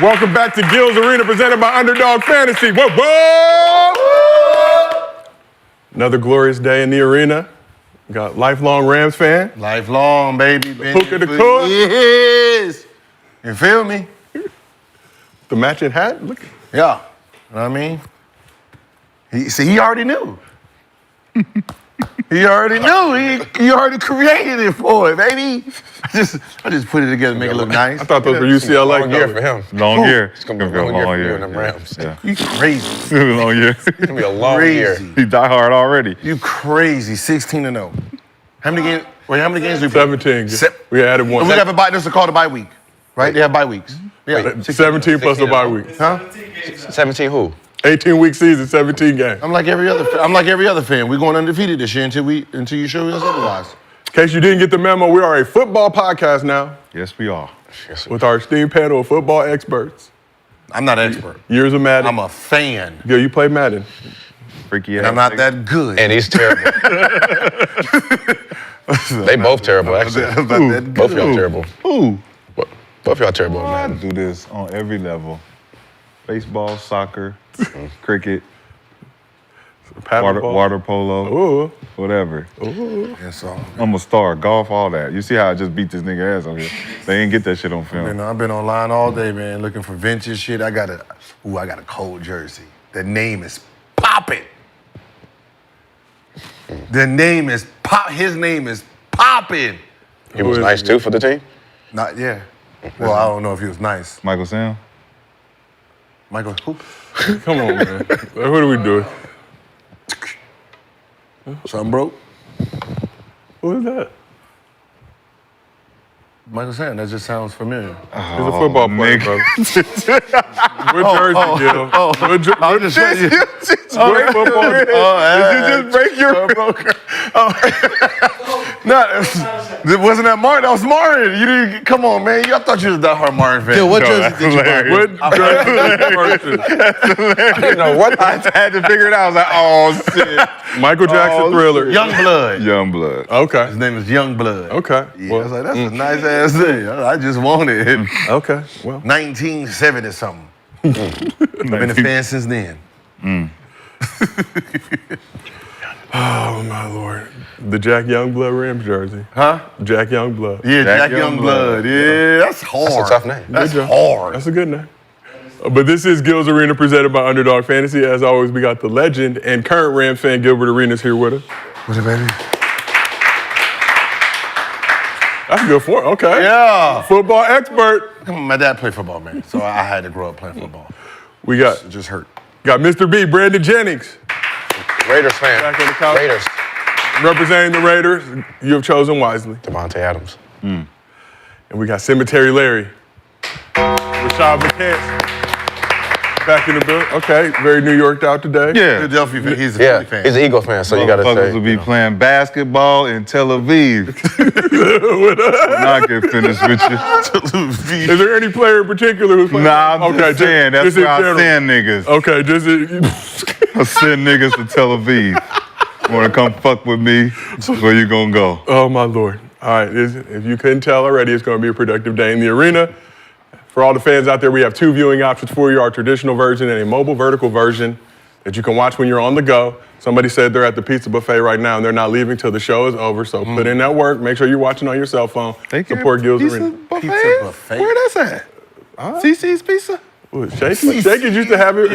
Welcome back to Gil's Arena, presented by Underdog Fantasy. Whoa, whoa! Another glorious day in the arena. We got lifelong Rams fan. Lifelong, baby. Hook of the court. Yes. You feel me? The matching hat. Look. Yeah. You know what I mean? He already knew. He already knew. He already created it for it, baby. I just put it together, make it look nice. I thought those were UCLA. Long year for him. Long year. It's gonna be a long year for you and them Rams. Yeah. You crazy. Long year. It's gonna be a long year. He die hard already. You crazy. 16-0. How many games? Wait, how many games we 17. We added one. We have a bye. This is called a bye week, right? They have bye weeks. Yeah. 17 plus a bye week. Huh? 17 who? 18-week season, 17 games. I'm like every other fan. We're going undefeated this year until you show us otherwise. In case you didn't get the memo, we are a football podcast now Yes, we are. with our esteemed panel of football experts. I'm not an expert. Years of Madden. I'm a fan. Yo, you play Madden. Freaky And ass. I'm not that good. And he's terrible. They both terrible, actually. I'm not that good. Both of y'all terrible. Ooh. Both of y'all terrible, I man. do this on every level. Baseball, soccer, cricket, water polo, Ooh. whatever. And so, I'm a star. Golf, all that. You see how I just beat this nigga ass on here? They ain't get that shit on film. I've been online all day, man, looking for vintage shit. I got a cold jersey. The name is poppin'. The name is His name is poppin'. He was nice, too, for the team? Not yeah. Well, I don't know if he was nice. Michael Sam? Michael, who? Come on, man. What are we doing? Something broke? Who is that? Michael Sam, that just sounds familiar. He's a football player, brother. What jersey, Gil? What jersey? What football? Did you just break your... Wasn't that Martin? That was Martin. You didn't, come on, man. I thought you was a diehard Martin fan. Yo, what jersey did you buy? What jersey? I didn't know what. I had to figure it out. I was like, oh, shit. Michael Jackson Thriller. Youngblood. Youngblood. Okay. His name is Youngblood. Okay. Yeah, I was like, that's a nice ass thing. I just wanted it. Okay. Well. 1970 something. I've been a fan since then. Oh my Lord. The Jack Youngblood Rams jersey. Huh? Jack Youngblood. Yeah, Jack Youngblood. Yeah, that's hard. That's a tough name. That's Good job. hard. That's a good name. But this is Gil's Arena, presented by Underdog Fantasy. As always, we got the legend and current Rams fan Gilbert Arenas here with us. What's it, baby? That's good for okay. Yeah. Football expert. Come on, my dad played football, man. So I had to grow up playing football. We got It just hurt. Mr. B, Brandon Jennings, Raiders fan. back on the couch. Raiders. Representing the Raiders. You have chosen wisely. Devontae Adams. And we got Cemetery Larry. Rashad McCants. Back in the building. Okay, very New Yorked out today. Yeah. Philadelphia fan. He's a Yeah, Philly fan. he's an Eagle fan, so you gotta Motherfuckers will say. be playing basketball in Tel Aviv. When I get finished with you. Is there any player in particular who's playing? Nah, I'm just saying. That's just in where I general. send niggas. Okay, just I send niggas to Tel Aviv. Wanna come fuck with me? Where you gonna go? Oh my Lord. All right, if you couldn't tell already, it's gonna be a productive day in the arena. For all the fans out there, we have two viewing options for you, our traditional version and a mobile vertical version that you can watch when you're on the go. Somebody said they're at the pizza buffet right now and they're not leaving till the show is over, so put in that work. Make sure you're watching on your cell phone. Support Gil's Arena. Pizza buffet. Where that's at? CC's Pizza? Shakey's used to have it.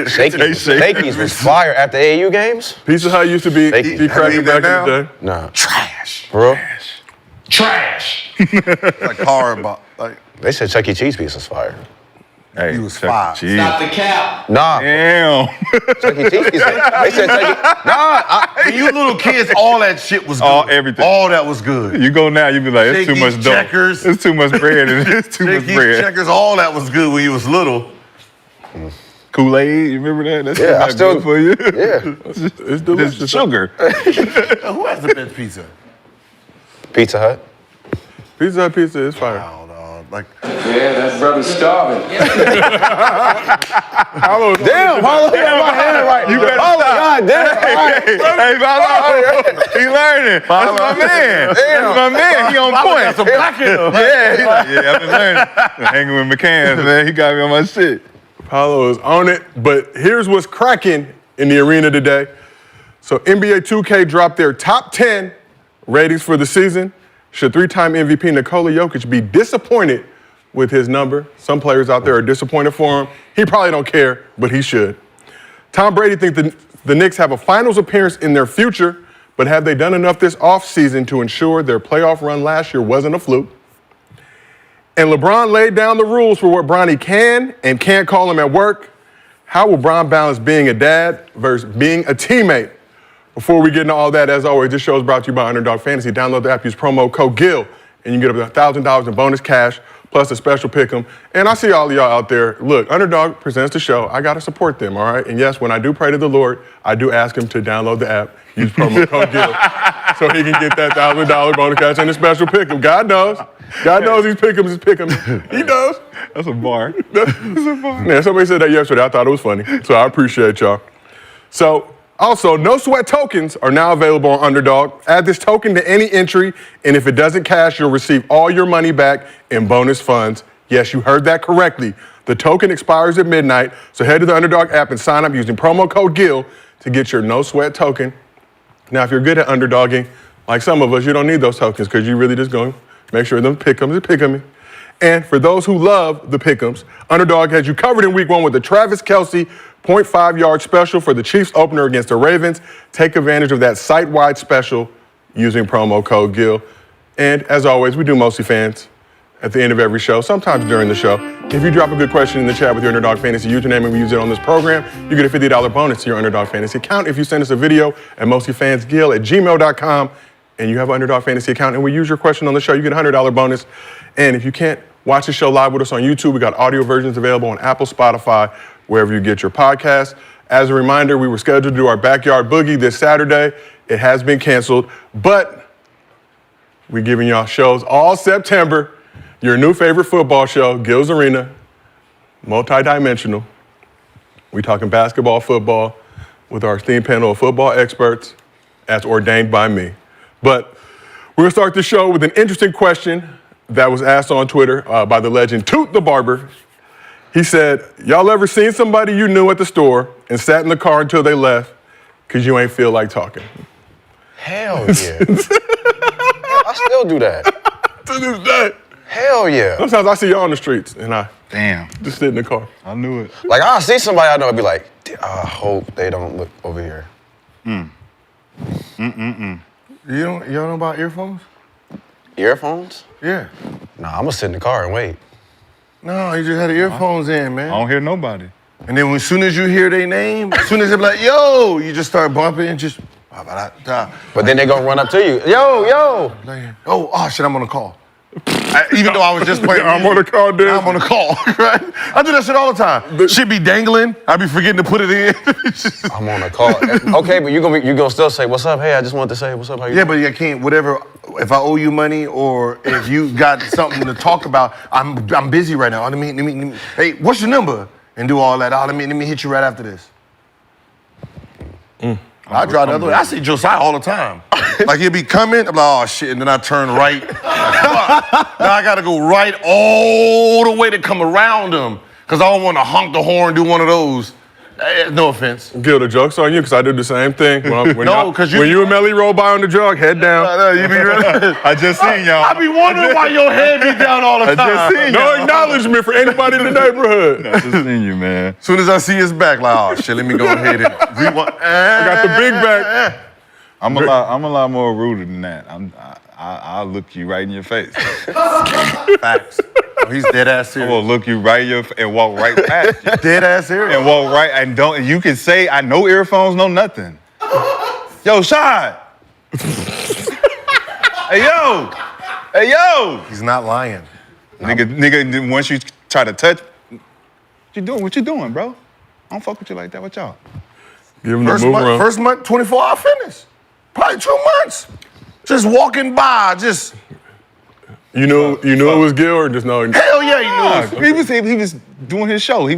Shakey's was fire at the AAU games. Pizza Hut used to be cracking back in the day. Nah. Trash. Bro. Trash. Like hard, but like They said Chuck E. Cheese pizza's fire. Hey, he was Chuck E. five. Cheese. Stop the cap. Nah. Damn. Chuck E. Cheese pizza. They said Chuck E. Nah. When you little kids, all that shit was good. Everything. All that was good. You go now, you be like, it's too Shakey's much dough. Checkers. It's too much bread. It's too much Shakey's bread. Checkers, all that was good when you was little. Kool-Aid, you remember that? That's Yeah, not I still. good for you. Yeah. It's delicious. It's sugar. Who has the best pizza? Pizza Hut. Pizza Hut pizza is fire. Oh, dog. Like, Yeah, that brother's starving. Damn, Paulo, you got my hand right. You better Paulo, stop. goddamn. Hey, Paulo, he learning. That's my man. That's my man. He on point. some black in him. Yeah, he like, yeah, I've been learning. Hanging with McCants, man. He got me on my shit. Paulo is on it, but here's what's cracking in the arena today. So NBA 2K dropped their top 10 ratings for the season. Should three-time MVP Nikola Jokic be disappointed with his number? Some players out there are disappointed for him. He probably don't care, but he should. Tom Brady thinks the Knicks have a finals appearance in their future, but have they done enough this offseason to ensure their playoff run last year wasn't a fluke? And LeBron laid down the rules for what Bronny can and can't call him at work. How will Bron balance being a dad versus being a teammate? Before we get into all that, as always, this show is brought to you by Underdog Fantasy. Download the app, use promo code GIL, and you get up to $1,000 in bonus cash, plus a special pick'em. And I see all of y'all out there. Look, Underdog presents the show. I got to support them, all right? And yes, when I do pray to the Lord, I do ask him to download the app, use promo code GIL, so he can get that $1,000 bonus cash and a special pick'em. God knows. God knows these pick'ems is pick'em. He knows. That's a bar. Yeah, somebody said that yesterday. I thought it was funny. So I appreciate y'all. So, also, no sweat tokens are now available on Underdog. Add this token to any entry, and if it doesn't cash, you'll receive all your money back in bonus funds. Yes, you heard that correctly. The token expires at midnight, so head to the Underdog app and sign up using promo code GIL to get your no sweat token. Now, if you're good at underdogging, like some of us, you don't need those tokens because you really just going to make sure them pick'ems are pick'em. And for those who love the pick'ems, Underdog has you covered in week one with the Travis Kelce 0.5-yard special for the Chiefs opener against the Ravens. Take advantage of that site-wide special using promo code GIL. And as always, we do MostlyFans at the end of every show, sometimes during the show. If you drop a good question in the chat with your Underdog Fantasy username and we use it on this program, you get a $50 bonus to your Underdog Fantasy account. If you send us a video at mostlyfansgil@gmail.com and you have an Underdog Fantasy account and we use your question on the show, you get a $100 bonus. And if you can't watch the show live with us on YouTube, we got audio versions available on Apple, Spotify, wherever you get your podcasts. As a reminder, we were scheduled to do our Backyard Boogie this Saturday. It has been canceled, but we're giving y'all shows all September. Your new favorite football show, Gil's Arena, multi-dimensional. We talking basketball, football, with our esteemed panel of football experts, as ordained by me. But we're gonna start the show with an interesting question that was asked on Twitter by the legend Toot the Barber. He said, y'all ever seen somebody you knew at the store and sat in the car until they left because you ain't feel like talking? Hell yeah. I still do that. To this day. Hell yeah. Sometimes I see y'all on the streets and I Damn. just sit in the car. I knew it. Like, I'll see somebody I know and be like, I hope they don't look over here. You don't know about earphones? Earphones? Yeah. Nah, I'm gonna sit in the car and wait. No, you just had the earphones in, man. I don't hear nobody. And then as soon as you hear their name, as soon as they're like, yo, you just start bumping and just, But then they gonna run up to you. Yo. like, oh shit, I'm on a call. Even though I was just playing, I'm on a call, dude. I'm on a call, right? I do that shit all the time. Shit be dangling. I be forgetting to put it in. I'm on a call. Okay, but you gonna still say, what's up? Hey, I just wanted to say, what's up? How you Yeah, doing? but I can't, whatever, if I owe you money or if you got something to talk about, I'm busy right now. Let me, hey, what's your number? And do all that. Let me hit you right after this. I drive the other way. I see Josiah all the time. Like he'll be coming, I'm like, oh shit, and then I turn right. Like, fuck. Now I gotta go right all the way to come around him. Cause I don't wanna honk the horn, do one of those. No offense. Gil, the joke's on you because I do the same thing. When you and Melly roll by on the jog, head down. You be ready. I just seen y'all. I be wondering why your head be down all the time. I just seen No acknowledgement for anybody in the neighborhood. I just seen you, man. As soon as I see his back, like, oh shit, let me go ahead and rewind. I got the big back. I'm a lot more rooted than that. I'll look you right in your face. Facts. Oh, he's dead ass I'm serious. gonna look you right in your face and walk right past you. Dead ass serious. And walk right and don't. You can say I know earphones, no nothing. Yo, Rashad. Hey yo. He's not lying. Nigga. Once you try to touch, what you doing, bro? I don't fuck with you like that. What y'all? Give him the move around. First month, 24-hour fitness. Probably 2 months. Just walking by, just. You knew it was Gil or just no? Hell yeah, he knew it was. He was doing his show. He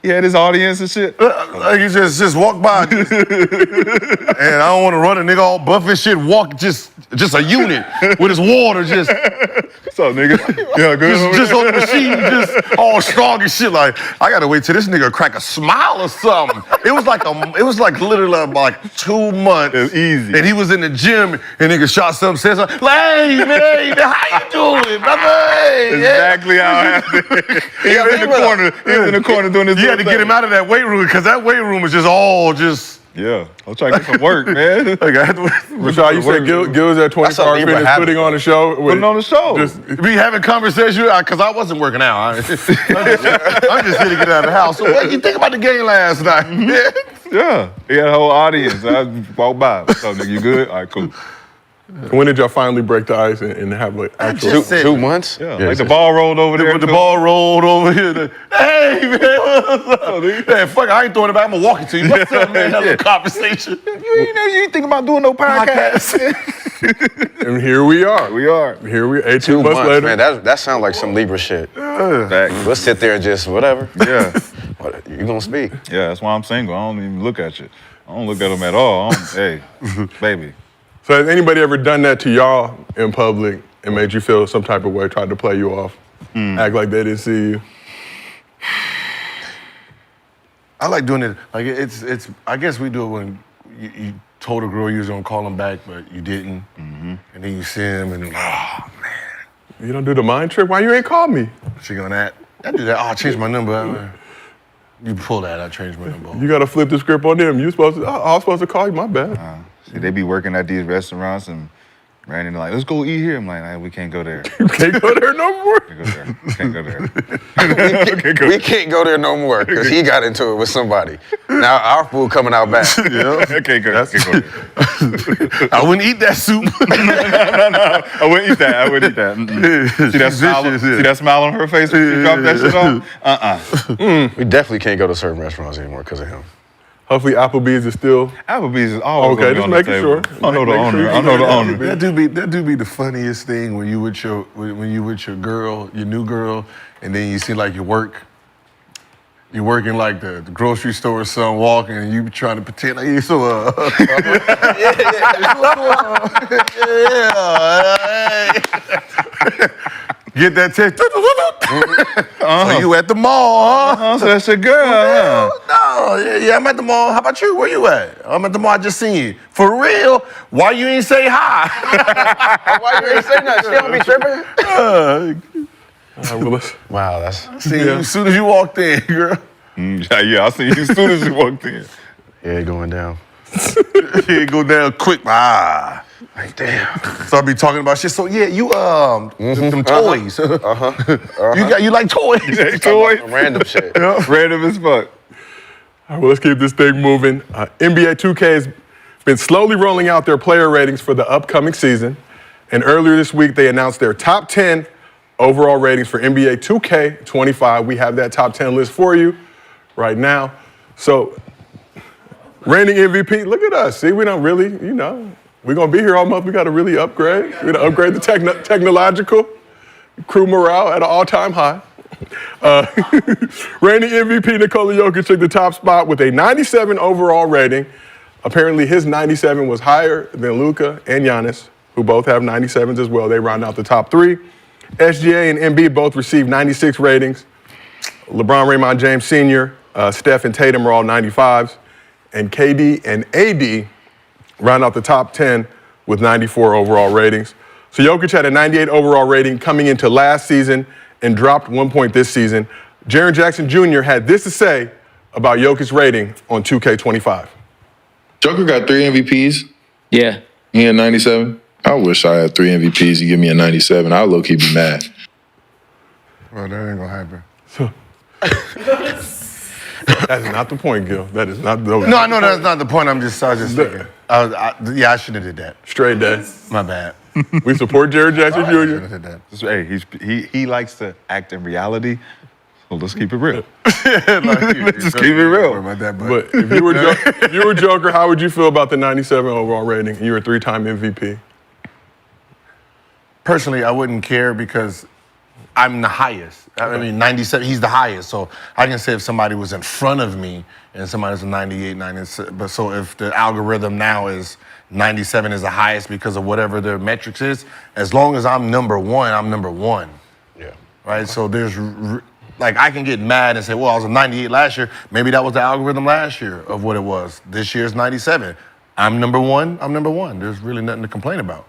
had his audience and shit. Like he just walk by, and I don't want to run a nigga all buff and shit. Walk just a unit with his water, just What's up, nigga? Yeah, good. just on the machine, just all strong and shit. Like I gotta wait till this nigga crack a smile or something. It was like literally like 2 months. It's easy. And he was in the gym, and nigga shot something, said something. Like, hey man, how you doing, brother? Hey, Exactly how it happened. He was in the corner. He was in the corner doing his. You had to get him out of that weight room because that weight room was just all just. Yeah, I'm trying to get some work, man. Like I had to. Rashad, you said Gil's at 24 something you Fitness have putting on a show. Putting on the show. We having conversation because I wasn't working out. I'm just here to get out of the house. So what did you think about the game last night? Yeah, he had a whole audience. I walked by. What's up, nigga? You good? All right, cool. When did y'all finally break the ice and have like actual? just said- 2 months? Yeah, like the ball rolled over there. With the ball rolled over here. Hey man, what's up? Man, fuck, I ain't throwing it back. I'm gonna walk it to you. What's up, man? That little conversation. You ain't think about doing no podcast. And here we are. We are. Here we 18 2 months months, later. man. That sounds like some Libra shit. Facts. We'll sit there and just whatever. Yeah, You gonna speak? yeah. That's why I'm single. I don't even look at you. I don't look at them at all. Hey, baby. So has anybody ever done that to y'all in public and made you feel some type of way, tried to play you off, act like they didn't see you? I like doing it. Like it's. I guess we do it when you told a girl you was gonna call him back, but you didn't, and then you see him, and You don't do the mind trick? Why you ain't called me? she gonna act. I do that. Oh, I changed my number. You pull that. I changed my number. You gotta flip the script on them. I was supposed to call you, my bad. See, they be working at these restaurants and ran in like, let's go eat here. I'm like, nah, we can't go there. You can't go there no more. Can't go there. We can't go there no more because he got into it with somebody. Now our food coming out bad. Yeah, can't go there. I wouldn't eat that soup. No. I wouldn't eat that. Mm-mm. See that smile? vicious, See that smile on her face when she dropped that shit off? We definitely can't go to certain restaurants anymore because of him. Hopefully Applebee's is still. Applebee's is always Okay, gonna be just on the making table. sure. I know the Make sure owner. you I know the owner. That do be the funniest thing when you with your girl, your new girl, and then you see like you're working like the grocery store or something, walking, and you trying to pretend like you're so Get that text. So you at the mall, huh? So that's your girl, huh? No, yeah, I'm at the mall. How about you? Where you at? I'm at the mall. I just seen you. For real? Why you ain't say hi? Why you ain't say nothing? She don't be tripping. Well, let's, Wow, that's. Seen you as soon as you walked in, girl. Yeah, I seen you as soon as you walked in. Yeah, going down. It go down quick. Like damn. So I be talking about shit. So yeah, you them toys. You like toys? Toy. Random shit. Random as fuck. all right, well, let's keep this thing moving. NBA 2K has been slowly rolling out their player ratings for the upcoming season. And earlier this week, they announced their top 10 overall ratings for NBA 2K25. We have that top 10 list for you right now. So, reigning MVP, look at us. See, we don't really, we're going to be here all month. We got to really upgrade. We're going to upgrade the technological crew morale at an all-time high. Reigning MVP Nikola Jokic took the top spot with a 97 overall rating. Apparently, his 97 was higher than Luka and Giannis, who both have 97s as well. They round out the top three. SGA and Embiid both received 96 ratings. LeBron, Raymond James Sr., Steph and Tatum are all 95s. And KD and AD round out the top 10 with 94 overall ratings. So Jokic had a 98 overall rating coming into last season and dropped 1 point this season. Jaren Jackson Jr. had this to say about Jokic's rating on 2K25. Joker got 3 MVPs. Yeah. He had 97. I wish I had 3 MVPs. You give me a 97. I'll low-key be mad. Well, that ain't gonna happen. That is not the point, Gil. That is not the No, I know that's not the point. I was just thinking. I shouldn't have did that. straight day. My bad. We support Jaren Jackson Shouldn't Jr. have did that. Hey, he likes to act in reality, so let's keep it real. Let's just keep it real. About that, But if you were Joker, how would you feel about the 97 overall rating? You're a 3-time MVP. personally, I wouldn't care because I'm the highest. I mean, 97, he's the highest. So I can say if somebody was in front of me and somebody's a 98, 97. But so if the algorithm now is 97 is the highest because of whatever their metrics is, as long as I'm number one, I'm number one. Yeah. Right? So there's, like, I can get mad and say, well, I was a 98 last year. Maybe that was the algorithm last year of what it was. This year's 97. I'm number one. There's really nothing to complain about.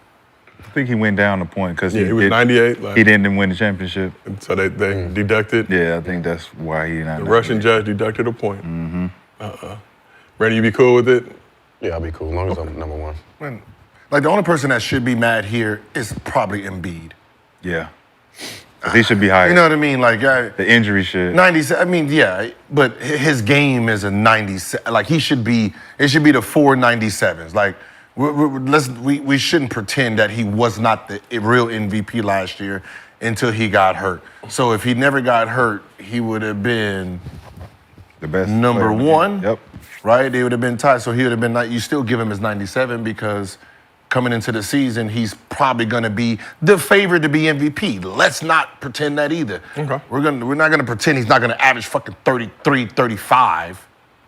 I think he went down a point because he was 98. He didn't win the championship. So they deducted. Yeah, I think that's why he not. The Russian judge deducted a point. Brandon, you be cool with it? Yeah, I'll be cool as long as I'm number one. Like, the only person that should be mad here is probably Embiid. Yeah. He should be higher. You know what I mean? Like, the injury shit. 97. I mean, yeah, but his game is a 97. Like, it should be the 4 97s. Like, we shouldn't pretend that he was not the real MVP last year until he got hurt. So if he never got hurt, he would have been the best number one. Yep. Right? They would have been tied. So he would have been, you still give him his 97 because coming into the season, he's probably going to be the favorite to be MVP. Let's not pretend that either. Okay. We're not going to pretend he's not going to average fucking 33, 35.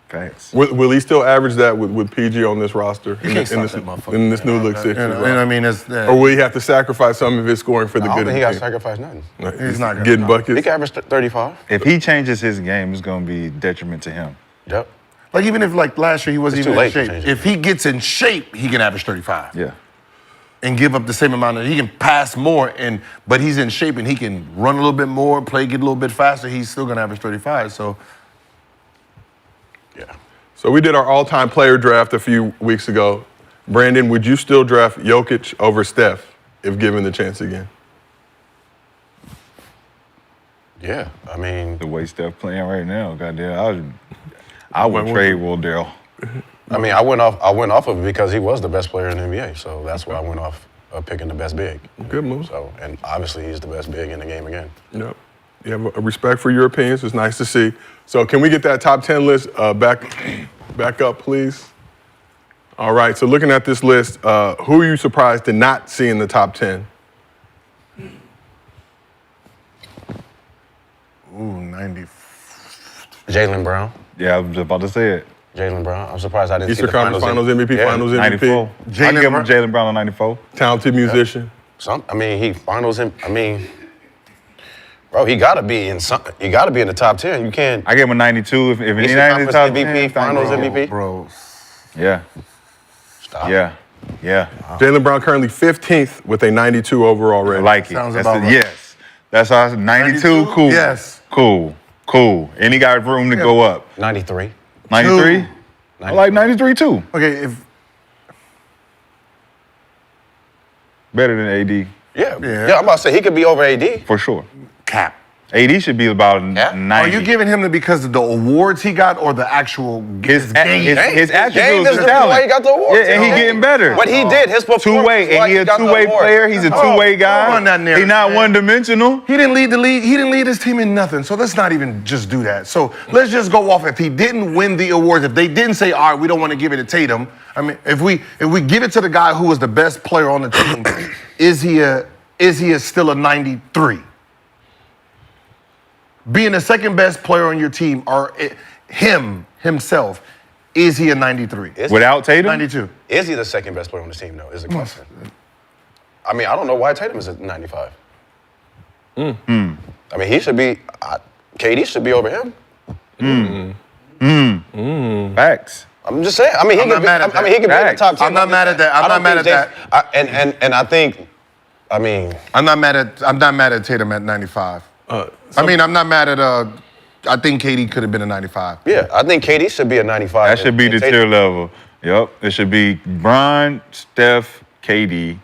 Thanks. Will he still average that with PG on this roster? You can't stop that motherfucker. In this new look Sixers? You know what I mean? Or will he have to sacrifice some of his scoring for the I don't good of think the he got to team? sacrifice nothing. Like, He's not gonna. getting He buckets. can average 35. If he changes his game, it's going to be detriment to him. Yep. Like, even if, like, last year he wasn't It's even too in late to shape. change it. If he gets in shape, he can average 35. Yeah. And give up the same amount he can pass more, but he's in shape and he can run a little bit more, get a little bit faster, he's still gonna average 35. So Yeah. So we did our all-time player draft a few weeks ago. Brandon, would you still draft Jokic over Steph if given the chance again? Yeah. I mean, The way Steph playing right now, goddamn, I would trade Wardell. I went off of it because he was the best player in the NBA. So that's why I went off of picking the best big. Good move. So, and obviously he's the best big in the game again. Yep. You have a respect for your opinions. It's nice to see. So can we get that top 10 list back up, please? All right, so looking at this list, who are you surprised to not see in the top 10? ooh, 90. Jaylen Brown. Yeah, I was about to say it. Jaylen Brown. I'm surprised I didn't Eastern see the Conference Finals MVP, Yeah. Finals MVP, 94. I give him Jaylen Brown on 94. talented musician. He finals him. Bro, he gotta be in the top 10. You can't. I give him a 92 if he ain't Eastern in the Conference top MVP, 10. Finals MVP. Bro. Yeah. Stop. Yeah. Jaylen Brown currently 15th with a 92 overall I rating. like it. Sounds That's about right. Yes. That's our 92. 92? Cool. Yes. Cool. And he got room to go up. 93. 93? I like 93 too. Okay, if Better than AD, Yeah. I'm about to say he could be over AD. for sure. cap. AD should be about Yeah? 90. Are you giving him because of the awards he got or the actual his game? his Game is attributes, the his reason talent. why he got the awards. Yeah, and he getting better. What he did, his performance. Two-way, why and he a got the two-way award. player. He's a two-way guy. don't run that narrative, He not man. one-dimensional. He didn't lead the league. He didn't lead his team in nothing. So let's not even just do that. So let's just go off. If he didn't win the awards, if they didn't say, all right, we don't want to give it to Tatum. I mean, if we give it to the guy who was the best player on the team, is he still a 93? Being the second best player on your team, or himself, is he a 93? Without Tatum? 92. Is he the second best player on the team, though, is the question. I don't know why Tatum is at 95. He should be, KD should be over him. Facts. I'm just saying. He I'm could not mad at be in the that. top 10. I'm not mad at that. I'm not mad at that. And I think, I'm not mad at Tatum at 95. I'm not mad at I think KD could have been a 95. yeah, I think KD should be a 95. That should be and the Tatum- tier level. Yep. It should be Bron, Steph, KD.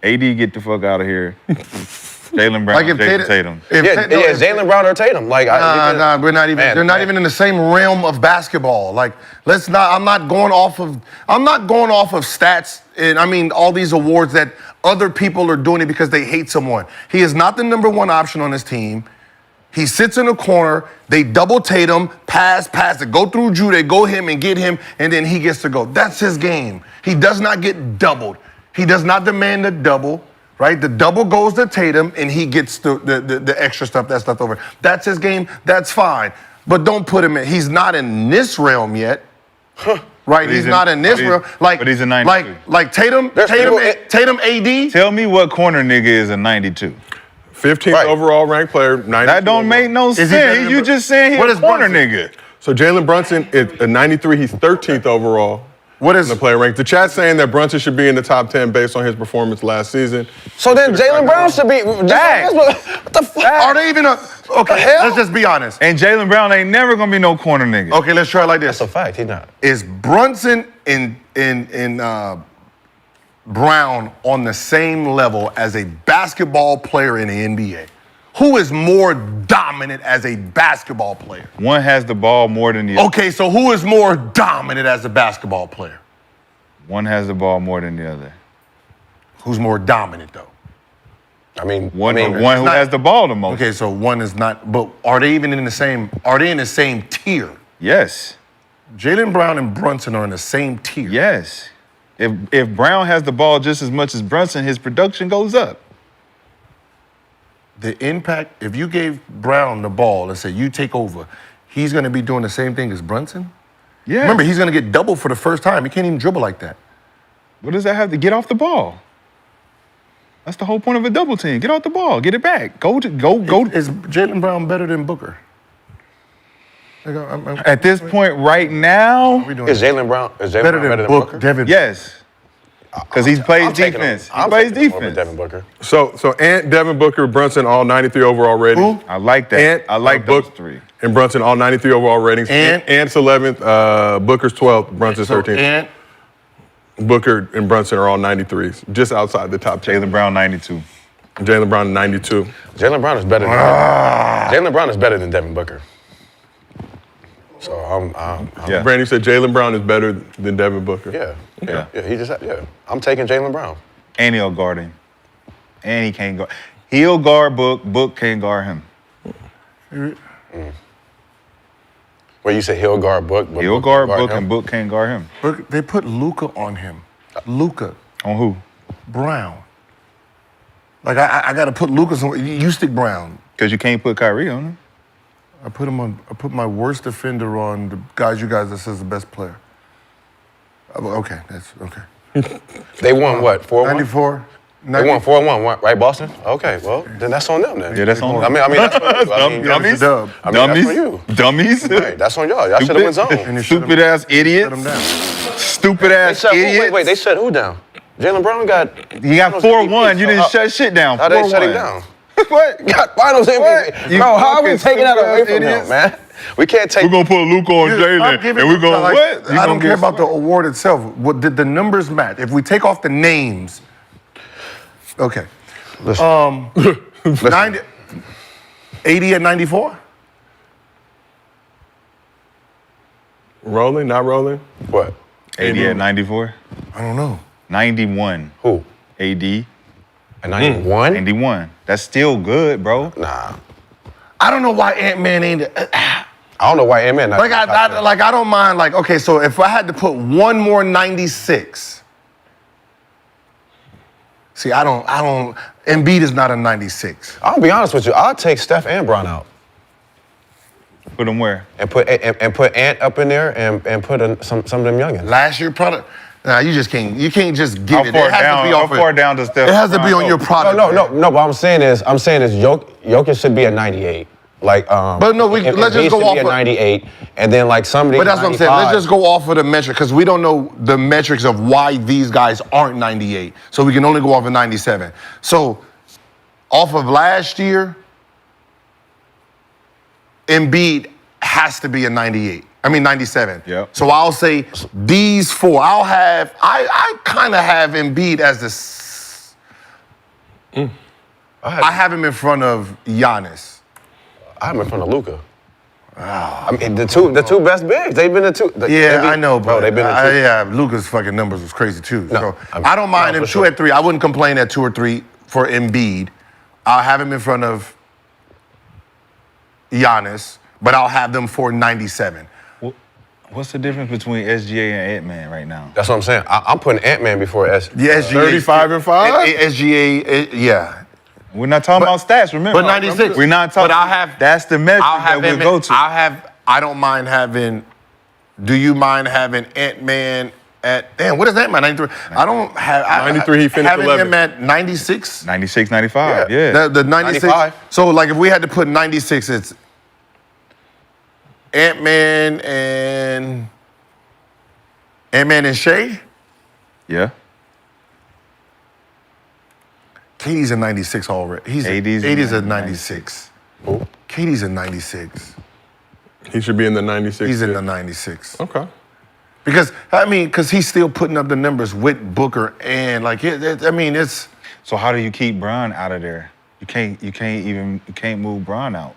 AD, get the fuck out of here. Jaylen Brown, Jason Tatum. Jaylen Brown or Tatum. Nah, we're not even. Man, they're not even in the same realm of basketball. Like, let's not. I'm not going off of stats and all these awards that other people are doing it because they hate someone. He is not the number one option on his team. He sits in a corner. They double Tatum, pass it, go through Drew. They go him and get him, and then he gets to go. That's his game. He does not get doubled. He does not demand a double. right? The double goes to Tatum, and he gets the extra stuff that's left over. That's his game. That's fine. But don't put him in. He's not in this realm yet. Right? He's not in this realm. But he's a 92. Like Tatum, AD. Tell me what corner nigga is a 92. 15th overall ranked player, 92. That don't make no sense. You just saying he's a corner nigga. So Jalen Brunson is a 93. He's 13th overall. What is the player rank? The chat's saying that Brunson should be in the top 10 based on his performance last season. So then Jalen Brown should be. What the fuck? Are they even okay? Let's just be honest. And Jalen Brown ain't never gonna be no corner nigga. Okay, let's try it like this. That's a fact. He's not. Is Brunson in Brown on the same level as a basketball player in the NBA? Who is more dominant as a basketball player? One has the ball more than the other. Okay, so who is more dominant as a basketball player? One has the ball more than the other. Who's more dominant, though? One who has the ball the most. Okay, so one is not. But are they even in the same? Are they in the same tier? Yes. Jalen Brown and Brunson are in the same tier. Yes. If Brown has the ball just as much as Brunson, his production goes up. The impact, if you gave Brown the ball and said, you take over, he's going to be doing the same thing as Brunson? Yeah. Remember, he's going to get double for the first time. He can't even dribble like that. What does that have to get off the ball? That's the whole point of a double team. Get off the ball. Get it back. Go. Is Jalen Brown better than Booker? At this point right now, Is Jalen Brown better than Booker? Devin. yes. Because he plays defense. He plays defense. Devin Booker. So Ant, Devin Booker, Brunson, all 93 overall ratings. Who? I like that. Ant, I like those three. And Brunson, all 93 overall ratings. Ant's 11th, Booker's 12th, Brunson's 13th. Ant, Booker and Brunson are all 93s, just outside the top 10. Jalen Brown 92. Jalen Brown 92. Jalen Brown is better than Jalen Brown is better than Devin Booker. So I'm Yeah. Brandon said Jalen Brown is better than Devin Booker. yeah. I'm taking Jalen Brown. And he'll guard him. And he can't guard. He'll guard Book. Book can't guard him. Well, you say he'll guard Book, but He'll guard Book and Book can't guard him. they put Luka on him. Luka. On who? Brown. Like, I got to put Luka somewhere. You stick Brown. Because you can't put Kyrie on him. I put my worst defender on the guys that says the best player. Okay, that's okay. They won what? 4-1? 94. They won 4-1, right, Boston? Okay, well, then that's on them then. Yeah, that's on I mean, that's on you. Dummies. Dub. I mean, that's on you. Dummies. Right, that's on y'all. Y'all should have went zone. Stupid ass idiot. Shut him down. Stupid ass idiot. Wait, they shut who down? Jalen Brown got... He got 4-1. You didn't shut shit down. How they shut him down? What? Got finals MVP. Bro, how are we taking that away from him, man? We can't take... We're going to put Luka on Jalen, and we're going to what? I don't care about the award itself. What did the numbers match? If we take off the names, okay. Listen. 90, 80 at 94? Rolling, not rolling? What? 80 at 94? I don't know. 91. Who? AD. At 91? 91. That's still good, bro. Nah. I don't know why Ant-Man ain't... I don't know why Ant-Man not... I don't mind, like, okay, so if I had to put one more 96... See, I don't... Embiid is not a 96. I'll be honest with you. I'll take Steph and Brown out. Put them where? And put Ant up in there and put some of them youngins. Last year product... Nah, you can't just give How it. far It has down? to be off How far down does Steph? It has to be on your product. No. What I'm saying is Jokic should be at 98. Like, but no, let's just go off of 98, and then like somebody. But that's what I'm saying. Let's just go off of the metric because we don't know the metrics of why these guys aren't 98. So we can only go off of 97. So off of last year, Embiid has to be a 98. I mean 97. Yep. So I'll say these four. I kind of have Embiid as the. I have him in front of Giannis. I have him in front of Luka. I mean, the two best bigs. They've been the two. I know, bro. They've been the two. Yeah, Luka's fucking numbers was crazy too. No, So I don't mind him 2 at 3. I wouldn't complain at 2 or 3 for Embiid. I'll have him in front of Giannis, but I'll have them for 97. What's the difference between SGA and Ant-Man right now? That's what I'm saying. I'm putting Ant-Man before S. Yeah, SGA. 35 and 5? SGA, yeah. We're not talking about stats, remember? But 96. We're not talking. But I'll have. That's the metric that we'll go to. I don't mind having. Do you mind having Ant-Man at? Damn, what is Ant-Man? 93. I don't have. 93, he finished having 11th. him at 96. 96, 95, yeah. The 96. 95. So like if we had to put 96, it's Ant-Man and Shea. Yeah. KD's a 96 already. He's AD's 80's a 96. 96. KD's a 96. He should be in the 96. He's in yeah. the 96. Okay. Because he's still putting up the numbers with Booker and like it's. So how do you keep Bron out of there? You can't move Bron out.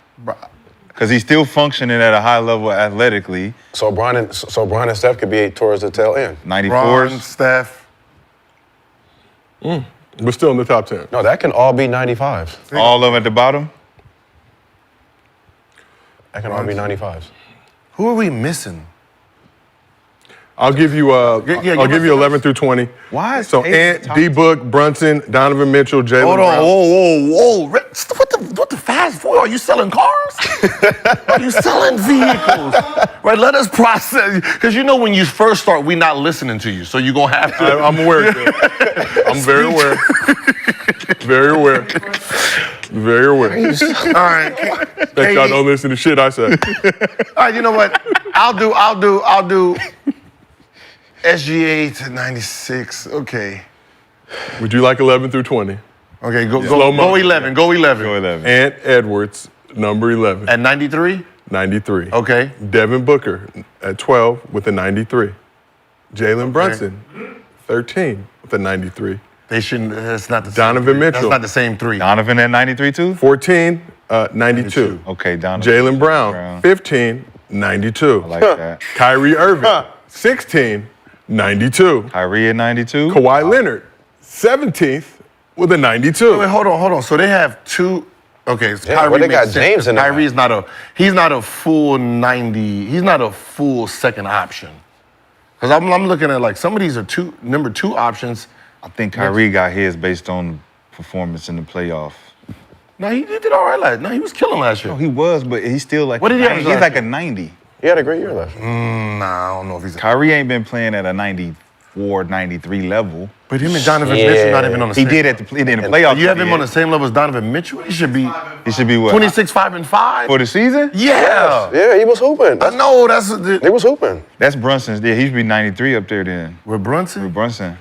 Because he's still functioning at a high level athletically. So Bron and Steph could be towards the tail end. 94s. Bron, Steph. But still in the top 10. No, that can all be 95s. All of them at the bottom? That can all be 95s. Who are we missing? I'll give you I'll give give us you the 11 through 20. Why is So Tatum Ant, top D-Book, Brunson, Donovan Mitchell, Jalen Hold on, Brown. whoa. What the fast food? Are you selling cars? Are you selling vehicles? Right, let us process. Because you know when you first start, we're not listening to you. So you're going to have to. I'm aware of that. I'm very aware. Very aware. Very aware. All right. Bet y'all don't listen to shit I say. All right, you know what? I'll do SGA to 96. Okay. Would you like 11 through 20? Okay, go Slow mo. 11. Go 11. Go 11. Ant Edwards, number 11, At 93? 93. Okay. Devin Booker at 12 with a 93. Jalen Brunson, 13 with a 93. They shouldn't. That's not the Donovan same three. Mitchell. That's not the same three. Donovan at 93 too? 14, 92. Okay, Donovan. Jalen Brown, 15, 92. I like that. Kyrie Irving, 16, 92. Kyrie at 92? Kawhi Leonard, 17th with a 92. Wait, hold on. So they have two. Okay, so Yeah, Kyrie well, they makes got sense, James 'cause in there. Kyrie's not a full 90. He's not a full second option. Because I'm looking at like some of these are number two options. I think Kyrie got his based on performance in the playoff. No, he did all right last. No, he was killing last year. No, he was, but he's still like What did he a average 90. He's last like a year? 90. He had a great year last year. Nah, I don't know if he's. Kyrie ain't been playing at a 94, 93 level. But him and Donovan Yeah. Mitchell not even on the He same. did in the playoffs. You have him he on the did. same level as Donovan Mitchell. He should be He should be what? 26, 5, and 5. For the season? Yeah. Yeah, he was hooping. I know He was hooping. That's Brunson's. Yeah, he should be 93 up there then. with Brunson. Brunson.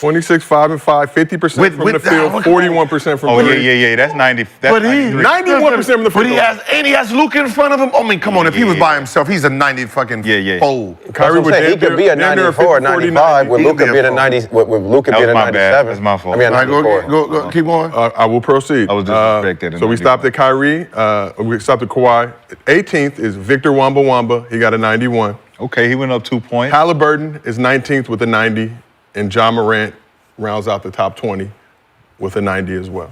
26, 5, and 5, 50% from the field, 41% from Oh, three. yeah. That's 90. That's But he 93. 91% from the But field. he has Luka in front of him. I mean, come on, if he was by himself, he's a 90 fucking Yeah. fold. Kyrie That's what I'm saying. He could be a 94, 95 with He could Luka be a being a four. 90, with Luka That being was a my bad. 97. That's my fault. I mean, a All right, 94. go, keep going. I will proceed. I was disrespected. So we stopped at Kyrie. We stopped at Kawhi. 18th is Victor Wamba. He got a 91. Okay, he went up 2 points. Halliburton is 19th with a 90. And John Morant rounds out the top 20 with a 90 as well.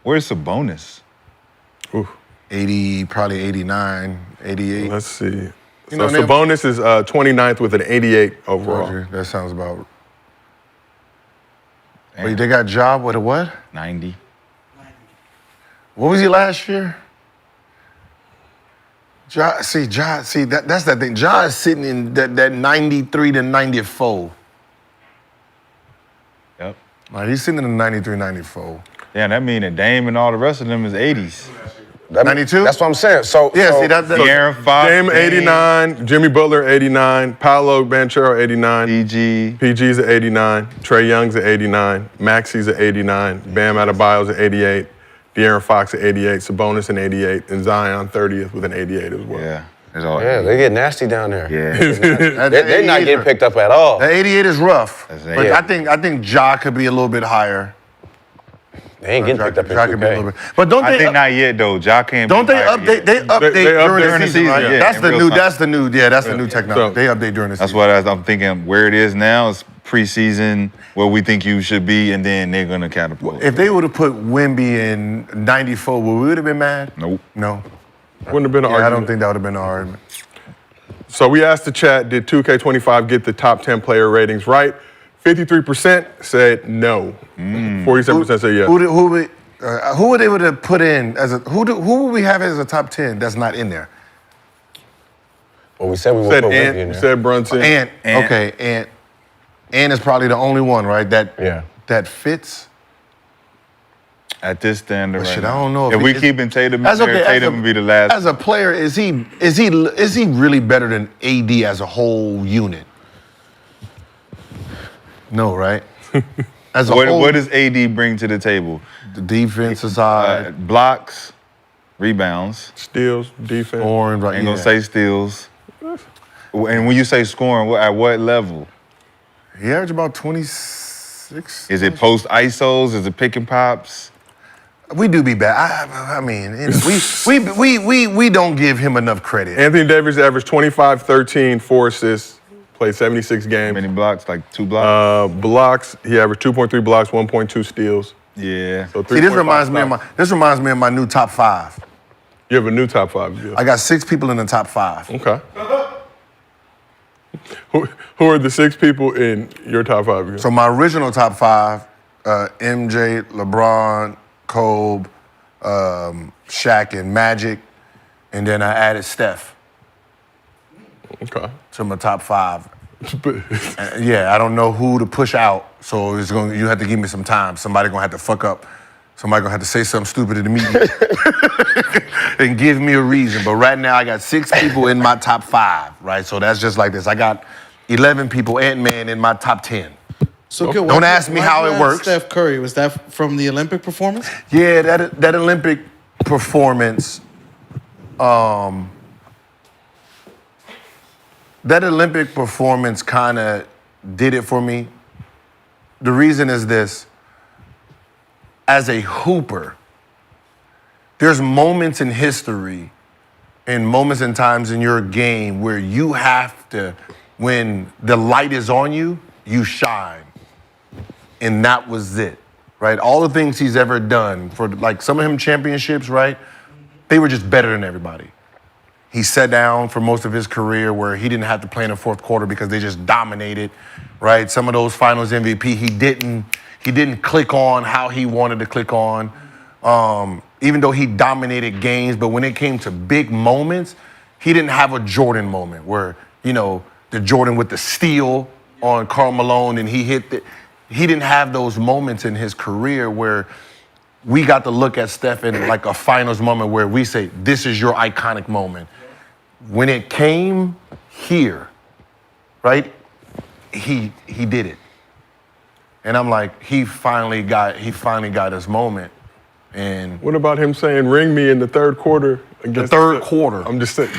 Where's Sabonis? Ooh, 80, probably 89, 88. let's see. So know, they- Sabonis is 29th with an 88 overall. Roger, that sounds about. Wait, they got job with a what? 90. What was he last year? That's that thing. Ja is sitting in that 93 to 94. Yep. Like, he's sitting in the 93, 94. Yeah, that means that Dame and all the rest of them is 80s. 92? That's what I'm saying. So, Yeah, so see, that's De'Aaron Fox. Dame 89, Jimmy Butler 89, Paolo Banchero 89, PG. PG's at 89, Trey Young's at 89, Maxi's at 89, Bam Adebayo's at 88, De'Aaron Fox at 88, Sabonis at 88, and Zion 30th with an 88 as well. Yeah. It's all yeah, they get nasty down there. Yeah. They're not getting picked up at all. That 88 is rough. That's But it. I think Ja could be a little bit higher. They ain't getting picked up Ja could be a little in bit. But don't I they? think not yet though. Ja can't. Don't be they higher update? yet. They update during the season, right? yeah, That's in the real new. time. That's the new. Yeah, that's the new technology. So- They update during the That's season. what I'm thinking. Where it is now is preseason, where we think you should be, and then they're gonna catapult. If they would have put Wemby in 94, would we have been mad? Nope. No. Wouldn't have been an Yeah, I argument. don't think that would have been an argument. So we asked the chat, did 2K25 get the top 10 player ratings right? 53% said no. 47% said yes. Who would they would have put in as a who would we have as a top 10 that's not in there? Well, we said we would Said put Wemby in Ant, there. said Brunson. Ant. Okay, Ant is probably the only one, right? That fits. At this standard, But right shit, now. I don't know If if we he- keeping Tatum in As there, okay, Tatum would be the last. As a player, is he really better than AD as a whole unit? No, right? As a whole, What does AD bring to the table? the defense aside, Blocks, rebounds. Steals, defense. scoring, right? Ain't gonna say steals. And when you say scoring, at what level? He averaged about 26. Is it post ISOs? Is it pick and pops? We do be bad. I mean, we don't give him enough credit. Anthony Davis averaged 25, 13, 4 assists, played 76 How games. many blocks? Like 2 blocks? Blocks, he averaged 2.3 blocks, 1.2 steals. Yeah. So See, this 3.5 reminds me of blocks. my new top 5. You have a new top 5. Yeah. I got 6 people in the top 5. Okay. Who are the 6 people in your top 5? So my original top 5, MJ, LeBron, Kobe, Shaq, and Magic, and then I added Steph Okay. to my top 5. Yeah, I don't know who to push out, so you have to give me some time. Somebody gonna have to fuck up. Somebody gonna have to say something stupid in the meeting and give me a reason. But right now, I got 6 people in my top 5, right? So that's just like this. I got 11 people, Ant-Man, in my top 10. So Don't ask me how it works. Steph Curry, was that from the Olympic performance? Yeah, that Olympic performance, kind of did it for me. The reason is this. As a hooper, there's moments in history and moments and times in your game where you have to, when the light is on you, you shine. And that was it, right? All the things he's ever done, for like some of him championships, right? They were just better than everybody. He sat down for most of his career where he didn't have to play in the fourth quarter because they just dominated, right? Some of those finals MVP, he didn't click on how he wanted to click on, even though he dominated games. But when it came to big moments, he didn't have a Jordan moment where, the Jordan with the steal on Karl Malone and he hit the. He didn't have those moments in his career where we got to look at Steph in like a finals moment where we say, this is your iconic moment. When it came here, right, he did it. And I'm like, he finally got his moment. And What about him saying, ring me in the third quarter? the third quarter. I'm just saying,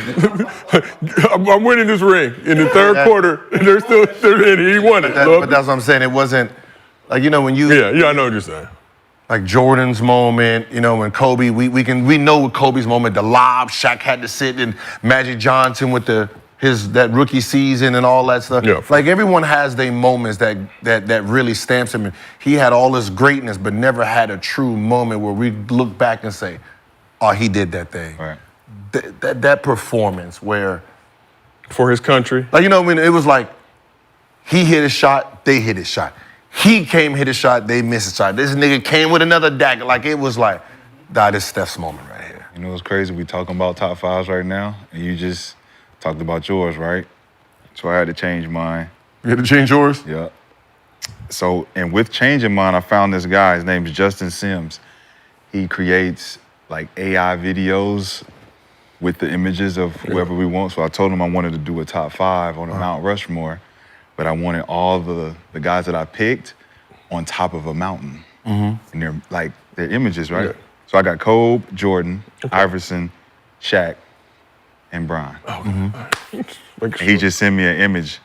I'm winning this ring in the third quarter, and he won it. But that's what I'm saying. It wasn't like, when you Yeah, I know what you're saying. like Jordan's moment, when Kobe, we know Kobe's moment, the lob, Shaq had to sit, and Magic Johnson with that rookie season and all that stuff. Yeah. Like everyone has their moments that really stamps him. He had all this greatness, but never had a true moment where we look back and say, oh, he did that thing. Right. That performance where, For his country. like, it was like he hit a shot, they hit a shot. He came, hit a shot, they missed a shot. This nigga came with another dagger. Like, it was like, this is Steph's moment right here. You know what's crazy? We talking about top 5s right now, and you just talked about yours, right? So I had to change mine. You had to change yours? Yeah. So, and with changing mine, I found this guy. His name's Justin Sims. He creates like AI videos with the images of whoever we want. So I told him I wanted to do a top 5 on a Mount Rushmore, but I wanted all the guys that I picked on top of a mountain. And they're like, they're images, right? Yeah. So I got Kobe, Jordan, Iverson, Shaq, and Bron. And he just sent me an image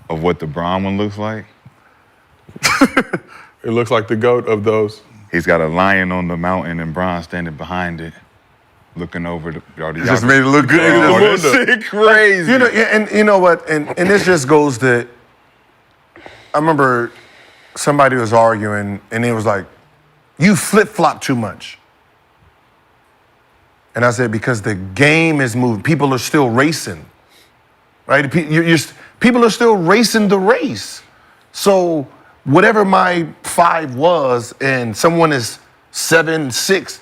of what the Bron one looks like. It looks like the GOAT of those. He's got a lion on the mountain and Bron standing behind it, looking over the. It just made it look good. Oh, that shit crazy. And you know what? And this just goes to. I remember somebody was arguing, and it was like, "You flip flop too much." And I said, because the game is moving. People are still racing, right? People are still racing the race. So whatever my 5 was and someone is 7, 6,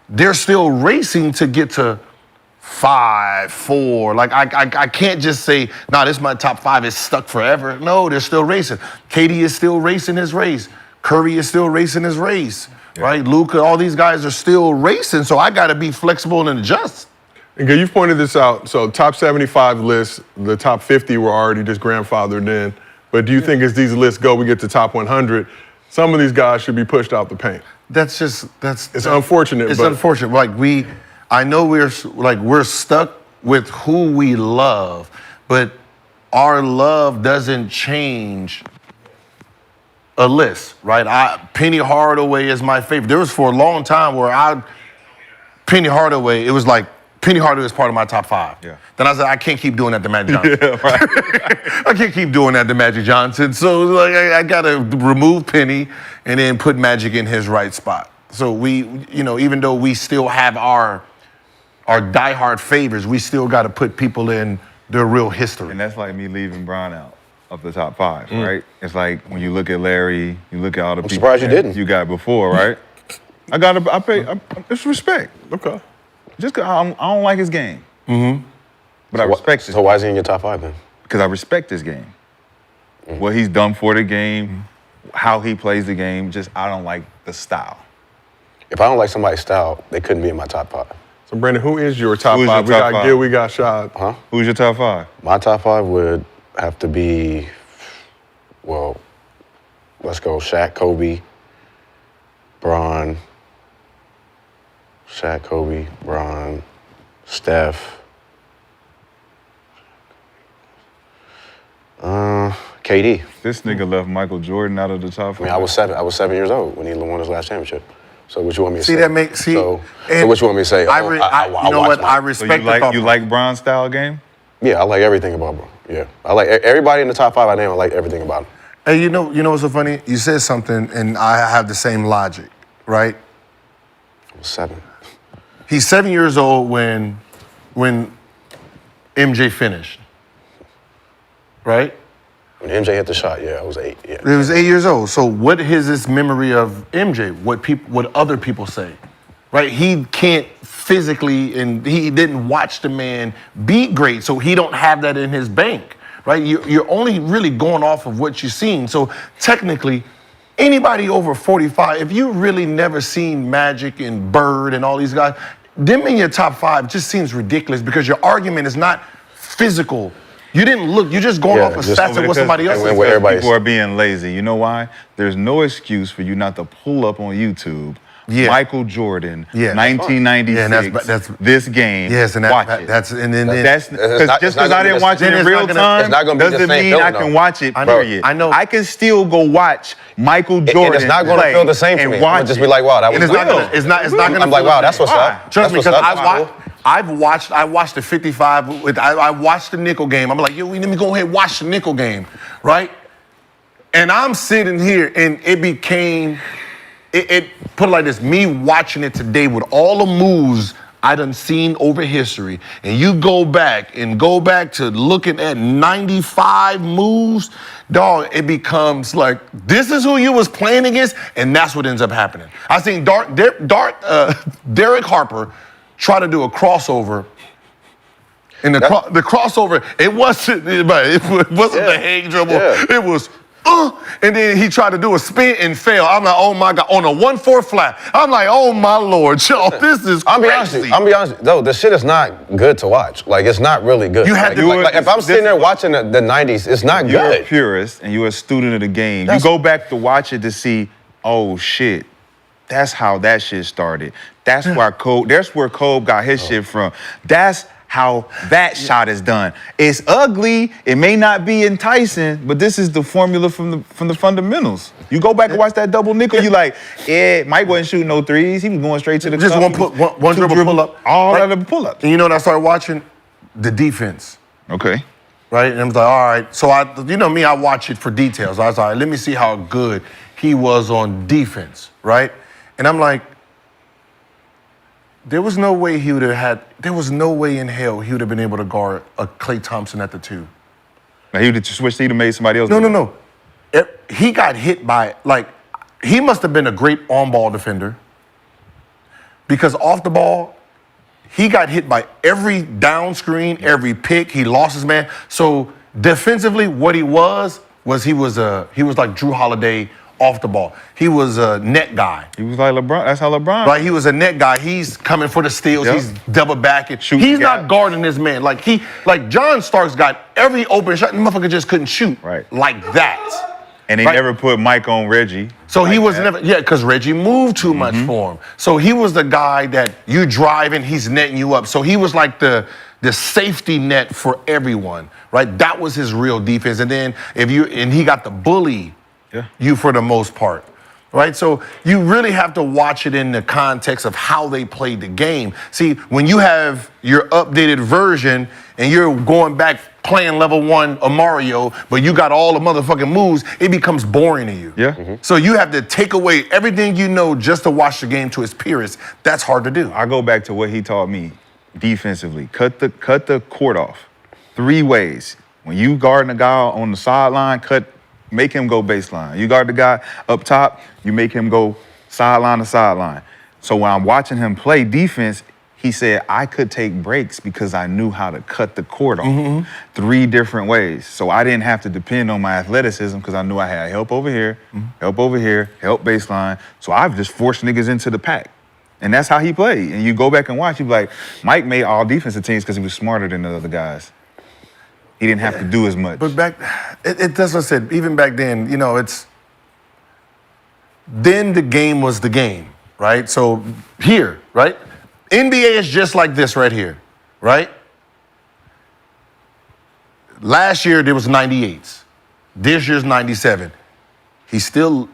they're still racing to get to 5, 4. Like, I can't just say, nah, this is my top 5, it's stuck forever. No, they're still racing. KD is still racing his race. Curry is still racing his race, right? Luka, all these guys are still racing, so I got to be flexible and adjust. And you've pointed this out. So top 75 lists, the top 50 were already just grandfathered in. But do you think as these lists go, we get to top 100, some of these guys should be pushed out the paint? It's unfortunate. It's but unfortunate. Like I know we're stuck with who we love, but our love doesn't change a list, right? Penny Hardaway is my favorite. There was for a long time where Penny Hardaway, it was like Penny Hardaway is part of my top 5. Yeah. Then I said, I can't keep doing that to Magic Johnson. Yeah, right. I can't keep doing that to Magic Johnson. So like I gotta remove Penny and then put Magic in his right spot. So we, even though we still have our diehard favors, we still got to put people in their real history. And that's like me leaving Bron out of the top 5, right? It's like when you look at Larry, you look at all the people surprised you didn't. you got before, right? It's respect. Okay. Just 'cause I don't like his game. But I respect it. So why is he in your top 5 then? Because I respect his game. What he's done for the game, how he plays the game, just I don't like the style. If I don't like somebody's style, they couldn't be in my top 5. So Brandon, who is your top Who's 5? your top We got 5? Gil, we got Shad. Huh? Who's your top 5? My top 5 would have to be, well, let's go Shaq, Kobe, Bron, Steph, KD. This nigga left Michael Jordan out of the top 5. I mean, I was 7 years old when he won his last championship. So what you want me to say? So and what you want me to say? I respect So you like Bron's style game? Yeah, I like everything about Bron. Yeah, I like everybody in the top 5 I named. I like everything about him. Hey, you know what's so funny? You said something, and I have the same logic, right? I was 7. He's 7 years old when MJ finished, right? When MJ hit the shot, yeah, I was 8. Yeah. He was 8 years old. So what is his memory of MJ? What other people say, right? He can't physically, and he didn't watch the man be great, so he don't have that in his bank, right? You're only really going off of what you've seen. So technically, anybody over 45, if you really never seen Magic and Bird and all these guys, them in your top 5 just seems ridiculous because your argument is not physical. You didn't look. You're just going off of stats of what somebody else and is. what everybody's- People are being lazy. You know why? There's no excuse for you not to pull up on YouTube. Yeah. Michael Jordan, Yeah. 1996. Yeah, and that's this game. Yes, and watch it. that's and then That's It's because not- just it's not because I gonna didn't be watch the- it then in it's real not gonna- time it's not gonna be the doesn't same mean feeling, I can though. watch it. I know, Period. I know. I can still go watch Michael Jordan And it's not going to play feel the same for and me. watch I'll just it. be like, wow, that was And it's not good. gonna. It's not gonna. I'm like, feel wow, the that's same. what's up. Trust me, That's what's because up. I watched the 55. I watched the nickel game. I'm like, yo, let me go ahead and watch the nickel game, right? And I'm sitting here, and it became. It put it like this: me watching it today with all the moves I done seen over history, and you go back to looking at 95 moves, dog, it becomes like, this is who you was playing against, and that's what ends up happening. I seen Derek Harper try to do a crossover. And the crossover, it wasn't the hang dribble. Yeah. It was, and then he tried to do a spin and fail. I'm like, oh my God, on a 1-4 flat. I'm like, oh my Lord, y'all, this is I'll crazy. be honest, though, the shit is not good to watch. Like, it's not really good. You had to- like, if I'm sitting there watching the 90s, it's not You're a good. purist and you're a student of the game. That's- You go back to watch it to see, oh shit, that's how that shit started. That's where Kobe got his shit from. That's how that shot is done. It's ugly. It may not be enticing, but this is the formula from the fundamentals. You go back and watch that double nickel. You like, yeah, Mike wasn't shooting no threes. He was going straight to the Just cup. one dribble pull up. All Right? of the pull ups. And you know what I started watching? The defense. Okay. Right? And I was like, all right. So I watch it for details. I was like, let me see how good he was on defense, right? And I'm like, There was no way he would have had. There was no way in hell he would have been able to guard a Klay Thompson at the 2. Now, he would have switched. He'd have made somebody else. No. He got hit by he must have been a great on-ball defender because off the ball, he got hit by every down screen, every pick. He lost his man. So defensively, what he was like Drew Holiday off the ball. He was a net guy. He was like LeBron. That's how LeBron. Right, he was a net guy. He's coming for the steals. Yep. He's double backing. Shooting He's gap. not guarding this man. Like John Starks got every open shot. The motherfucker just couldn't shoot like that. And they never put Mike on Reggie. So he was never, because Reggie moved too much for him. So he was the guy that you drive and he's netting you up. So he was like the safety net for everyone, right? That was his real defense. And then he got the bully you for the most part, right? So you really have to watch it in the context of how they played the game. See, when you have your updated version and you're going back playing level 1 of Mario, but you got all the motherfucking moves, it becomes boring to you. Yeah. So you have to take away everything you know just to watch the game to its purest. That's hard to do. I go back to what he taught me defensively. Cut the court off 3 ways. When you guarding a guy on the sideline, make him go baseline. You guard the guy up top, you make him go sideline to sideline. So when I'm watching him play defense, he said, I could take breaks because I knew how to cut the court off 3 different ways. So I didn't have to depend on my athleticism because I knew I had help over here, help baseline. So I've just forced niggas into the pack. And that's how he played. And you go back and watch, you be like, Mike made all defensive teams because he was smarter than the other guys. He didn't have to do as much. But that's what I said, even back then, then the game was the game, right? So here, right? NBA is just like this right here, right? Last year, there was 98s. This year's 97. He's still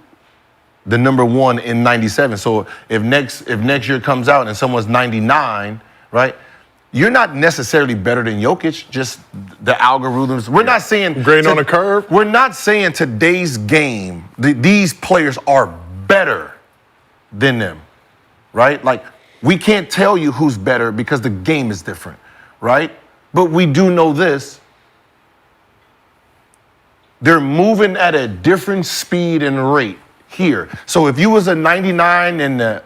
the number 1 in 97. So if next year comes out and someone's 99, right? You're not necessarily better than Jokic, just the algorithms. We're not saying... Grading on a curve? We're not saying today's game, these players are better than them, right? Like, we can't tell you who's better because the game is different, right? But we do know this. They're moving at a different speed and rate here. So if you was a 99 in the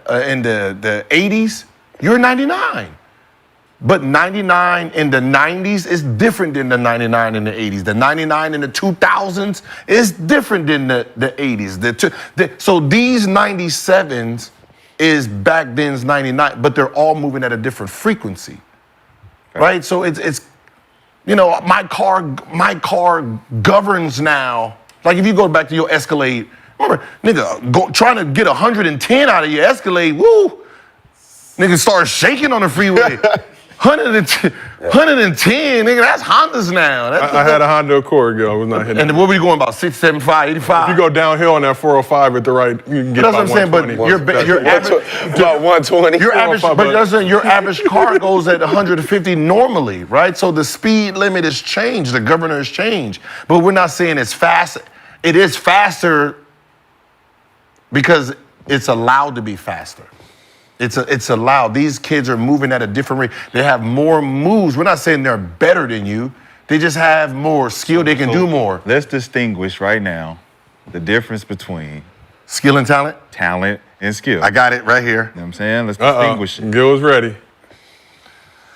80s, you're 99. But 99 in the 90s is different than the 99 in the 80s. The 99 in the 2000s is different than the 80s. So these 97s is back then's 99, but they're all moving at a different frequency, right? So it's my car governs now. Like if you go back to your Escalade, remember, nigga, trying to get 110 out of your Escalade, woo, nigga start shaking on the freeway. 110, nigga, that's Hondas now. I had a Honda Accord, I was not hitting. And what were you going about, 6, 7, 5, 85? If you go downhill on that 405 at the right, you can get That's what I'm saying, but 120. your average, About 120. your average, but your average car goes at 150 normally, right? So the speed limit has changed, the governor has changed. But we're not saying it's fast. It is faster because it's allowed to be faster. It's allowed. These kids are moving at a different rate. They have more moves. We're not saying they're better than you. They just have more skill. They can do more. Let's distinguish right now the difference between skill and talent? Talent and skill. I got it right here. You know what I'm saying? Let's distinguish it. Gil's ready.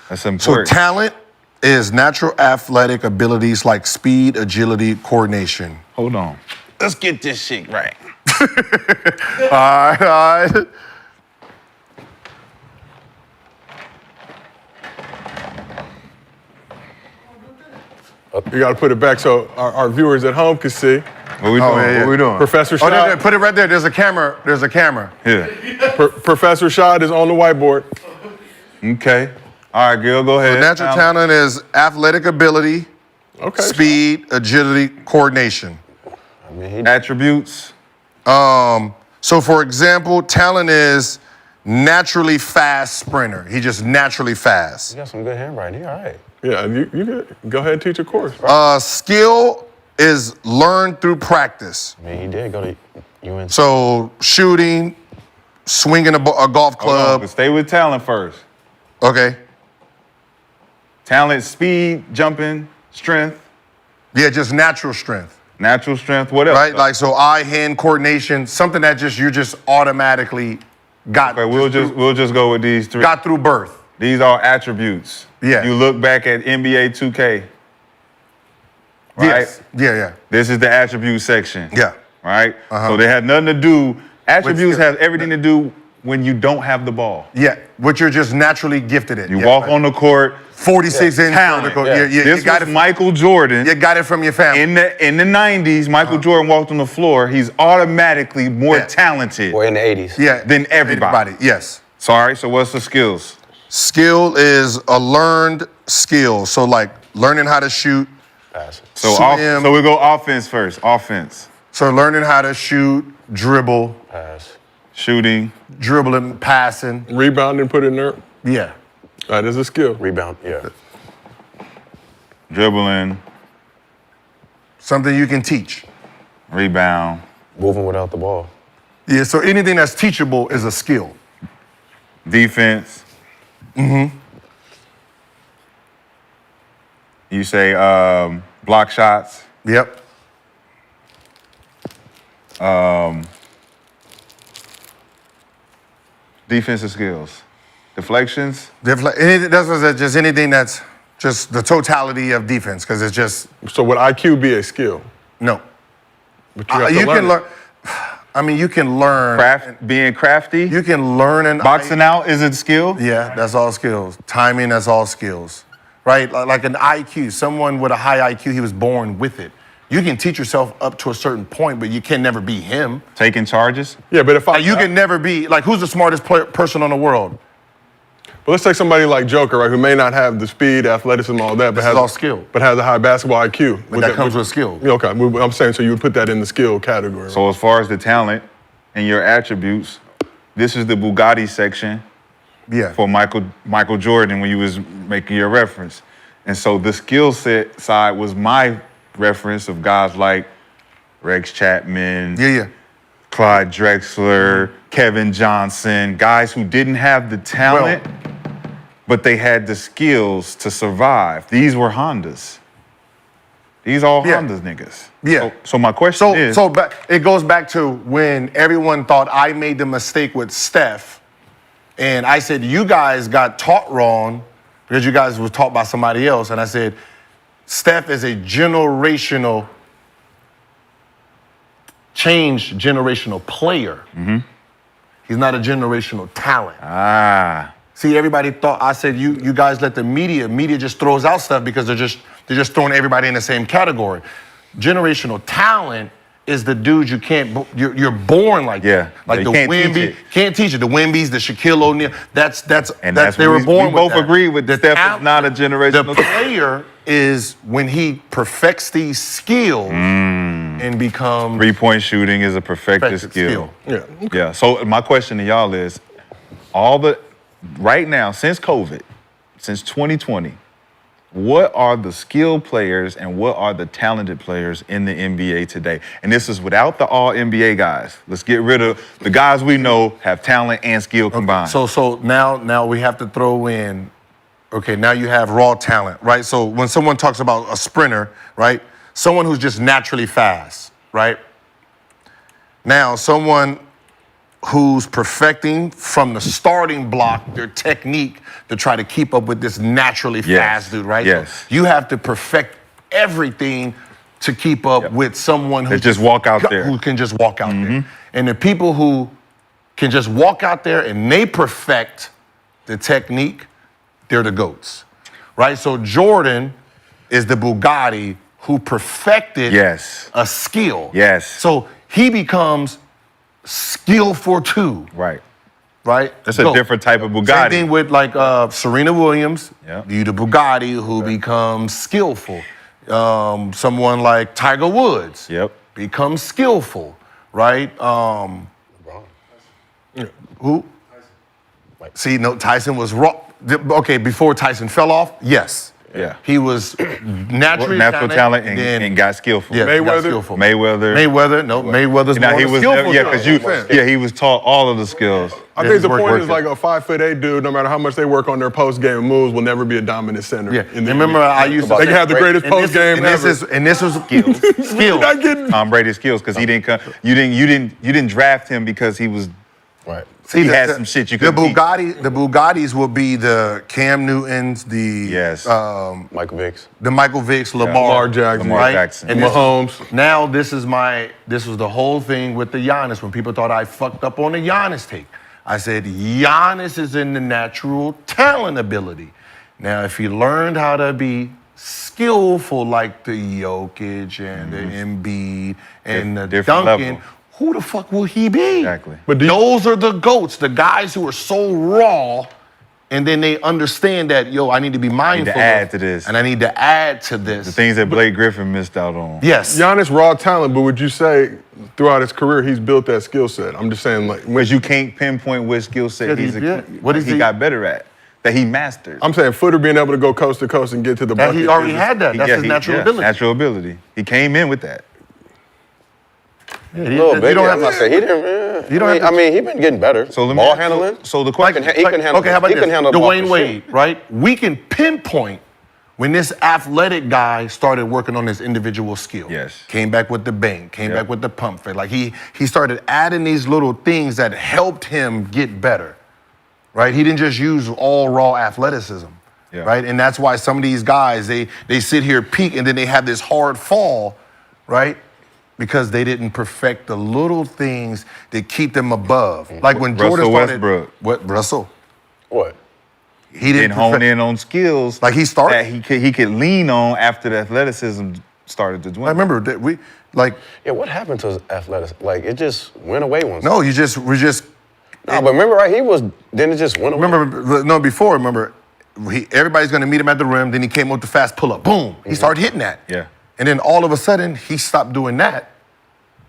That's So important. talent is natural athletic abilities like speed, agility, coordination. Hold on. Let's get this shit right. All right. You got to put it back so our viewers at home can see. What we doing? yeah. What we doing? Professor Oh, Shad, put it right there. There's a camera. There's a camera. Yeah. Professor Shad is on the whiteboard. Okay. All right, Gil, go ahead. Natural talent is athletic ability, Okay. speed, agility, coordination. Attributes. So for example, talent is naturally fast sprinter. He just naturally fast. You got some good handwriting. You all right. Yeah, you good. Go ahead and teach a course. Skill is learned through practice. I mean, he did go to UNC. So shooting, swinging a golf Hold on, club. but stay with talent first. Okay. Talent, speed, jumping, strength, Yeah, just natural strength. natural strength. What else? Right? Like, so eye-hand coordination, something that you just automatically got. Okay, we'll just go with these three. Got through birth. These are attributes. Yeah. You look back at NBA 2K. Right? Yes. Yeah. This is the attribute section. Yeah. Right? So they had nothing to do. Attributes skill. have everything to do when you don't have the ball. Yeah. What you're just naturally gifted at. You Yeah, walk right. on the court. 46-inch Talent. vertical. Yeah. Yeah, This you got was it. Michael Jordan. You got it from your family. In the 90s, Michael Jordan walked on the floor. He's automatically more Yeah. talented. Or in the 80s. Yeah. Than everybody. Yes. Sorry, so what's the skills? Skill is a learned skill. So like learning how to shoot. Pass. So Swim. so we go offense first. Offense. So learning how to shoot, dribble, Pass. Shooting. dribbling, passing. Rebounding, put in there. Yeah. That is a skill. Rebound. Yeah. Dribbling. Something you can teach. Rebound. Moving without the ball. Yeah, so anything that's teachable is a skill. Defense. You say block shots. Yep. Defensive skills. Deflections. That's just anything that's just the totality of defense, because it's just, So would IQ be a skill? no. But you have to You learn can it. learn, I mean, you can learn. Being crafty. You can learn an Boxing out is a skill. Yeah, that's all skills. Timing, that's all skills. Right? Like an IQ, someone with a high IQ, he was born with it. You can teach yourself up to a certain point, but you can never be him. Taking charges. Yeah, but if I Like, you can never be, like, who's the smartest person on the world? But let's take somebody like Joker, right, who may not have the speed, athleticism, all that, but This has is all skill. but has a high basketball IQ. But that comes with skill. Yeah, okay, I'm saying so you would put that in the skill category. So as far as the talent and your attributes, this is the Bugatti section Yeah. for Michael Jordan when you was making your reference. And so the skill set side was my reference of guys like Rex Chapman, Yeah. Clyde Drexler, Kevin Johnson, guys who didn't have the talent, but they had the skills to survive. These were Hondas. These all Yeah. Hondas niggas. Yeah. So my question is, But it goes back to when everyone thought I made the mistake with Steph, and I said, you guys got taught wrong because you guys were taught by somebody else. And I said, Steph is a generational player. He's not a generational talent. See, everybody thought, I said, you guys let the media just throws out stuff because they're just throwing everybody in the same category. Generational talent is the dude you're born like Yeah. that. Like You the can't teach Wemby, it. can't teach it. The Wembys, the Shaquille O'Neal, that's they what were born we with both that. agree with Steph is not a generational The player is when he perfects these skills and becomes 3-point shooting is a perfected perfected skill. yeah. Yeah. So my question to y'all is, right now, since COVID, since 2020, what are the skilled players and what are the talented players in the NBA today? And this is without the all NBA guys. Let's get rid of the guys we know have talent and skill combined. So now we have to throw in, okay, now you have raw talent, right? So when someone talks about a sprinter, right? Someone who's just naturally fast, right? Now someone who's perfecting from the starting block their technique to try to keep up with this naturally fast dude, right? Yes. So you have to perfect everything to keep up with someone who That just walk out there. who can just walk out there. And the people who can just walk out there and they perfect the technique, they're the GOATs, right? So Jordan is the Bugatti who perfected Yes. a skill. Yes. So he becomes skillful too, Right. right? That's a GOAT. different type of Same Bugatti. thing with like Serena Williams, Yeah. you the Bugatti who becomes skillful. Someone like Tiger Woods Yep. becomes skillful, right? LeBron. Who? See, no, Tyson was raw. Okay, before Tyson fell off, yes. Yeah. He was naturally Natural talent then- and got skillful. Yeah, Mayweather? got skillful. Mayweather's Now more he was skillful. because he was taught all of the skills. I Yeah, think the he's point is working. like a 5'8" dude, no matter how much they work on their post game moves, will never be a dominant center. Yeah. in the Remember, NBA. I used to They say can have the greatest and post game ever. this was skills. You're not getting. Tom Brady's skills because he didn't come. You didn't draft him because he was. Right. He had some shit you The couldn't teach. Bugattis will be the Cam Newtons, the Michael Vicks. the Michael Vicks, Lamar Jackson. Lamar right? Jackson. And Mahomes. Now this was the whole thing with the Giannis when people thought I fucked up on the Giannis take. I said Giannis is in the natural talent ability. Now if he learned how to be skillful like the Jokic and the Embiid and the Different Duncan, level. who the fuck will he be? Exactly. But Those are the GOATs, the guys who are so raw, and then they understand that, I need to be mindful add of, to this. and I need to add to this. The things that Blake Griffin missed out on. Yes. Giannis raw talent, but would you say throughout his career he's built that skill set? I'm just saying, like, Because you can't pinpoint what skill set What is he got better at, that he mastered. I'm saying Footer being able to go coast to coast and get to the That bucket. he already is- had that. That's his natural ability. Natural ability. He came in with that. A little bit. don't Yeah, have I'm not to- saying he didn't. You don't have to- I mean, he been getting better. So let me ball ask you- handling. So the He question, can handle. Okay, how about he this? can handle the ball Dwayne for Wade, sure. right? We can pinpoint when this athletic guy started working on his individual skill. Yes. Came back with the bank, came Yep. back with the pump fake. Like he started adding these little things that helped him get better, right? He didn't just use all raw athleticism, Yeah. right? And that's why some of these guys, they sit here peak and then they have this hard fall, right? Because they didn't perfect the little things that keep them above. Like when Jordan Russell started. Westbrook. What, Russell? What? He didn't didn't hone perfect- in on skills Like he started- that he could lean on after the athleticism started to I dwindle. remember that Yeah, what happened to his athleticism? Like, it just went away once. no, we just No, but remember, right? Then it just went away. remember, everybody's gonna meet him at the rim, then he came up with the fast pull-up. Boom. He started hitting that. Yeah. And then all of a sudden, he stopped doing that.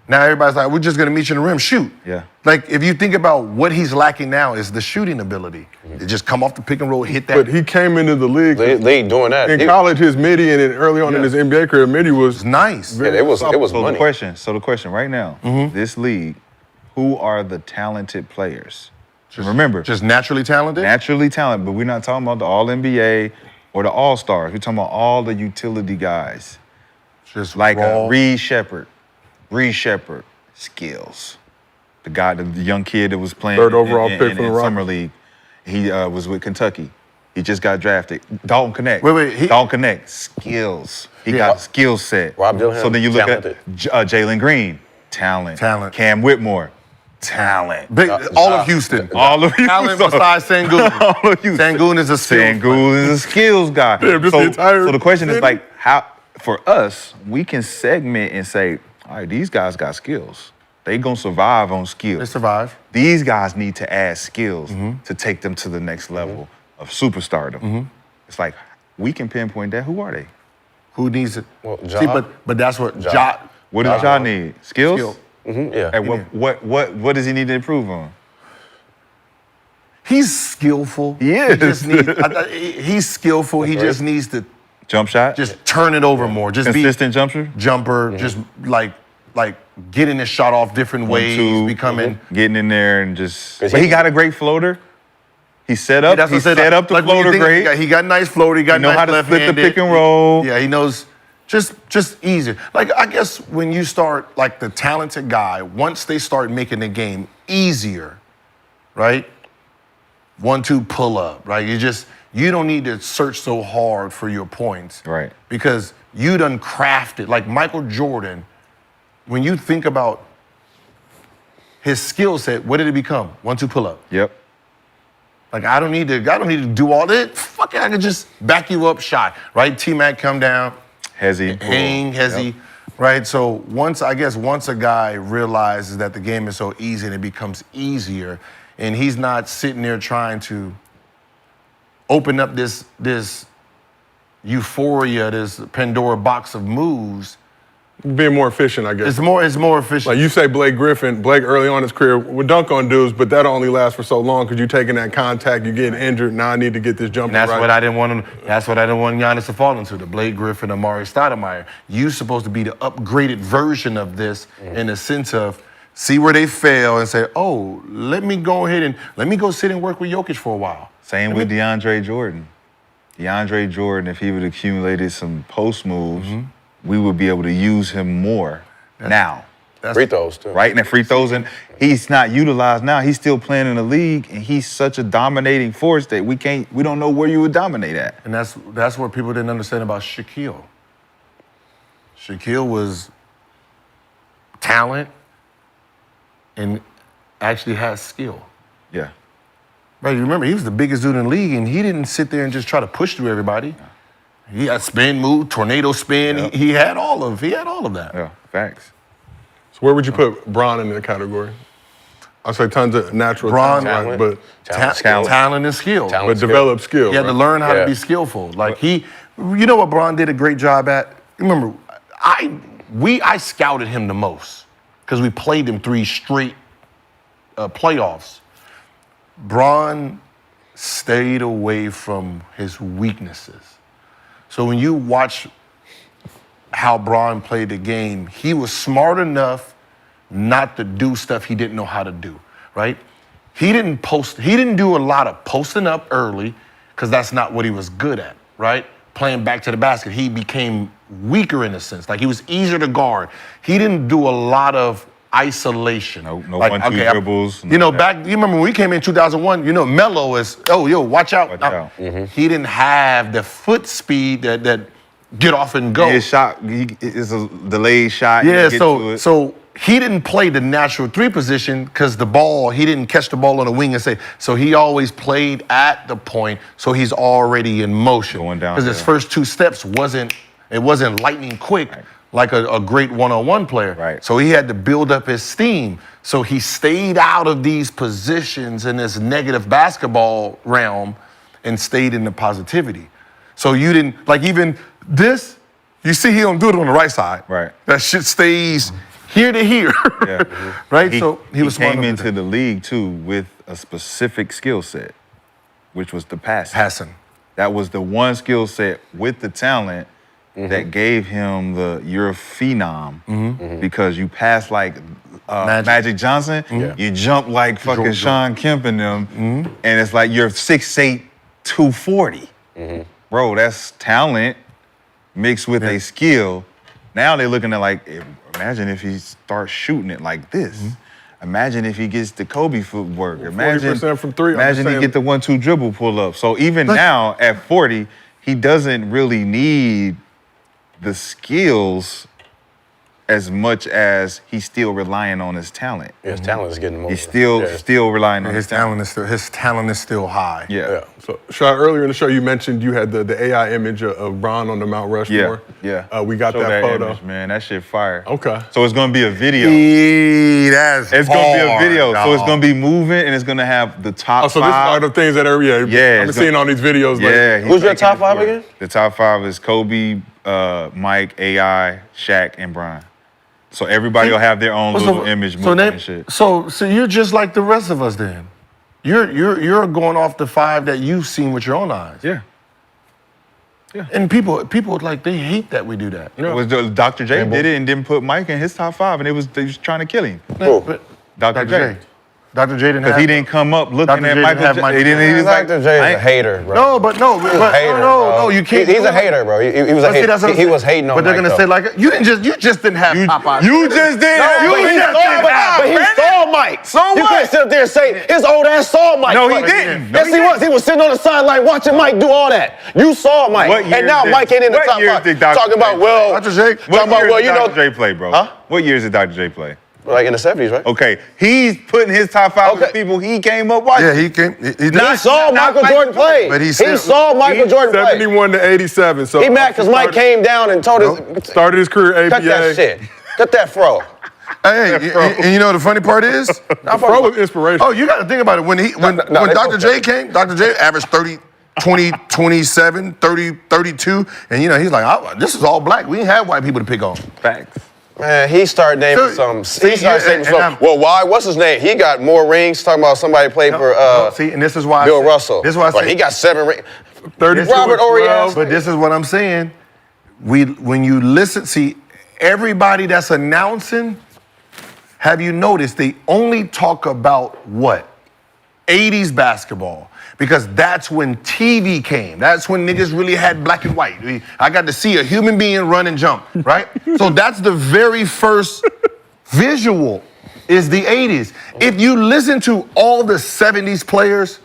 Now everybody's like, we're just gonna meet you in the rim, shoot. Yeah. Like if you think about what he's lacking now is the shooting ability. To just come off the pick and roll, hit that. But he came into the league. They ain't doing that. In college, his midi and early on in his NBA career, midi was nice. Yeah, it was So money. the question right now, this league, who are the talented players? Remember, Just naturally talented? naturally talented, but we're not talking about the All-NBA or the All-Stars. We're talking about all the utility guys. Just Like raw. Reed Shepard, skills. The young kid that was playing Third overall pick in from the summer Rockets. league. He was with Kentucky. He just got drafted. Dalton Connect. Wait, Dalton Connect, skills. He got skill set. Rob Dillingham, So then you look talented. at Jalen Green, talent. Cam Whitmore, talent. All of Houston. All of you. Talent besides Sengun. All of you. Sengun is a skill. Sengun is a skills guy. Yeah, just the entire so the question is city. like, how for us, we can segment and say, all right, these guys got skills. They gonna survive on They skills. survive. These guys need to add skills to take them to the next level of superstardom. It's like we can pinpoint that. Who are they? Who needs it? Well, See, Ja. but that's what Ja. Ja. What does y'all need? Skills? Skill. Yeah. And what does he need to improve on? He's skillful. He is. just he's skillful. He just needs to Jump shot? just turn it over more. Just consistent jumper? be jumper. Just like getting his shot off different ways. 1-2, Becoming. getting in there and just. 'Cause But he he- got a great floater. He set up. That's He what I said, set up the like when you floater think- great. He got nice floater. He got He know nice how to split the left-handed. pick and roll. Yeah, he knows. Just easier. Like I guess when you start like the talented guy, once they start making the game easier, right? 1-2 pull up, right? You don't need to search so hard for your points. Right. Because you done crafted, like Michael Jordan, when you think about his skill set, what did it become? 1-2 pull up. Yep. Like I don't need to do all that. Fuck it, I can just back you up shot, right? T-Mac come down, Hezzy. hang, hezzy, right? So once a guy realizes that the game is so easy and it becomes easier, and he's not sitting there trying to open up this euphoria, this Pandora box of moves, Being more efficient, I guess. It's more efficient. Like you say, Blake early on in his career would dunk on dudes, but that only lasts for so long because you're taking that contact, you're getting injured. Now I need to get this jumper And that's right. what I didn't want him. That's what I didn't want Giannis to fall into. The Blake Griffin, Amari Stoudemire. You're supposed to be the upgraded version of this in the sense of see where they fail and say, oh, let me go sit and work with Jokic for a while. Same with DeAndre Jordan. DeAndre Jordan, if he would have accumulated some post moves, we would be able to use him more now. Free throws, too. Right? And the free throws, and he's not utilized now. He's still playing in the league, and he's such a dominating force that we don't know where you would dominate at. And that's what people didn't understand about Shaquille. Shaquille was talent and actually has skill. Yeah. Right, you remember, he was the biggest dude in the league, and he didn't sit there and just try to push through everybody. He had spin move, tornado spin. Yep. He had all of that. Yeah, facts. So where would you put Bron in that category? I'd say tons of natural Bron, talent, but talent and skill. develop skill. He had to right? learn how to be skillful. Like you know what Bron did a great job at? Remember, I scouted him the most because we played him 3 straight playoffs. Bron stayed away from his weaknesses. So when you watch how Bron played the game, he was smart enough not to do stuff he didn't know how to do, right? He didn't do a lot of posting up early because that's not what he was good at, right? Playing back to the basket, he became weaker in a sense. Like he was easier to guard. He didn't do a lot of isolation. No like, 1-2 dribbles. You remember when we came in 2001, Melo is, watch out. Watch out. He didn't have the foot speed that get off and go. His shot is a delayed shot. Yeah, so he didn't play the natural 3 position because he didn't catch the ball on the wing and say, so he always played at the point, so he's already in motion. Going down. Because his first 2 steps wasn't lightning quick. Right. Like a great one-on-one player. Right. So he had to build up his steam. So he stayed out of these positions in this negative basketball realm and stayed in the positivity. So you didn't, like even this, you see he don't do it on the right side. Right. That shit stays here to here. Yeah. Right? So he was smart came enough to into the league too with a specific skill set, which was the passing. That was the one skill set with the talent that gave him you're a phenom because you pass like Magic Johnson, you jump like fucking Sean Kemp and them, and it's like you're 6'8", 240. Bro, that's talent mixed with a skill. Now they're looking at like, imagine if he starts shooting it like this. Imagine if he gets the Kobe footwork. Imagine 40% from 3. Imagine he get the 1-2 dribble pull up. So even now at 40, he doesn't really need the skills as much as he's still relying on his talent. Yeah, his talent is getting more. He's still relying on his talent. His talent is still high. Yeah. So, Shad, earlier in the show, you mentioned you had the AI image of Bron on the Mount Rushmore. Yeah. We got Show that photo. Image, man. That shit fire. Okay. So it's gonna be a video. It's gonna be a video. So it's gonna be moving and it's gonna have the top 5. So this are the things that are, I've been seeing on these videos. Yeah. Who's your top 5 again? The top 5 is Kobe, Mike, AI, Shaq, and Bron. So everybody will have their own little image moving and shit. So you're just like the rest of us then. You're going off the 5 that you've seen with your own eyes. Yeah. And people like they hate that we do that. It was Dr. J did it and didn't put Mike in his top 5, and they was trying to kill him. But Dr. J. Dr. J didn't have. Because he didn't come up looking Dr. J at didn't Michael have J. Michael He didn't. He was like, Dr. J is a hater, bro. No, you can't. He's a hater, bro. He was a hater. He was hating on But they're Mike, gonna say like, you just didn't have Popeye. You just did. But he saw Mike. So You what? can't sit up there and say his old ass saw Mike. No, he didn't. Yes, he was. He was sitting on the sideline watching Mike do all that. You saw Mike. What years And now did- Mike ain't in the what top years 5. did Dr. Talking J about, play? well, Dr. J. talking about, well, you know, Dr. J play, bro? Huh? What years did Dr. J play? like in the 70s, right? Okay, he's putting his top 5 with people he came up watching. Yeah, he came. He Saw Michael Jordan play. But He saw Michael Jordan play. 71 to 87. So He mad because Mike came down and told us, started his career ABA. cut that shit. Cut that fro. Hey, and you know the funny part is? Pro was inspirational. Oh, you got to think about it. When Dr. J came, Dr. J averaged 30, 20, 27, 30, 32. And, he's like, this is all black. We ain't have white people to pick on. Facts. Man, he started naming some. He started saying some. Well, why? What's his name? He got more rings. Talking about somebody played for. See, and this is why Bill Russell. This is why I say he got 7 rings. 30. Robert Orias. But this is what I'm saying. When you listen, see, everybody that's announcing, have you noticed they only talk about what? 80s basketball. Because that's when TV came. That's when niggas really had black and white. I got to see a human being run and jump, right? So that's the very first visual is the 80s. If you listen to all the 70s players,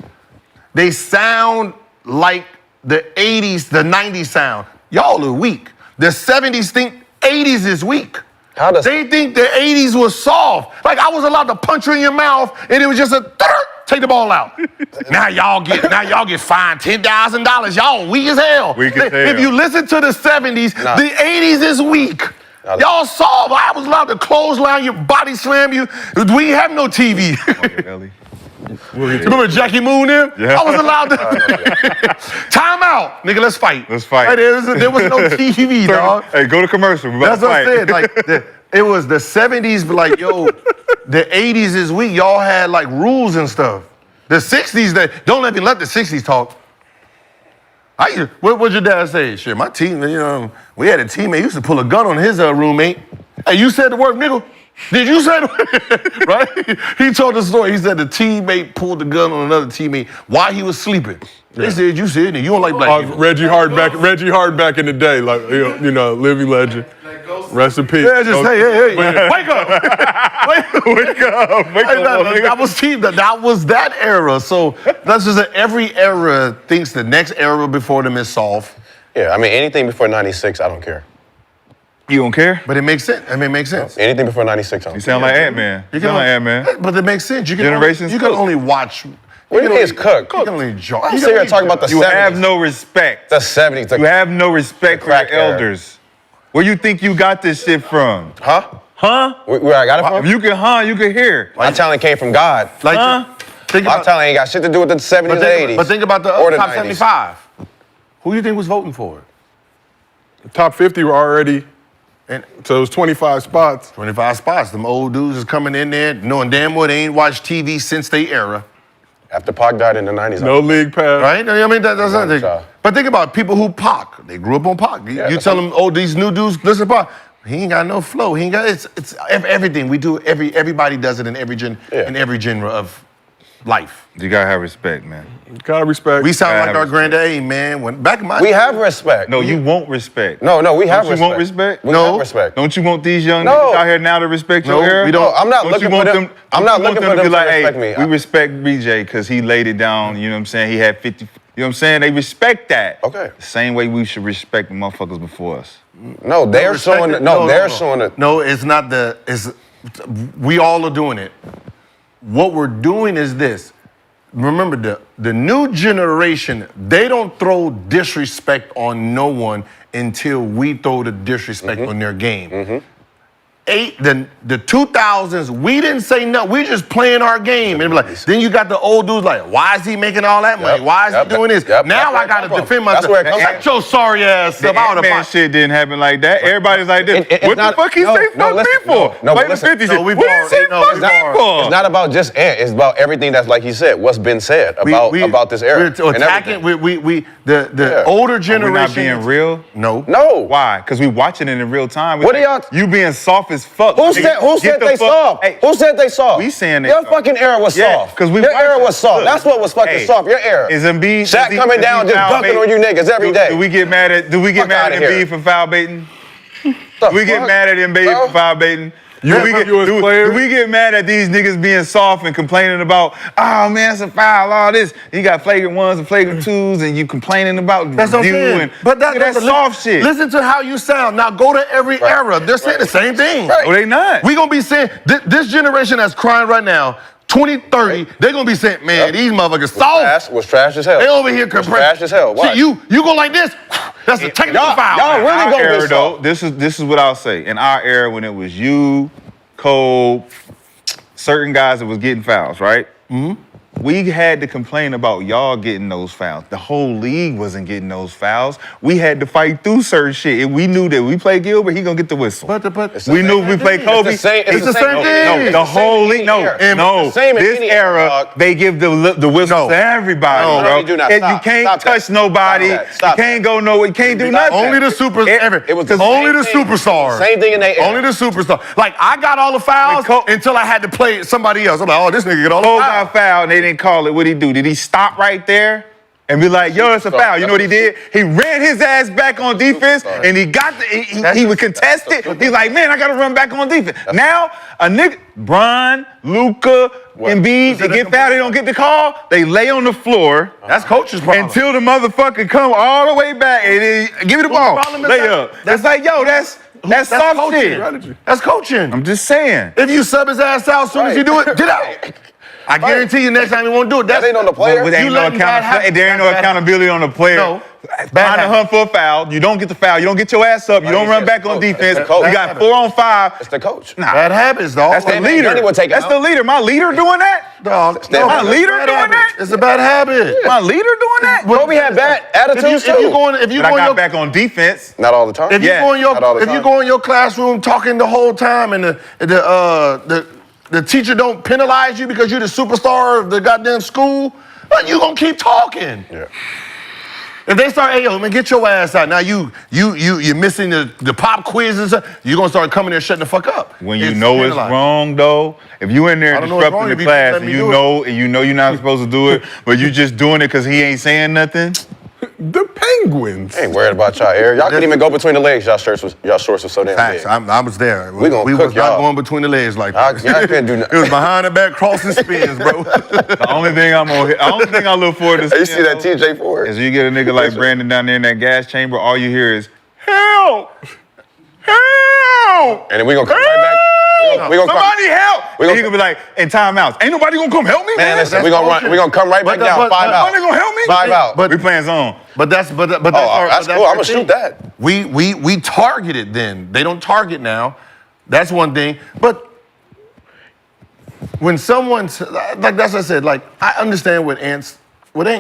they sound like the 80s, the 90s sound. Y'all are weak. The 70s think 80s is weak. They think the 80s was soft. Like I was allowed to punch you in your mouth and it was just a take the ball out. Now y'all get fined $10,000. Y'all weak as hell. Weak as hell. If you listen to the 70s, the 80s is weak. Y'all soft. I was allowed to clothesline your body slam you. We have no TV. Remember Jackie Moon there? Yeah. I was allowed to. Time out. Nigga, let's fight. Let's fight. Like, there was no TV, dog. Hey, go to commercial. That's what I said. Like, it was the 70s, but like, yo, the 80s is weak. Y'all had like rules and stuff. The 60s, don't let the 60s talk. What'd your dad say? Shit, my team, we had a teammate used to pull a gun on his roommate. Hey, you said the word nigga? Did you say the right? He told the story. He said the teammate pulled the gun on another teammate while he was sleeping. They said, you said it. You don't like black people. Reggie Hard back in the day, like living legend. Rest in peace. Yeah, just hey, wake up. Wake up. That was that era. So that's just every era thinks the next era before them is soft. Yeah, I mean, anything before 96, I don't care. You don't care? But it makes sense. I mean, it makes sense. Anything before 96, I don't You care. sound like Ant-Man. You sound like Ant-Man. But it makes sense. You can only watch. What do you mean it's cooked? You can only judge. I'm sitting here talking about the 70s. You have no respect. The 70s. You have no respect for your crack era. elders. Where you think you got this shit from? Huh? Huh? Where I got it from? If you can hear. My talent came from God. Like, My talent ain't got shit to do with the 70s and 80s. But think about the Or the top 90s. 75. Who do you think was voting for it? Top 50 were already, so it was 25 spots. 25 spots. Them old dudes is coming in there knowing damn well they ain't watched TV since they era. After Pac died in the 90s. No league pass. Right? I mean, that's not the child. But think about people who Pac. They grew up on Pac. You tell them, these new dudes, listen to Pac. He ain't got no flow. He ain't got, it's everything. We do, everybody does it in every genre of life. You gotta have respect, man. Gotta respect. We sound like have our respect. granddaddy, man. When back in my We have respect. No, you want respect. No, we have Don't respect. you want respect? We No. have respect. Don't you want these young No. niggas out here now to respect No, your era? we don't. I'm not Don't looking you for want them. I'm not looking for them to to be like, respect hey, me. we respect BJ because he laid it down. You know what I'm saying? He had 50. You know what I'm saying? They respect that. Okay. The same way we should respect the motherfuckers before us. No, they're showing it. No, they're showing it. No, it's not we all are doing it. What we're doing is this. Remember, the new generation, they don't throw disrespect on no one until we throw the disrespect on their game. The 2000s, we didn't say no. We just playing our game. And be like, then you got the old dudes like, why is he making all that money? Why is he doing this? Now I got to defend myself. That's where it comes from. Shut your sorry ass The up. I would've Ant-Man fought. shit didn't happen like that. Everybody's like this. What the fuck he say fuck me for? No, Like the listen. 50s. No, we've What did he already- say no, fuck we've me already- for? It's not about just Ant. It's about everything that's like he said. What's been said about this era. We're and attacking. everything. The older We're generation. not being real? No. No. Why? Because we watching it in real time. What are y'all- You being soft as fuck. Who nigga. said Get the they fuck- soft? Hey, Who said they soft? We saying they Your soft. fucking era was Yeah, soft. 'cause we Your watch era it. was soft. Look. That's what was fucking Hey, soft. Your era. Is Embiid Shaq coming is down he just foul dunking bait? on you niggas every day. Do we get mad at Fuck outta here. Embiid for foul baiting? The Do we get fuck? mad at Embiid Bro? for foul baiting? You as players? Do we get mad at these niggas being soft and complaining about, oh man, it's a foul, all this. You got flagrant ones and flagrant twos, and you complaining about That's what I'm review saying. and But that's soft shit. Listen to how you sound. Now go to every era. They're saying the same thing. Right. Oh, they not. We gonna be saying this generation that's crying right now. 2030, they're gonna be saying, man, these motherfuckers soft. Was trash as hell. They over here Was comparing. trash as hell. Watch. Shit, you go like this. That's a technical foul. y'all really Our gonna era, be though, soft. this is what I'll say. In our era, when it was you, Cole, certain guys that was getting fouls, right? Mm-hmm. we had to complain about y'all getting those fouls. The whole league wasn't getting those fouls. We had to fight through certain shit. And we knew that we play Gilbert, he gonna get the whistle. But we knew if we play Kobe. It's the same thing. No, the whole league. No, this era, they give the whistle to everybody, No, bro. they do not. You Stop. can't Stop touch that. nobody. Stop that. You can't go nowhere. You can't do nothing. Only the super. It was the only same the thing. superstars. Same thing in their era. Only the superstar. Like I got all the fouls until I had to play somebody else. I'm like, oh, this nigga get all the Cole fouls. got fouled and they didn't call it. What'd he do? Did he stop right there and be like, yo, it's a foul? You know what he did? He ran his ass back on defense and he got he would contest it. He's like, man, I gotta run back on defense. Now, a nigga, Bron, Luka, Embiid, they get fouled, they don't get the call, they lay on the floor. That's coach's problem. Until the motherfucker come all the way back and then give me the ball. Lay up. That's like, yo, that's soft coaching. shit. That's coaching. I'm just saying. If you sub his ass out as soon as you do it, get out. I guarantee you next time he won't do it. That ain't on the player. But there ain't no accountability on the player. No. Find the hunt for a foul. You don't get the foul. You don't get your ass up. You don't run back on defense. You coach. got 4 on 5. It's the coach. Nah. Bad habits, dog. That's the leader. That's the leader. My leader doing that? Dog. My leader doing that? It's a bad habit. My leader doing that? Kobe had bad attitudes too. If you But I go in got your back on defense. Not all the time. if you go in your Not all the if you time. go in your classroom talking the whole time and the teacher don't penalize you because you're the superstar of the goddamn school, but you gonna keep talking. Yeah. If they start, hey, yo, man, get your ass out. Now you're missing the pop quiz and stuff. You're gonna start coming there shutting the fuck up. When you know it's wrong, though, if you in there I don't know what's wrong disrupting if the you class let and me you do it. know you're not supposed to do it, but you just doing it because he ain't saying nothing. The Penguins. I ain't worried about y'all air. Y'all couldn't even go between the legs. Y'all shorts was so damn Facts. big. I was there. We gonna was cook not y'all. going between the legs like that. Y'all couldn't do nothing. It was behind the back crossing spins, bro. The only thing I look forward to You seeing, see that though, TJ Ford? is you get a nigga like Brandon down there in that gas chamber, all you hear is, help! Help! And then we gonna come right back. We gonna Somebody help! We And gonna- he gonna be like, in timeouts, ain't nobody gonna come help me, Man, man? listen, we gonna run. We gonna come right back But- down. but- 5 but- out. Nobody gonna help me? 5 out. But- We playing zone. But that's Oh, that's cool. I'm gonna shoot that. We targeted then. They don't target now. That's one thing. But when someone's like that's what I said. Like I understand what Ant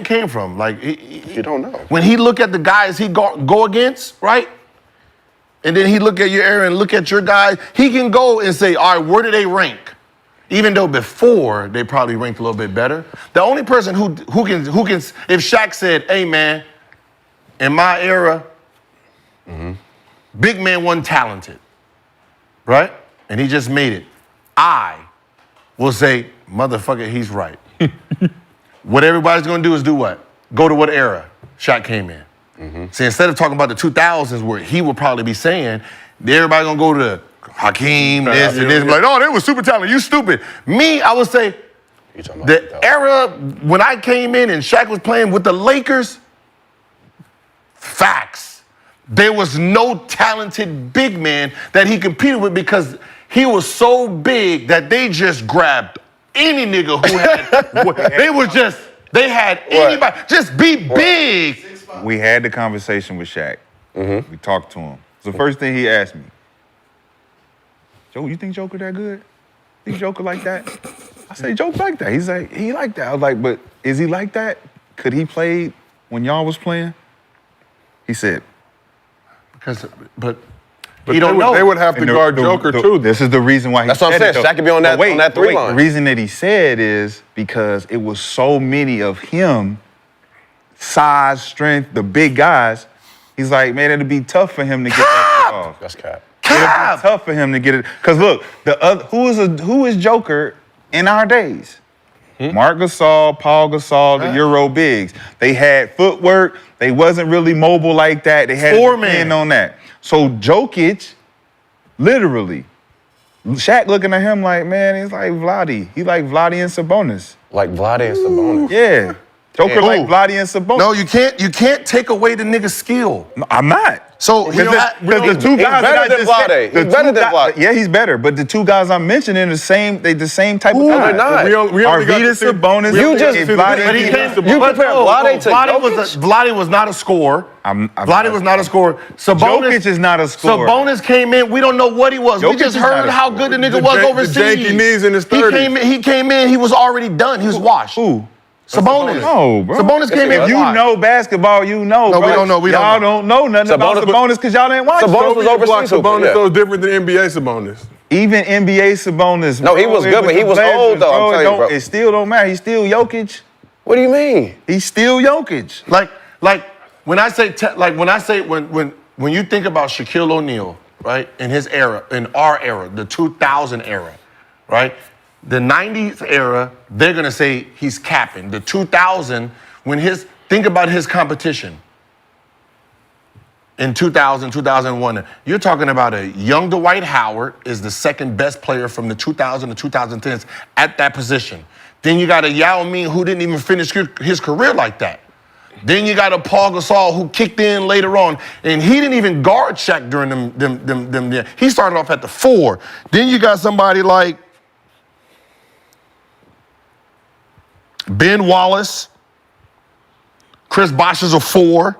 came from. Like You don't know. when he look at the guys he go against, right? And then he look at your area and look at your guys. He can go and say, all right, where do they rank? Even though before they probably ranked a little bit better. The only person who can if Shaq said, hey man, in my era, big man wasn't talented, right? And he just made it. I will say, motherfucker, he's right. What everybody's gonna do is do what? Go to what era Shaq came in. See, instead of talking about the 2000s where he would probably be saying, everybody gonna go to Hakeem, this and this, and be like, oh, they were super talented, you stupid. Me, I would say, You talking about the era when I came in and Shaq was playing with the Lakers, facts. There was no talented big man that he competed with because he was so big that they just grabbed any nigga who had, they had anybody, just be big. We had the conversation with Shaq. We talked to him. So the first thing he asked me, Joe, you think Joker that good? Think Joker like that? I say, Joker like that. He's like, he like that. I was like, but is he like that? Could he play when y'all was playing? He said, But But you don't know. they would have to and guard Joker too. This is the reason why he That's what I'm said saying. it, Shaq could be on though. that- on that 3 line. The reason that he said is because it was so many of him, size, strength, the big guys. He's like, man, it'd be tough for him to get that shit off. That's cap. It'd be tough for him to get it. Cause look, who is Joker in our days? Mark Gasol, Paul Gasol, the Euro bigs. They had footwork. They wasn't really mobile like that. They had to Four-man. depend on that. So Jokic, literally, Shaq looking at him like, man, he's like Vladi. He like Vladi and Sabonis. Like Vlade and Sabonis. Yeah. Joker like Vladi and Sabonis. No, you can't take away the nigga's skill. No, I'm not. So Because the two guys better that I than just said- Vlade. the He's better two than guys- Vlade. Yeah, he's better. But the two guys I'm mentioning the same type of No, guys. they're not. We only got Arvidas, to see- Sabonis, we only You got just- to see Vlade, the- But he came. You compare Vlade to Jokic? Vlade was not a scorer. Vlade was not a scorer. Jokic is not a scorer. Sabonis came in. We don't know what he was. We Jokic just is not heard a how scorer. good the nigga The was jank- the overseas. janky knees in his 30s. He came in. He was already done. He was washed. Who? Sabonis. No, bro. Sabonis came in. If you know basketball, you know. No, bro. we don't know. We y'all don't don't know nothing about Sabonis because y'all didn't watch Sabonis it. was Block overseas. Sabonis, Yeah. so it's different than NBA Sabonis. Even NBA Sabonis. No, he bro, was it good, but he the was Blazers, old, though, I'm bro. telling you, bro. It still don't matter. He's still Jokic. What do you mean? He's still Jokic. Like when I say when you think about Shaquille O'Neal, right, in his era, in our era, the 2000 era, right, the 90s era, they're gonna say he's capping. The 2000, think about his competition in 2000, 2001. You're talking about a young Dwight Howard is the second best player from the 2000 to 2010s at that position. Then you got a Yao Ming who didn't even finish his career like that. Then you got a Paul Gasol who kicked in later on, and he didn't even guard Shaq during them. He started off at the 4. Then you got somebody like Ben Wallace. Chris Bosh is a 4.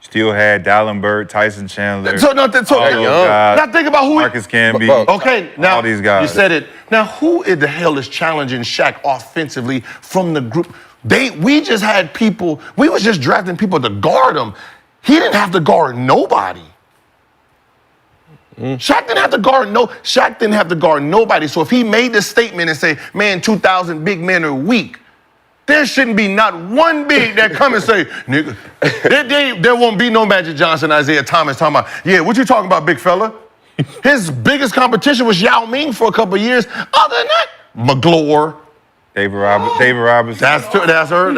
Still had Dallenberg, Tyson Chandler. Now think about who Marcus Camby. Okay, now all these guys. You said it. Now who in the hell is challenging Shaq offensively from the group? We just had people. We was just drafting people to guard him. He didn't have to guard nobody. Shaq didn't have to guard nobody. So if he made this statement and say, "Man, 2,000 big men are weak," there shouldn't be not one big that come and say, "Nigga," there won't be no Magic Johnson, Isaiah Thomas talking about, "Yeah, what you talking about, big fella?" His biggest competition was Yao Ming for a couple of years. Other than that, McGlure. David Robertson. That's her.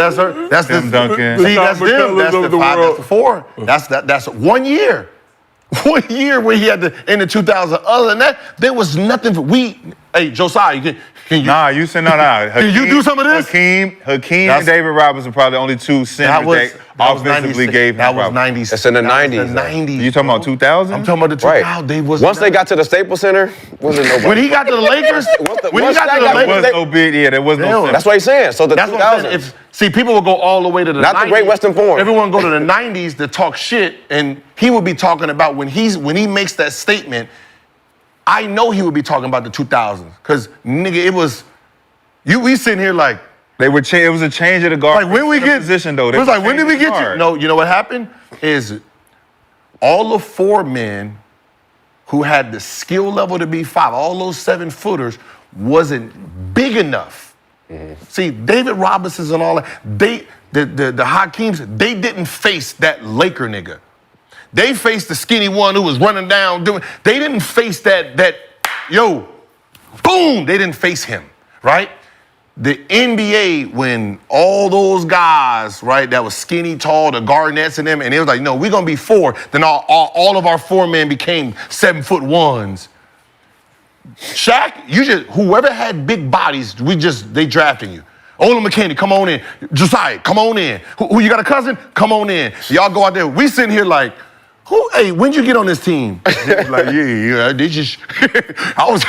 That's Tim Duncan. See, that's them. McCulloughs That's of the the 5. world. That's the 4. That's 1 year. 1 year where he had to in the 2000. Other than that, there was nothing. Hey, Josiah, can you? Nah, you said no. Can you do some of this? Hakeem and David Robinson are probably the only two centers that offensively gave him That was problems. 90s. That's in the That was 90s, The though. 90s. You talking about 2000? I'm talking about the 2000. Once they got to the Staples Center, wasn't nobody. When he got to the Lakers, when he once got to that the got- There was Lakers, no big. Yeah, there was no. Hell, center. That's what he's saying. So the that's what I'm 2000s. saying. See, people will go all the way to the Not 90s. the Great Western Forum. Everyone go to the 90s to talk shit, and he would be talking about when he makes that statement. I know he would be talking about the 2000s, because nigga, it was we sitting here like. They were. It was a change of the guard. Like when we get position though. It was like when did we get you? No, you know what happened is all the 4 men who had the skill level to be 5, all those 7-footers wasn't big enough. See, David Robinsons and all that, the Hakeems, they didn't face that Laker nigga. They faced the skinny one who was running down they didn't face that yo, boom, they didn't face him, right? The NBA, when all those guys, right, that was skinny, tall, the Garnetts and them, and it was like, no, we're gonna be 4. Then all of our 4 men became 7'1". Shaq, whoever had big bodies, they drafting you. Ola McKinney, come on in. Josiah, come on in. Who you got a cousin? Come on in. Y'all go out there. We sitting here like, when'd you get on this team? Like, yeah, they just, I was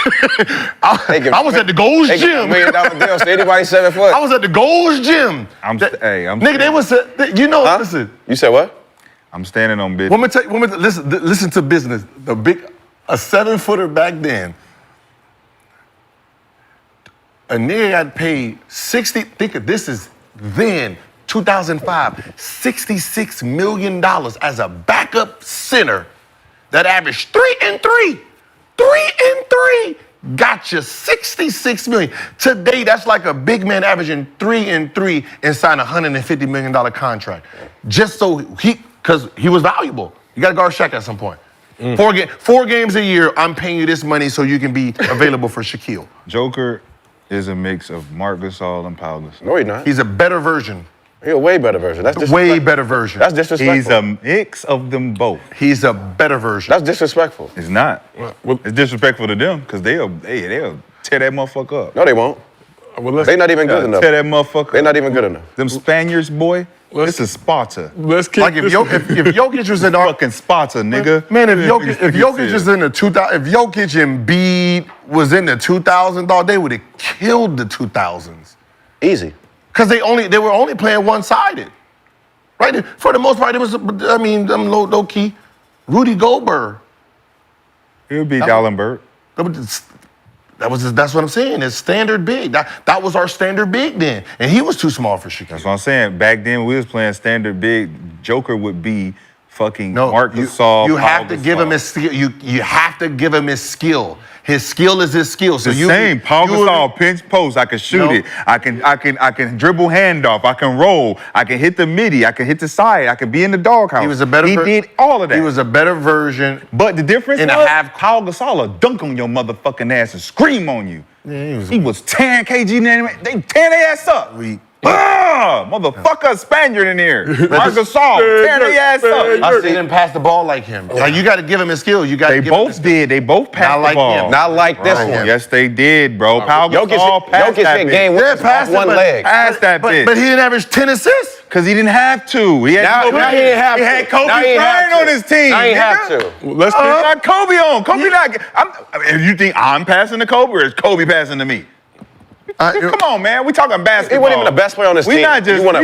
at the Gold's Gym. $1 million deal, so anybody 7 foot. I was at the Gold's Gym. Nigga, they was, listen. You said what? I'm standing on business. Listen to business. A 7-footer back then, a nigga got paid 60, think of this is then, 2005, $66 million as a backup center that averaged 3 and 3. 3 and 3 got you $66 million. Today, that's like a big man averaging 3 and 3 and sign a $150 million contract. Just so because he was valuable. You got to guard Shaq at some point. 4 games a year, I'm paying you this money so you can be available for Shaquille. Joker is a mix of Marc Gasol and Pau Gasol. No, he's not. He's a better version. He's a way better version. That's Way better version. That's disrespectful. He's a mix of them both. He's a better version. That's disrespectful. It's not. It's disrespectful to them because they'll tear that motherfucker up. No, they won't. They're not even good enough. Tear that motherfucker. They're not even good enough. Them Spaniards, boy. This is Sparta. Let's keep Like if Jokic was in our Fucking Sparta, nigga. man, if Jokic was in the 2000, if Jokic and Embiid was in the 2000s, dog, they would have killed the 2000s. Easy. Because they were only playing one-sided. Right? For the most part, it was, them low key. Rudy Gobert. It would be Dallenberg. That's what I'm saying. It's standard big. That was our standard big then, and he was too small for Shaquille. That's what I'm saying. Back then, when we was playing standard big, Joker would be fucking No, Marc Gasol. You have Paul to give him Gasol. his skill. You have to give him his skill. His skill is his skill. So The you same. Paul Gasol, pinch post. I can shoot No. it. I can dribble handoff. I can roll. I can hit the midi. I can hit the side. I can be in the doghouse. He was a better. He did all of that. He was a better version. But the difference in a was, half- Paul Gasol will dunk on your motherfucking ass and scream on you. Yeah, he was 10 kg. They tear their ass up. Motherfucker, Spaniard in here. Marc Gasol, tear their ass up. I see him pass the ball like him. Like, you got to give him his skill. You got. They both did. They both passed Not the like ball. him. Not like this one. Yes, they did, bro. Paul Gasol passed Jokic that hit bitch. game Yeah, with pass one it, leg. Passed that bitch. But he didn't average 10 assists. Because he didn't have to. He had Now he didn't have he to. had Kobe Now he didn't have Bryant to. on his team. Now he nigga. have to. Let's He got Kobe on. Kobe not. If you think I'm passing to Kobe or is Kobe passing to me? Come on, man. We talking basketball. He wasn't even the best player on his team. We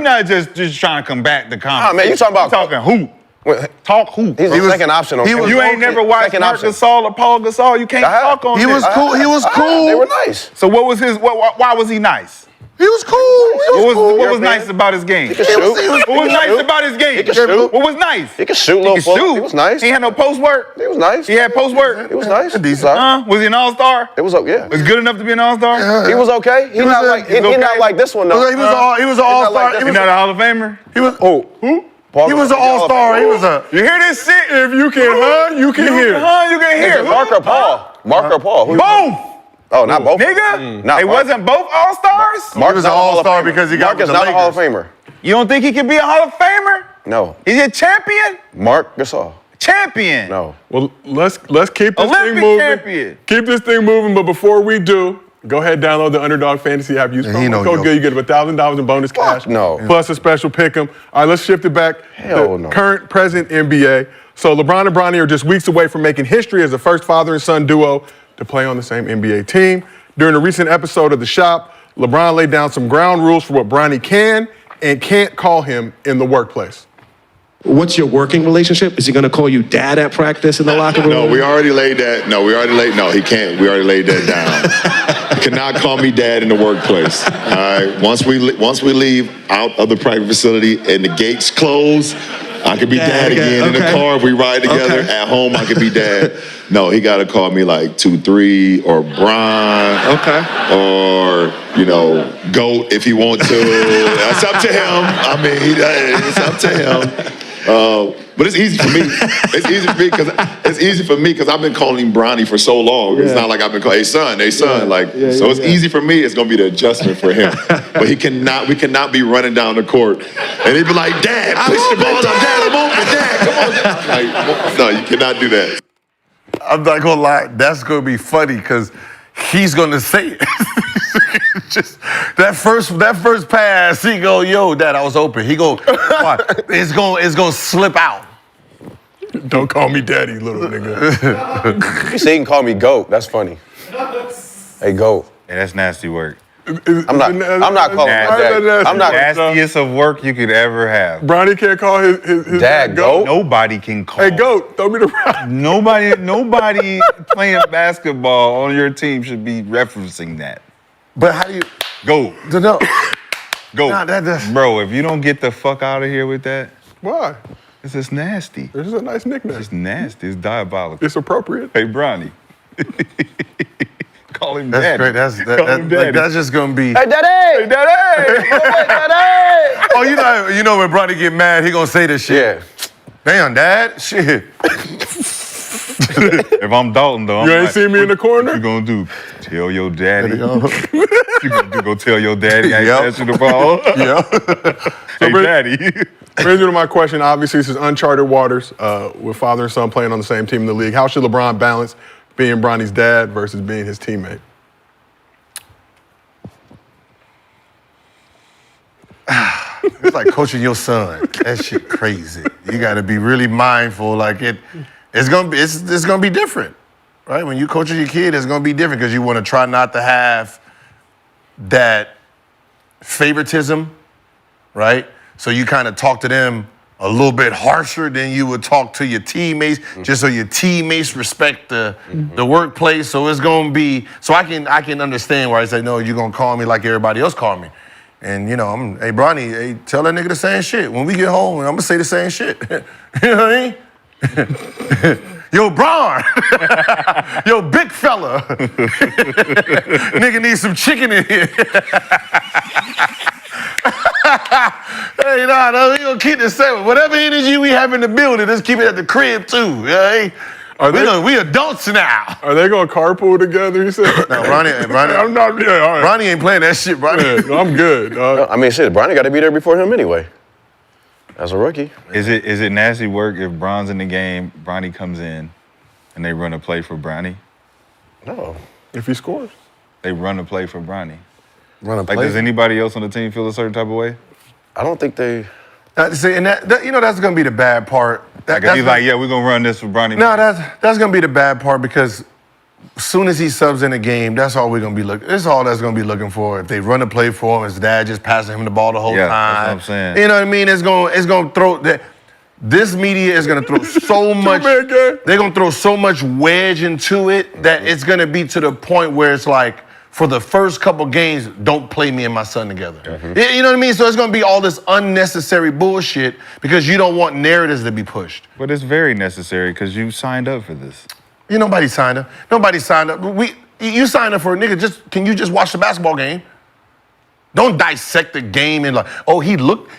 not just trying to combat the conversation. man, you talking about- We talking hoop. Talk hoop. He's bro. the second option on he was- You ain't never watched second Marc option. Gasol or Paul Gasol. You can't I have. talk on He this. was cool. He was cool. They were nice. So what was his? Why was he nice? He was cool. What was nice about his game? could shoot. What was nice about his game? He could shoot. What was nice? He could shoot a little full. He was nice. He had no post work. He was nice. He had post work. He was nice. Decent. Was he an all-star? It was yeah. Was good enough to be an all-star? He was okay. He not like he not like this one though. He was an all-star. like He He was not a Hall of Famer? He was. Who? He was an all-star. He was a. You hear this shit? If you can hunt, you can hear. You can hear. Mark or Paul? Mark or Paul? Who- Both. Oh, not both. Nigga, Not it Mark. wasn't both all-stars? Mark He was not an a Hall of all-star Famer. because he got Mark with is the not a Hall of Lakers. Famer. You don't think he can be a Hall of Famer? No. Is he a champion? Mark Gasol. Champion. No. Well, let's keep this Olympic thing moving. champion. Keep this thing moving, but before we do, go ahead and download the Underdog Fantasy app. Use he promo know code yo. GOOD. You get $1,000 in bonus cash. no. Plus a special pick'em. All right, let's shift it back. Hell to no. Current, present NBA. So LeBron and Bronny are just weeks away from making history as the first father and son duo to play on the same NBA team. During a recent episode of The Shop, LeBron laid down some ground rules for what Bronny can and can't call him in the workplace. What's your working relationship? Is he going to call you dad at practice in the locker room? No, we already laid that. No, he can't. We already laid that down. He cannot call me dad in the workplace. All right. Once we leave out of the private facility and the gates close, I could be dad again in the car. If we ride together at home, I could be dad. No, he got to call me like 2-3 or Bron. Okay. Or, GOAT if he wants to. That's up to him. I mean, it's up to him. But it's easy for me. It's easy for me because I've been calling him Bronny for so long. It's not like I've been calling, hey son. So it's easy for me. It's gonna be the adjustment for him. But we cannot be running down the court and he'd be like, Dad, push the ball up, Dad, I'm open, Dad, come on. Like, no, you cannot do that. I'm not gonna lie. That's gonna be funny because he's gonna say it. Just that first pass, he go, yo, Dad, I was open. He go, what? It's gonna slip out. Don't call me daddy, little nigga. You say he can call me GOAT. That's funny. Hey, GOAT. Yeah, that's nasty work. I'm not calling him dad. I'm not. Nastiest of work you could ever have. Bronny can't call his Dad, GOAT? Nobody can call. Hey, GOAT, throw me the rock. Nobody playing basketball on your team should be referencing that. But how do you Go. no? Go. Nah, that's- Bro, if you don't get the fuck out of here with that, Why? it's just nasty. This is a nice nickname. It's nasty. It's diabolical. It's appropriate. Hey, Bronny. Call him That's daddy. great. Call him daddy. That's just gonna be. Hey, daddy! Hey, daddy! Daddy! Oh, you know when Bronny get mad, he gonna say this shit. Yeah. Damn, Dad, shit. If I'm Dalton, though, You ain't seen me in the corner? What you gonna do? Tell your daddy. You gonna go tell your daddy I ain't Yep. pass you the ball? Hey, Brit- daddy. Brings me to my question. Obviously, this is uncharted waters with father and son playing on the same team in the league. How should LeBron balance being Bronny's dad versus being his teammate? It's like coaching your son. That shit crazy. You got to be really mindful. Like it's gonna be different, right? When you coaching your kid, it's gonna be different because you want to try not to have that favoritism, right? So you kind of talk to them a little bit harsher than you would talk to your teammates, just so your teammates respect the workplace. So it's gonna be, so I can understand why I say, no, you're gonna call me like everybody else call me. And hey Bronny, hey, tell that nigga the same shit. When we get home, I'm gonna say the same shit. You know what I mean? Yo, Bron, yo, big fella. Nigga needs some chicken in here. Hey, we gonna keep the same. Whatever energy we have in the building, let's keep it at the crib too. Right? We adults now. Are they gonna carpool together? You said. No, Bronny. I'm not. Yeah, all right. Bronny ain't playing that shit, Bronny. Yeah, I'm good. I mean, shit, Bronny got to be there before him anyway. As a rookie. Is it nasty work if Bron's in the game, Bronny comes in, and they run a play for Bronny? No. If he scores. They run a play for Bronny. Run a play. Like, does anybody else on the team feel a certain type of way? I don't think they. See, and that that's gonna be the bad part. Like, if he's like, yeah, we're gonna run this for Bronny. No, that's gonna be the bad part because as soon as he subs in the game, that's all we're gonna be looking. That's all that's gonna be looking for. If they run a play for him, his dad just passing him the ball the whole time. That's what I'm saying. You know what I mean? It's gonna throw that. This media is gonna throw so much. They're gonna throw so much wedge into it that it's gonna be to the point where it's like, for the first couple games, don't play me and my son together. You know what I mean? So it's gonna be all this unnecessary bullshit because you don't want narratives to be pushed. But it's very necessary because you signed up for this. Nobody signed up. Nobody signed up. You signed up for a nigga. Can you just watch the basketball game? Don't dissect the game and like, oh, he looked.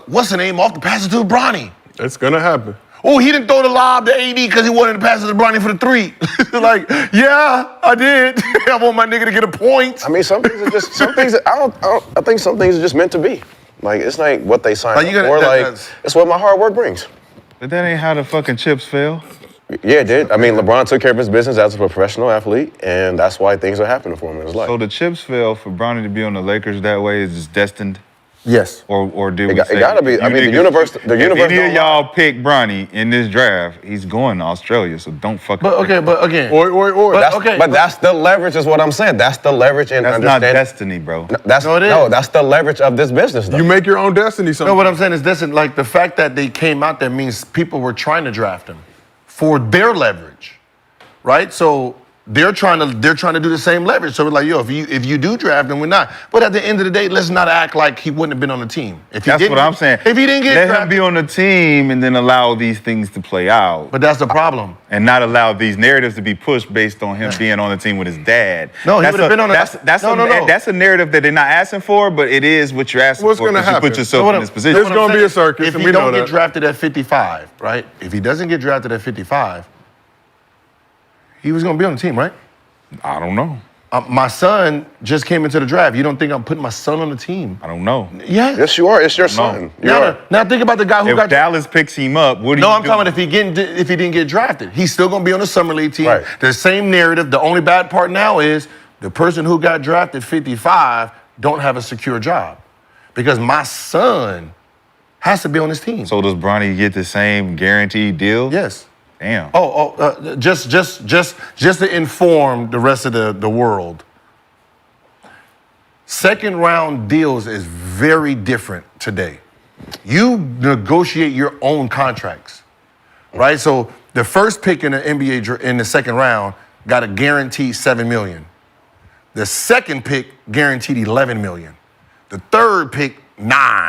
What's the name off the pass to Bronny? It's gonna happen. Oh, he didn't throw the lob to AD because he wanted to pass it to Bronny for the three. Like, yeah, I did. I want my nigga to get a point. I mean, some things are just some things. I think some things are just meant to be. Like, it's not what they signed up for. It's what my hard work brings. But that ain't how the fucking chips fell. Yeah, it did. I mean, LeBron took care of his business as a professional athlete, and that's why things are happening for him in his life. So the chips fell for Bronny to be on the Lakers that way is just destined. Yes. Or do it gotta be. I mean, the universe. If any of y'all pick Bronny in this draft, he's going to Australia. So don't fucking. But again. But that's the leverage, is what I'm saying. That's the leverage and that's not destiny, bro. That's the leverage of this business, though. You make your own destiny. No, what I'm saying is this: like the fact that they came out there means people were trying to draft him for their leverage, right? So they're trying to do the same leverage. So we're like, yo, if you do draft him, we're not. But at the end of the day, let's not act like he wouldn't have been on the team. That's what I'm saying. If he didn't get let drafted, him be on the team and then allow these things to play out. But that's the problem. And not allow these narratives to be pushed based on him being on the team with his dad. No, he would have been on the That's a narrative that they're not asking for, but it is what you're asking What's for. gonna happen? You put yourself in this position. There's gonna be a circus, If and he we know don't that. get drafted at 55, right? If he doesn't get drafted at 55, he was gonna be on the team, right? I don't know. My son just came into the draft. You don't think I'm putting my son on the team? I don't know. Yeah. Yes, you are. It's your son. Now think about the guy who If got Dallas picks him up, what do you do? No, I'm talking about if he didn't get drafted. He's still gonna be on the summer league team. Right. The same narrative. The only bad part now is the person who got drafted 55 don't have a secure job. Because my son has to be on this team. So does Bronny get the same guaranteed deal? Yes. Damn. Just to inform the rest of the world. Second round deals is very different today. You negotiate your own contracts, right? So the first pick in the NBA in the second round got a guaranteed $7 million. The second pick guaranteed $11 million. The third pick,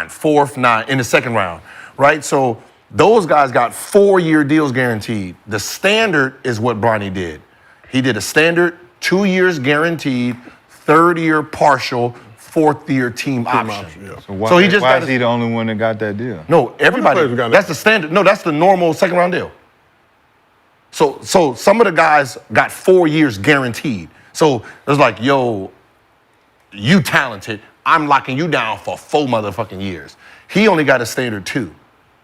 fourth, $9 in the second round, right? So those guys got 4-year deals guaranteed. The standard is what Bronny did. He did a standard 2 years guaranteed, third year partial, fourth year team option. So why is he the only one that got that deal? No, everybody. That's the standard. No, that's the normal second round deal. So some of the guys got 4 years guaranteed. So it's like, yo, you talented. I'm locking you down for 4 motherfucking years. He only got a standard 2.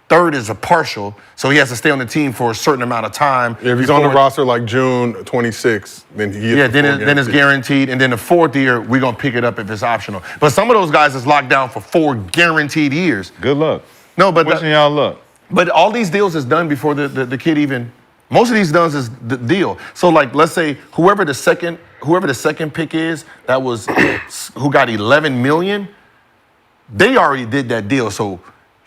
Third is a partial, so he has to stay on the team for a certain amount of time. If he's on the roster like June 26th, then he gets then it's guaranteed. And then the fourth year, we're going to pick it up if it's optional. But some of those guys is locked down for 4 guaranteed years. Good luck. No, but wishing y'all luck. But all these deals is done before the kid even. Most of these deals is the deal. So like, let's say whoever the second pick is, that was who got $11 million. They already did that deal. So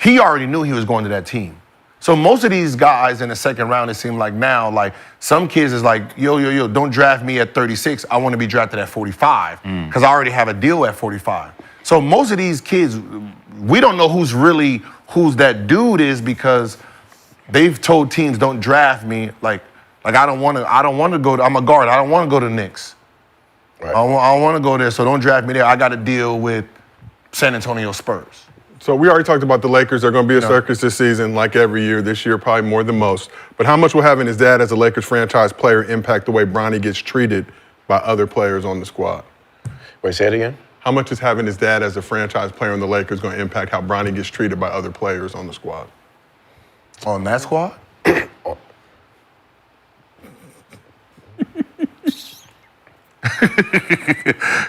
he already knew he was going to that team. So most of these guys in the second round, it seemed like now, like some kids is like, yo, don't draft me at 36. I want to be drafted at 45 because I already have a deal at 45. So most of these kids, we don't know who's that dude is because they've told teams don't draft me. Like I don't want to go. I'm a guard. I don't want to go to the Knicks. Right. I don't want to go there. So don't draft me there. I got to deal with San Antonio Spurs. So we already talked about the Lakers. They're going to be a circus this season, like every year. This year, probably more than most. But how much will having his dad as a Lakers franchise player impact the way Bronny gets treated by other players on the squad? Wait, say it again? How much is having his dad as a franchise player on the Lakers going to impact how Bronny gets treated by other players on the squad? On that squad?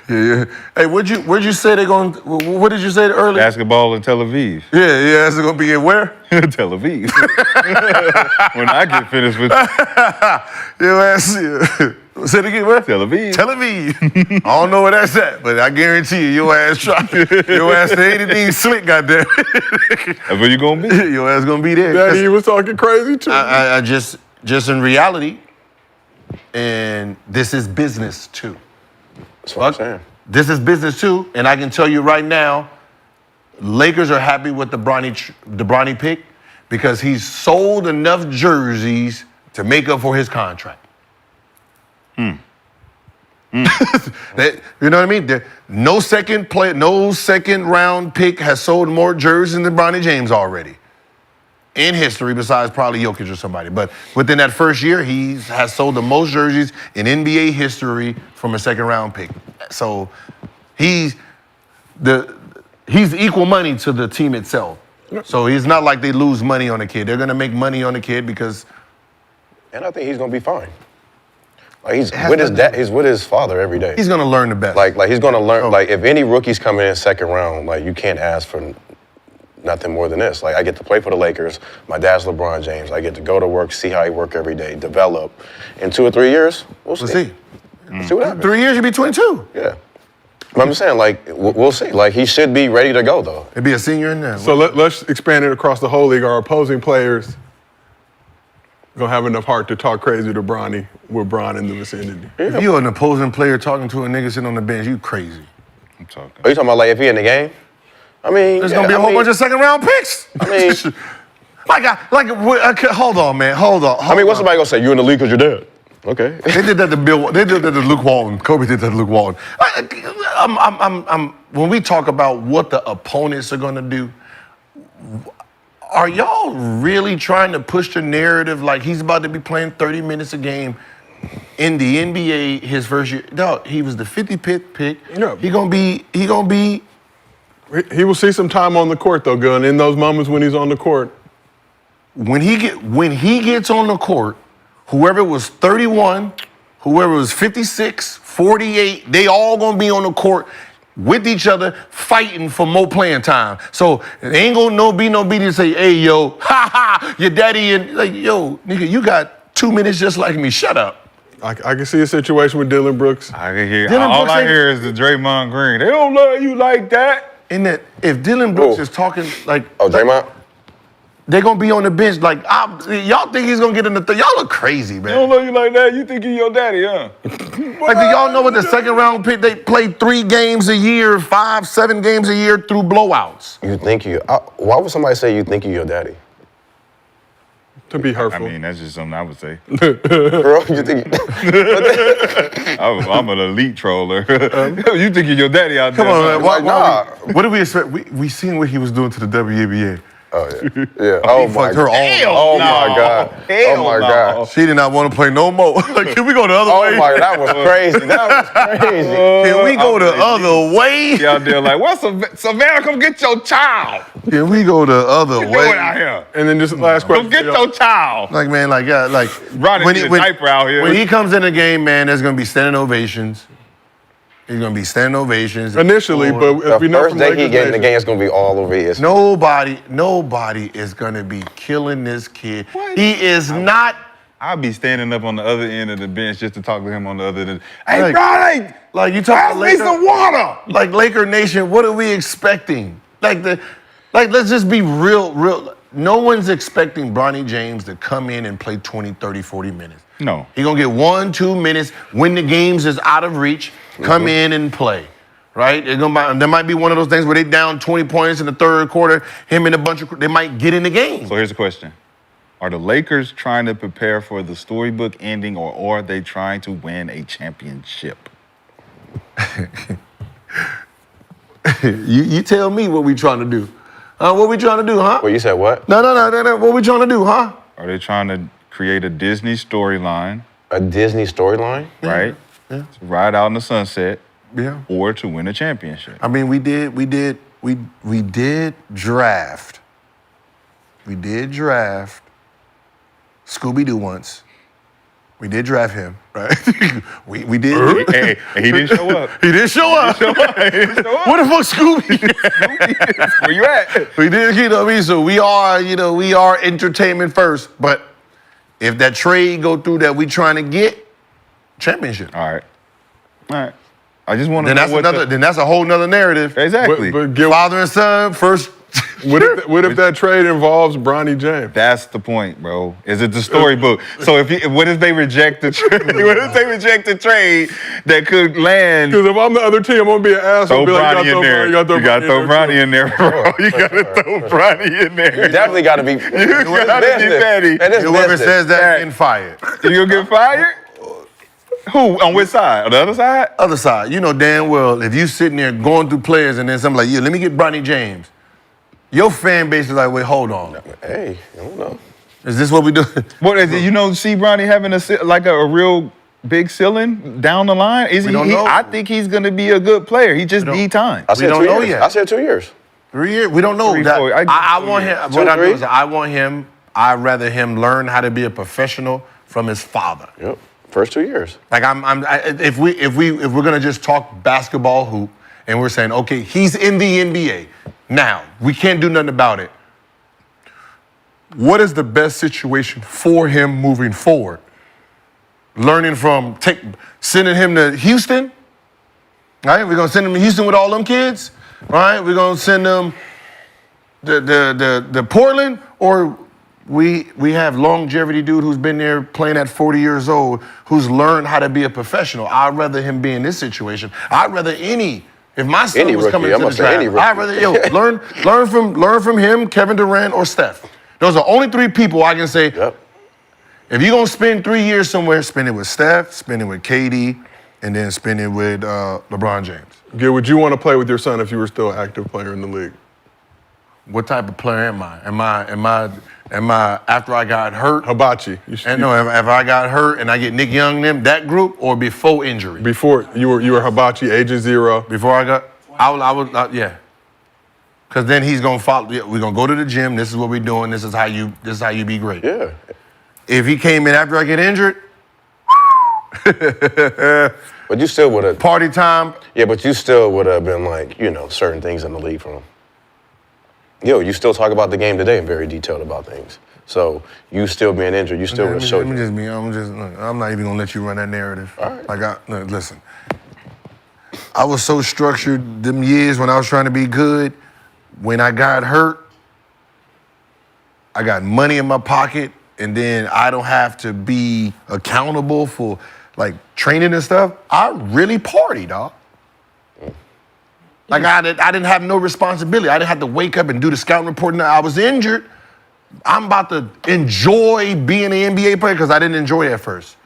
Yeah. Hey, where'd you say they're going? What did you say earlier? Basketball in Tel Aviv. Yeah. It's gonna be in where? Tel Aviv. When I get finished with Your ass. Say it again. Where? Tel Aviv. Tel Aviv. I don't know where that's at, but I guarantee you, your ass to anything slick, goddamn. That's where you gonna be. Your ass gonna be there. Daddy, he was talking crazy too. I just in reality, and this is business too. That's what I'm saying. This is business too, and I can tell you right now, Lakers are happy with the Bronny pick because he's sold enough jerseys to make up for his contract. You know what I mean? No second round pick has sold more jerseys than Bronny James already in history, besides probably Jokic or somebody. But within that first year, he has sold the most jerseys in NBA history from a second round pick. So he's equal money to the team itself. So it's not like they lose money on the kid. They're gonna make money on the kid because. And I think he's gonna be fine. Like he's with his dad. He's with his father every day. He's gonna learn the best. Like he's gonna learn. Like if any rookies come in second round, like you can't ask for nothing more than this. Like I get to play for the Lakers. My dad's LeBron James. I get to go to work, see how he work every day, develop. In 2 or 3 years, we'll see. See what happens. 3 years, you'll be 22. Yeah. But I'm just saying, like, we'll see. Like, he should be ready to go, though. He'll be a senior in there. So let's expand it across the whole league. Our opposing players gonna have enough heart to talk crazy to Bronny with Bron in the vicinity. If you're an opposing player talking to a nigga sitting on the bench, you crazy. I'm talking. Are you talking about, like, if he in the game? I mean, There's gonna be a whole bunch of second round picks. I mean, hold on, man. Hold on. I mean, what's somebody gonna say? You in the league because you're dead. Okay. They did that to Luke Walton. Kobe did that to Luke Walton. When we talk about what the opponents are gonna do, are y'all really trying to push the narrative like he's about to be playing 30 minutes a game in the NBA his first year? No, he was the 55th pick. Yeah. He gonna be. He will see some time on the court though, Gun. In those moments when he's on the court. When he gets on the court, whoever was 31, whoever was 56, 48, they all gonna be on the court with each other fighting for more playing time. So it ain't gonna be no to say, hey, yo, your daddy, and like, yo, nigga, you got 2 minutes just like me. Shut up. I can see a situation with Dylan Brooks. I can hear. All I hear is the Draymond Green. They don't love you like that. And that if Dylan Brooks is talking like, Draymond? They're gonna be on the bench like, y'all think he's gonna get in the y'all look crazy, man. They don't love you like that. You think he's your daddy, huh? Like, do y'all know what the second round pick? They play 3 games a year, 5, 7 games a year through blowouts. You think you? Why would somebody say you think you're your daddy? To be hurtful. I mean, that's just something I would say. Bro, you think? I'm an elite troller. You think you're your daddy out there? Come on, man. Nah. What did we expect? We seen what he was doing to the WNBA. Oh yeah. Oh my fucked her all. Oh my God. Oh my God. She did not want to play no more. Like, can we go the other way? Oh my, that was crazy. That was crazy. Can we go the other way? She out there like, what's Savannah? Come get your child. Can we go the other What you way? doing out here? And then just last question. Come get your child. Like, man, like, yeah, like Ronnie need a diaper out here. When he comes in the game, man, there's gonna be standing ovations. He's gonna be standing ovations Initially, but if we The know first from day he Lakers get in the Nation- game, it's gonna be all over his. Nobody is gonna be killing this kid. What? He is not. I'll be standing up on the other end of the bench just to talk to him on the other end. Hey, Like- Bronny, Like, you talk pass about me some water. Like, Laker Nation, what are we expecting? Like Like, let's just be real. No one's expecting Bronny James to come in and play 20, 30, 40 minutes. No. He's going to get 1, 2 minutes when the games is out of reach, come in and play, right? There might be one of those things where they down 20 points in the third quarter, him and a bunch of, they might get in the game. So here's the question. Are the Lakers trying to prepare for the storybook ending, or are they trying to win a championship? You tell me what we trying to do. What we trying to do, huh? Well, you said what? No. What we trying to do, huh? Are they trying to create a Disney storyline, A Disney storyline? right? Yeah. To ride out in the sunset, Yeah. or to win a championship? I mean, we did draft. We did draft Scooby-Doo once. We did draft him, right? we did. Hey, he didn't show up. He didn't show up. What the fuck, Scooby? Where you at? We did, you know what I mean? So we are entertainment first. But if that trade go through that we trying to get, championship. All right. I just want to Then know that's that's a whole nother narrative. Exactly. But Gil, Father and son first. what if that trade involves Bronny James? That's the point, bro. Is it the storybook? So what if they reject the trade? What if they reject the trade that could land? Because if I'm the other team, I'm gonna be an asshole. Throw Be like, Bronny in there. You got to throw Bronny in there, bro. You got to throw Bronny in there. You definitely got to be. You got to be petty. And it's Whoever business. says that getting fired. You gonna get fired? Who? On which side? On the other side? Other side, you know damn well if you sitting there going through players and then something like, yeah, let me get Bronny James. Your fan base is like, wait, hold on. Hey, I don't know. Is this what we do? What is it? You know, see Bronny having a real big ceiling down the line? We don't know. I think he's gonna be a good player. He just need time. I said don't 2 know years. yet. I said 2 years. 3 years? We don't know. 3, that. 4. I want him. What I do is 3. I'd rather him learn how to be a professional from his father. Yep. First 2 years. Like if we're gonna just talk basketball hoop and we're saying, okay, he's in the NBA. Now, we can't do nothing about it. What is the best situation for him moving forward? Learning from sending him to Houston. Right? We're gonna send him to Houston with all them kids. Right? We're gonna send them the Portland, or we have longevity dude who's been there playing at 40 years old, who's learned how to be a professional. I'd rather him be in this situation. I'd rather if my son was coming to the draft, I'd rather learn from him, Kevin Durant, or Steph. Those are only 3 people I can say. Yep. If you're gonna spend 3 years somewhere, spend it with Steph, spend it with KD, and then spend it with LeBron James. Gil, would you want to play with your son if you were still an active player in the league? What type of player am I? Am I after I got hurt? Hibachi. And no, if I got hurt and I get Nick Young and them, that group, or before injury? Before you were Hibachi, Agent Zero. Before I got, I was yeah. Because then he's gonna follow. Yeah, we're gonna go to the gym. This is what we're doing. This is how you be great. Yeah. If he came in after I get injured, But you still would have. party time. Yeah, but you still would have been like, certain things in the league from him. You still talk about the game today and very detailed about things. So you still being injured, you still would have showed. I'm not even gonna let you run that narrative. All right. Listen. I was so structured them years when I was trying to be good. When I got hurt, I got money in my pocket, and then I don't have to be accountable for like training and stuff. I really party, dog. Like I didn't have no responsibility. I didn't have to wake up and do the scouting report. I was injured. I'm about to enjoy being an NBA player because I didn't enjoy it at first.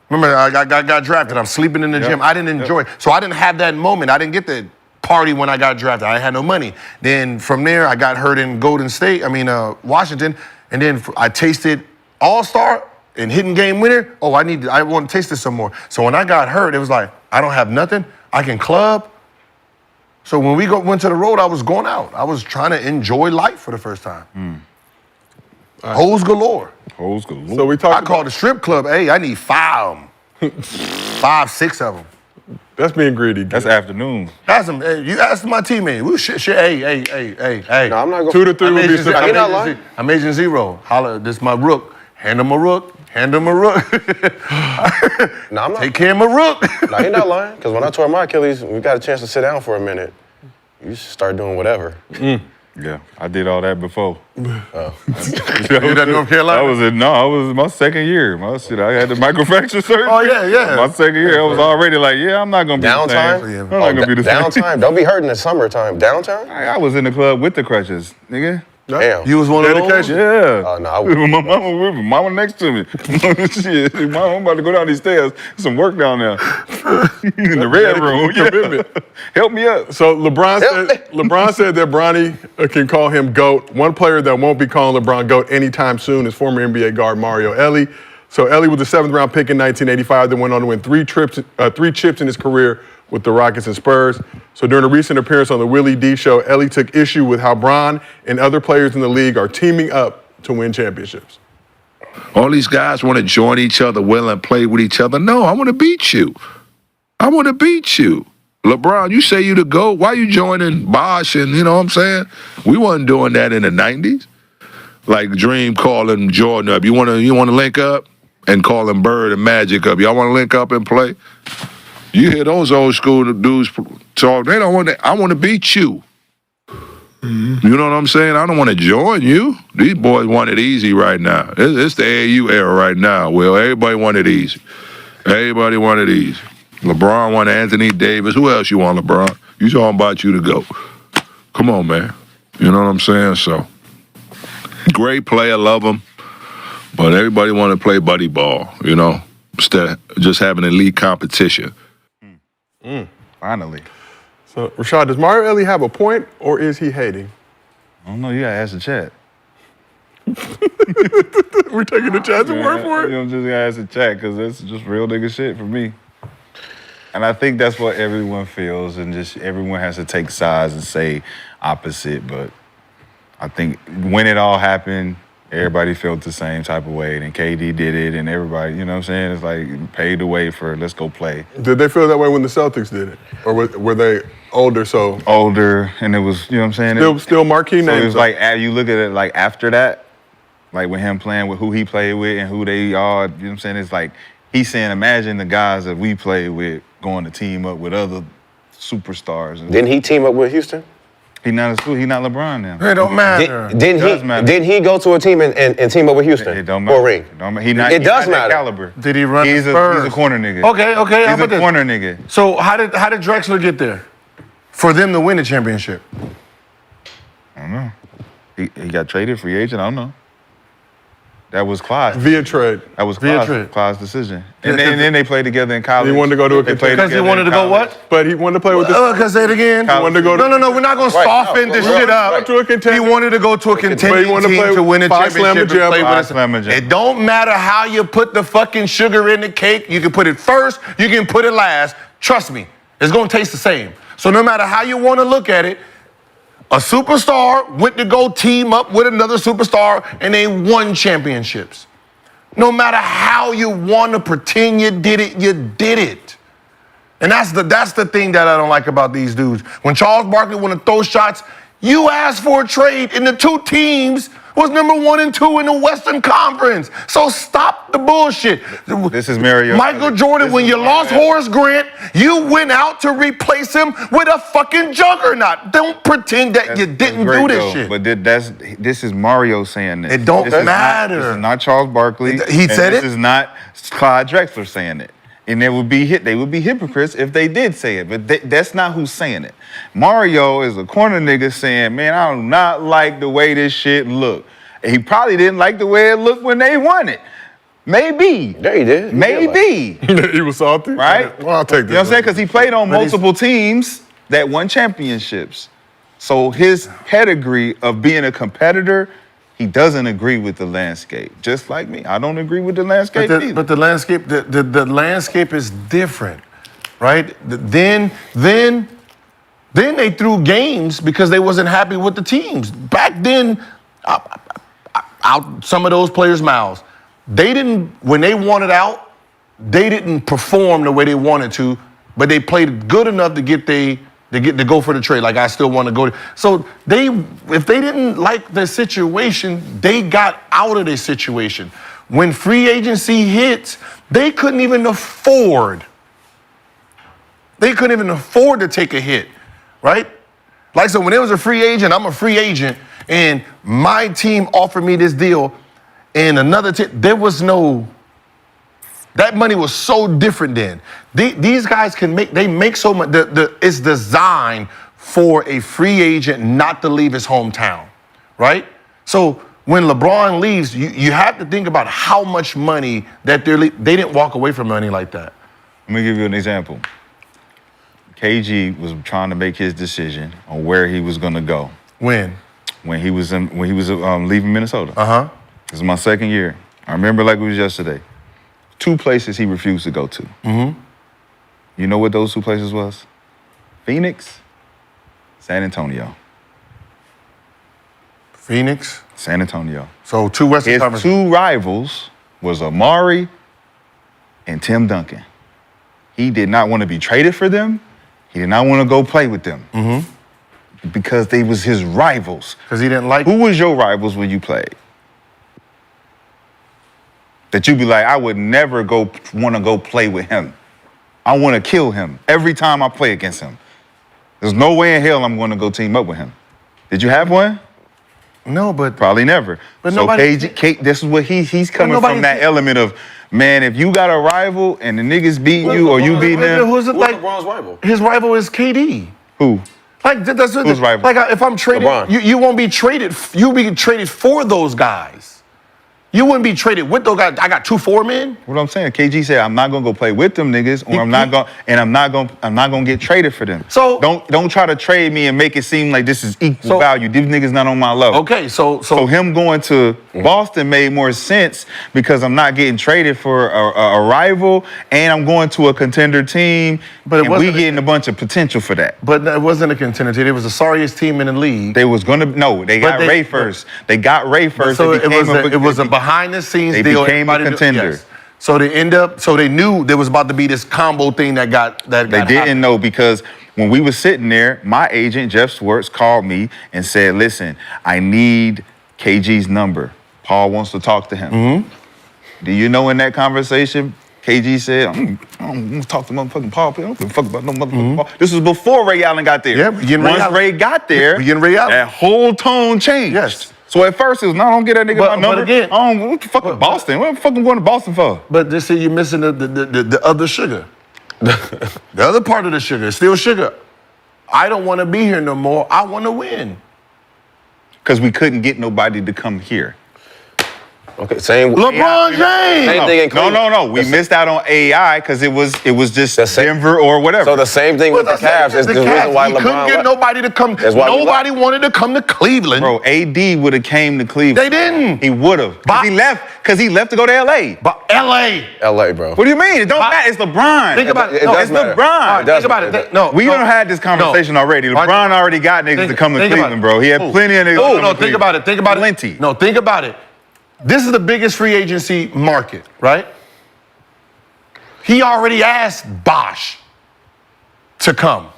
Remember, I got drafted. I'm sleeping in the gym. I didn't enjoy it. So I didn't have that moment. I didn't get the party when I got drafted. I had no money. Then from there, I got hurt in Washington. And then I tasted All-Star and hitting game winner. Oh, I want to taste this some more. So when I got hurt, it was like, I don't have nothing. I can club. So when we went to the road, I was going out. I was trying to enjoy life for the first time. Hoes galore. Hoes galore. So we I talked called the strip club, hey, I need 5 of them. 5, 6 of them. That's being greedy. That's afternoon. Ask them, hey, you ask my teammate. We hey. No, I'm not going. 2 to 3 would be sufficient. You're not lying. I'm Agent Zero. Holla, this is my rook. Hand him a rook. Hand him a rook. No, I'm not. Take care of my rook. No, you're not lying. Because when I tore my Achilles, we got a chance to sit down for a minute. You start doing whatever. Yeah, I did all that before. You did that in North Carolina? I was my second year. I had the microfracture surgery. Oh, yeah. My second year, I was already like, I'm not gonna be the Downtime? same. I'm not gonna be the same. Downtime? Don't be hurting in the summertime. Downtime? I was in the club with the crutches, nigga. Damn. You was one of those? Yeah. Oh, no, I With wouldn't. my mama next to me. Shit, mama, I'm about to go down these stairs. There's some work down there. In the red room. Yeah. Help me up. So LeBron said that Bronny can call him GOAT. One player that won't be calling LeBron GOAT anytime soon is former NBA guard Mario Elie. So Elie was the 7th round pick in 1985, then went on to win three chips in his career with the Rockets and Spurs. So during a recent appearance on the Willie D Show, Elie took issue with how Bron and other players in the league are teaming up to win championships. All these guys want to join each other well and play with each other. No, I want to beat you. I want to beat you. LeBron, you say you the GOAT. Why you joining Bosh and, you know what I'm saying? We wasn't doing that in the 90s. Like Dream calling Jordan up. You want to link up? And calling Bird and Magic up. Y'all want to link up and play? You hear those old school dudes talk, they don't want to, I want to beat you. You know what I'm saying? I don't want to join you. These boys want it easy right now. It's the AAU era right now, Will. Everybody want it easy. Everybody want it easy. LeBron want Anthony Davis. Who else you want, LeBron? You talking about you to go. Come on, man. You know what I'm saying? So, great player, love him. But everybody want to play buddy ball, you know, instead of just having elite competition. Finally. So Rashad, does Mario Elie have a point or is he hating? I don't know. You gotta ask the chat. We're taking the chat's word for You it? know, just gotta ask the chat because that's just real nigga shit for me. And I think that's what everyone feels, and just everyone has to take sides and say opposite. But I think when it all happened, everybody felt the same type of way. And KD did it, and everybody, you know what I'm saying? It's like paved the way for let's go play. Did they feel that way when the Celtics did it? Or were they older, so Older, and it was, you know what I'm saying? still marquee So names? it was like, you look at it like after that, like with him playing with who he played with and who they are, you know what I'm saying? It's like he's saying, imagine the guys that we played with going to team up with other superstars. Didn't he team up with Houston? He not LeBron now. It don't matter. Didn't he go to a team and team up with Houston? It don't For a matter. ring? It don't matter. He not does that matter. caliber. Did he run He's the Spurs? a corner nigga. Okay. How He's about a this? corner nigga. So how did Drexler get there? For them to win the championship? I don't know. He got traded, free agent, I don't know. That was Clyde. Via trade. That was Via trade. Clyde's decision. And then they played together in college. He wanted to go to a They played Because he together wanted in to go college. what? But he wanted to play with the Because say it again. He wanted to go to No, we're not going to soften this shit up. to a contender. He wanted to go to a contending wanted to team play to win a five slam championship. jam. And play Five with slam us. jam. It don't matter how you put the fucking sugar in the cake. You can put it first, you can put it last. Trust me, it's going to taste the same. So no matter how you want to look at it, a superstar went to go team up with another superstar and they won championships. No matter how you want to pretend you did it, you did it. And that's the thing that I don't like about these dudes. When Charles Barkley wanted to throw shots, you asked for a trade, and the two teams was number 1 and 2 in the Western Conference. So stop the bullshit. This is Mario. Michael Jordan, when you lost Horace Grant, you went out to replace him with a fucking juggernaut. Don't pretend that you didn't do this shit. But this is Mario saying this. It don't This is matter. This is not Charles Barkley. He said it? This is not Clyde Drexler saying it. And they would be hypocrites if they did say it, but that's not who's saying it. Mario is a corner nigga saying, man, I do not like the way this shit look. And he probably didn't like the way it looked when they won it. Maybe. Yeah, he did. Maybe. He was salty? Right? Well, I'll take this. You know what I'm saying? Because he played on multiple teams that won championships. So his pedigree of being a competitor, he doesn't agree with the landscape. Just like me. I don't agree with the landscape either. But the landscape, the landscape is different, right? Then they threw games because they wasn't happy with the teams. Back then, out some of those players' mouths, they didn't, when they wanted out, they didn't perform the way they wanted to, but they played good enough to to go for the trade. Like, I still want to go. So if they didn't like their situation, they got out of their situation. When free agency hits, they couldn't even afford to take a hit, right? Like, so when it was a free agent, I'm a free agent, and my team offered me this deal, and another team, there was no, that money was so different then. These guys they make so much, it's designed for a free agent not to leave his hometown, right? So when LeBron leaves, you have to think about how much money that they didn't walk away from money like that. Let me give you an example. KG was trying to make his decision on where he was going to go. When he was leaving Minnesota. This is my second year. I remember like it was yesterday. 2 places he refused to go to. You know what those 2 places was? Phoenix, San Antonio. Phoenix, San Antonio. So 2 Western His Conference. 2 rivals was Amari and Tim Duncan. He did not want to be traded for them. He did not want to go play with them. Because they was his rivals. Because he didn't like. Who was your rivals when you played? That you'd be like, I would never want to go play with him. I want to kill him every time I play against him. There's no way in hell I'm going to go team up with him. Did you have one? No, but probably never. But so nobody. This is what he's coming from, that element of, man, if you got a rival and the niggas beat you or you beat them. Who's like LeBron's rival? His rival is KD. Who? Like that's Who's rival? Like if I'm traded, you won't be traded. You'll be traded for those guys. You wouldn't be traded with those guys. I got 2 4-men. What I'm saying, KG said, I'm not gonna go play with them niggas, or I'm not gonna get traded for them. So don't try to trade me and make it seem like this is equal value. These niggas not on my level. Okay, so him going to Boston made more sense because I'm not getting traded for a rival, and I'm going to a contender team, but we getting a bunch of potential for that. But it wasn't a contender team. It was the sorriest team in the league. They was gonna they got Ray first. They got Ray first. So it was a behind the scenes they deal. became a contender. Yes. So they knew there was about to be this combo thing that got They didn't know because when we was sitting there, my agent Jeff Swartz called me and said, "Listen, I need KG's number. Paul wants to talk to him." Do you know in that conversation, KG said, "I don't want to talk to motherfucking Paul. I don't give a fuck about no motherfucking Paul." This was before Ray Allen got there. Yeah, once Ray got there, that whole tone changed. Yes. So at first it was, no, I don't get that nigga my number. But again, I don't, what the fuck with Boston? What the fuck I'm going to Boston for? But they say you're missing the other sugar. The other part of the sugar is still sugar. I don't want to be here no more. I want to win. Because we couldn't get nobody to come here. Okay, same. LeBron James. Same thing in Cleveland. No. We missed out on AI because it was just Denver or whatever. So the same thing with the Cavs is the reason why he LeBron couldn't get nobody to come. Nobody wanted to come to Cleveland. Bro, AD would have came to Cleveland. They didn't. He would have. Because he left to go to LA. But LA, bro. What do you mean? It don't matter. It's LeBron. Think about it. It's LeBron. Think about it. We done had this conversation already. LeBron already got niggas to come to Cleveland, bro. He had plenty of niggas. No, think about it. Think about it. Plenty. No, think about it. This is the biggest free agency market, right? He already asked Bosh to come.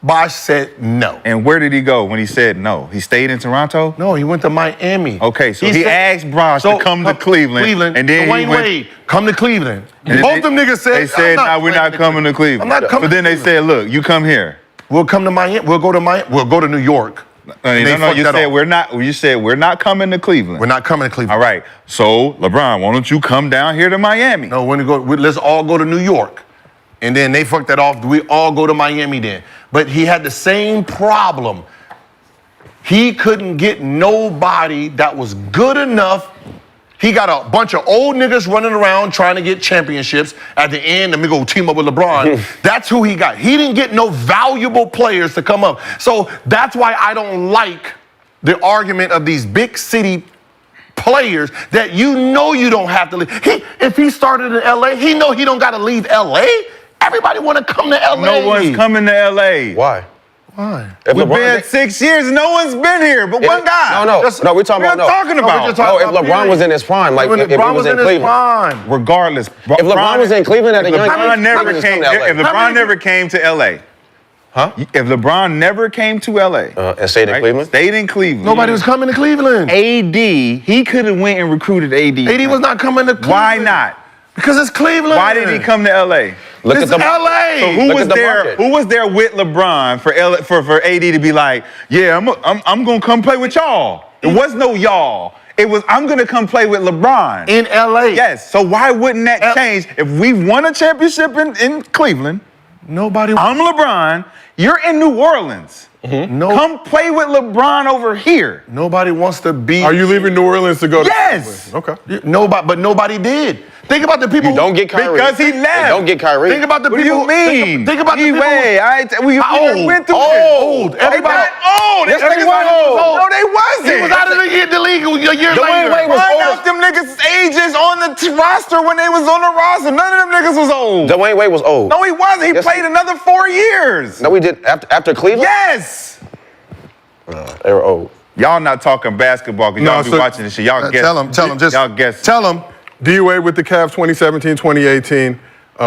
Bosh said no. And where did he go when he said no? He stayed in Toronto? No, he went to Miami. Okay, so he asked Bosh to come to Cleveland. And then Dwayne Wade, come to Cleveland. And both them niggas said, they said, no, we're not coming to Cleveland. I'm not coming. But then they said, look, you come here. We'll come to Miami. We'll go to Miami. We'll go to New York. No, you said we're not. You said we're not coming to Cleveland. We're not coming to Cleveland. All right. So LeBron, why don't you come down here to Miami? No, let's all go to New York, and then they fucked that off. We all go to Miami then. But he had the same problem. He couldn't get nobody that was good enough. He got a bunch of old niggas running around trying to get championships. At the end, let me go team up with LeBron. That's who he got. He didn't get no valuable players to come up. So that's why I don't like the argument of these big city players that you don't have to leave. If he started in LA, he know he don't got to leave LA. Everybody want to come to LA. No one's coming to LA. Why? Why? We've been here 6 years. No one's been here, but one guy. No, we're talking about. If LeBron was in his prime, like if he was in Cleveland. Regardless, if LeBron was in Cleveland at a young age, if LeBron never came to LA, if LeBron never came to LA and stayed in Cleveland, stayed in Cleveland, nobody was coming to Cleveland. AD, he could have went and recruited AD. AD was not coming to Cleveland. Why not? Because it's Cleveland. Why did he come to LA? Look It's at the LA. So who Look was at the there? market. Who was there with LeBron for AD to be like, yeah, I'm gonna come play with y'all. It was no y'all. It was I'm gonna come play with LeBron in LA. Yes. So why wouldn't that change if we won a championship in Cleveland? Nobody. I'm LeBron. You're in New Orleans. No. Come play with LeBron over here. Nobody wants to be. Are you leaving New Orleans to go to Yes. Cleveland? Okay. Nobody, but nobody did. Think about the people. You don't get Kyrie. Because he left. You don't get Kyrie. Think about the What do people. you mean? Think about the people. We Old. went through Old. this. Everybody. Old. Yes, Them they niggas were was old. No, they wasn't. He was out of the league a year Dwayne later. Wade was Find old. out them niggas' ages on the roster when they was on the roster. None of them niggas was old. Dwayne Wade was old. No, he wasn't. He Yes, played another 4 years. No, we did after Cleveland. Yes. They were old. Y'all not talking basketball because y'all be so- watching this shit. Y'all guess. Tell him. Just y'all guess. Tell him. D Wade with the Cavs 2017, 2018.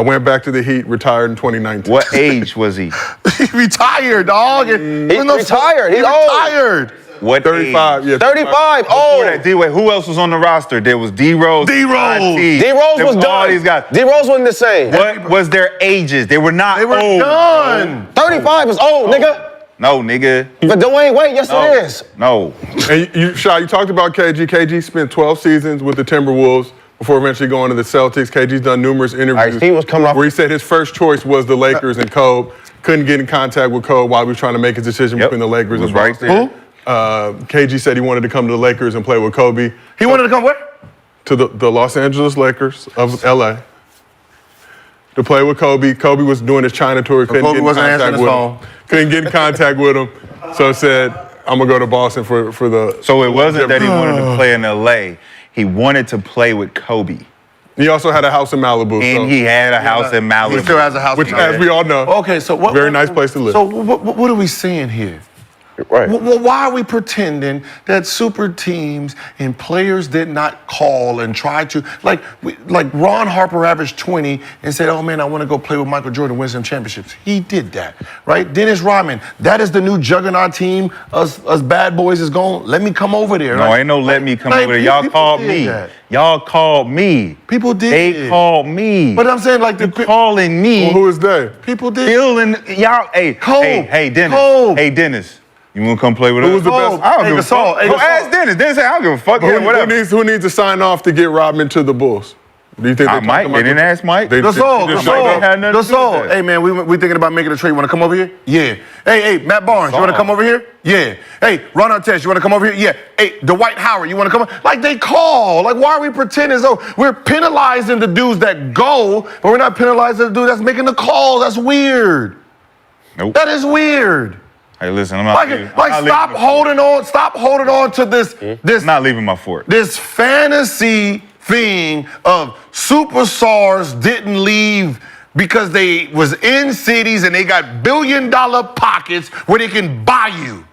Went back to the Heat, retired in 2019. What age was he? He retired, dog. He retired. He's old. retired. What 35, age? yeah. 35. Before Oh, that, D-Wade, who else was on the roster? There was D-Rose. D-Rose. D Rose There was all done. these guys. D Rose wasn't the same. What was their ages? They were not They were old. done. 35 is old, nigga. No, nigga. But Dwayne Wade, yes No. it is. No. And you talked about KG. KG spent 12 seasons with the Timberwolves before eventually going to the Celtics. KG's done numerous interviews he was coming off- where he said his first choice was the Lakers and Kobe. Couldn't get in contact with Kobe while he was trying to make his decision Yep. between the Lakers Was and right Boston. there. KG said he wanted to come to the Lakers and play with Kobe. He wanted to come where? To the Los Angeles Lakers of LA to play with Kobe. Kobe was doing his China tour. He couldn't Kobe get in wasn't contact answering his with phone. him. Couldn't get in contact with him. So said, I'm gonna go to Boston for the. So it wasn't that he wanted to play in LA. He wanted to play with Kobe. He also had a house in Malibu. so- And he had a house in Malibu. He still has a house. which, in as we all know, Okay, so what? very nice place to live. So what are we saying here? Right. Why are we pretending that super teams and players did not call and try to like Ron Harper averaged 20 and said, "Oh man, I want to go play with Michael Jordan, win some championships." He did that, right? Dennis Rodman, that is the new juggernaut team. Us bad boys is going. Let me come over there. No, right? ain't no let me come Like, over there. Y'all people called did me. that. Y'all called me. People did. They called me. But I'm saying like the calling me. Well, who is they? people did. Feeling y'all. Hey, Kobe. hey, Dennis. Kobe. Hey, Dennis. You want to come play with us? Who was the best? I don't Hey, give a Gasol. fuck. Hey, Go Gasol. ask Dennis. Dennis say, I don't give a fuck. Yeah, whatever. Who needs to sign off to get Rodman to the Bulls? Do you think they Mike. They didn't ask Mike. They just showed had nothing to do with Gasol. that. Hey man, we thinking about making a trade. You want to come over here? Yeah. Hey, Matt Barnes, you want to come over here? Yeah. Hey, Ron Artest, you want to come over here? Yeah. Hey, Dwight Howard, you want to come? Like they call. Like why are we pretending as though we're penalizing the dudes that go, but we're not penalizing the dude that's making the call? That's weird. Nope. That is weird. Hey, listen, I'm not Like, leaving. like stop holding on. Stop holding on to this. This I'm not leaving my fort. this fantasy thing of superstars didn't leave because they was in cities and they got billion-dollar pockets where they can buy you.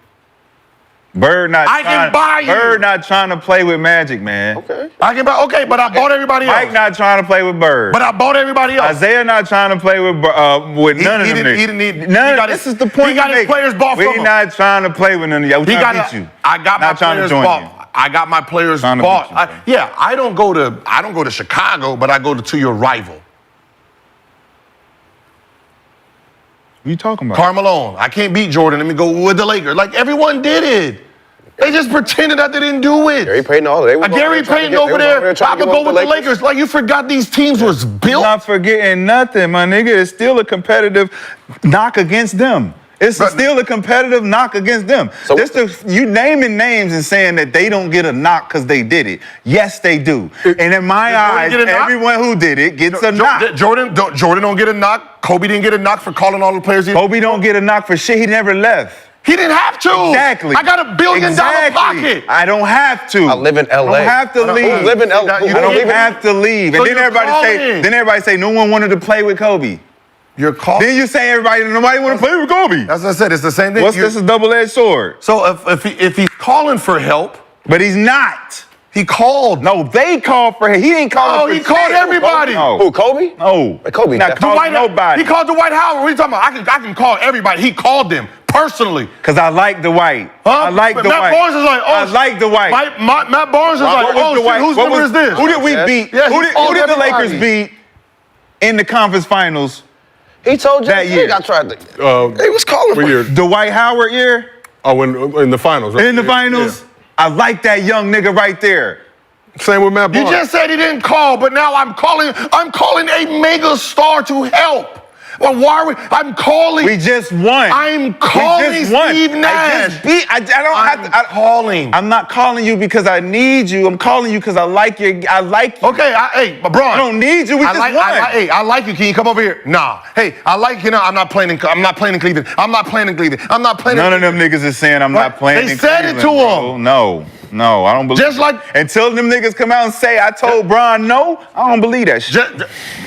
Bird not. I can buy you. Bird not trying to play with Magic, man. Okay. I can buy. Okay, but I bought everybody else. Mike not trying to play with Bird. But I bought everybody else. Isaiah not trying to play with none of them niggas. He didn't need. None. He got This his, is the point. He got you his make. players bought We from him. not trying to play with none of y'all. We He trying got. to beat you. I got my Not trying to players join bought. you. I got my players Trying to bought. beat you, bro. I don't go to Chicago, but I go to your rival. What you talking about? Carmelo, I can't beat Jordan. Let me go with the Lakers. Like everyone did it. They just pretended that they didn't do it. Gary Payton, all they were Gary Payton over there. I would go with the Lakers. Like you forgot these teams was I'm built. not forgetting nothing, my nigga. It's still a competitive knock against them. It's still a competitive knock against them. So- You naming names and saying that they don't get a knock because they did it. Yes, they do. And in my eyes, get a knock? everyone who did it gets a knock. Jordan don't get a knock. Kobe didn't get a knock for calling all the players. Kobe don't get a knock for shit. He never left. He didn't have to. Exactly. I got $1 billion pocket. I don't have to. I live in LA. I don't have to leave. Who live in LA? Now, you I don't leaving? have to leave. So And then you're everybody say no one wanted to play with Kobe. You're calling. Then you say nobody want to play with Kobe. As I said, it's the same thing. What's this? A double-edged sword. So if he's calling for help, But he's not. he called. No, they called for him. He ain't calling No, for he called shit. everybody. No. Who, Kobe? No. Kobe, Not that's- calling Dwight- nobody. He called Dwight Howard. What are you talking about? I can call everybody. He called them. personally. Because I like Dwight. Huh? I like But Dwight. Matt Barnes is like, oh, I like Dwight. Matt Barnes is like, oh, shit, whose number is this? Who did we beat? Yeah, who he did the called Lakers everybody. beat in the conference finals? He told That you year. I tried to. He was calling What for year? Dwight Howard year? Oh, in the finals, right? In the finals? Yeah. I like that young nigga right there. Same with Matt You Barnes. just said he didn't call, but now I'm calling a mega star to help. Well, why are we? I'm calling. We just won. I'm calling We just won. Steve I Nash. just beat. I don't have to. I'm calling. I'm not calling you because I need you. I'm calling you because I like you. I like you. Okay, hey, LeBron. I don't need you. We just won. I like you. Can you come over here? Nah. Hey, I like you. Now I'm not playing in Cleveland. I'm not playing in Cleveland. I'm not playing. None of them niggas is saying I'm not playing. They in said it Cleveland, to bro. him. No, I don't believe. Just like until them niggas come out and say I told Bron no, I don't believe that shit.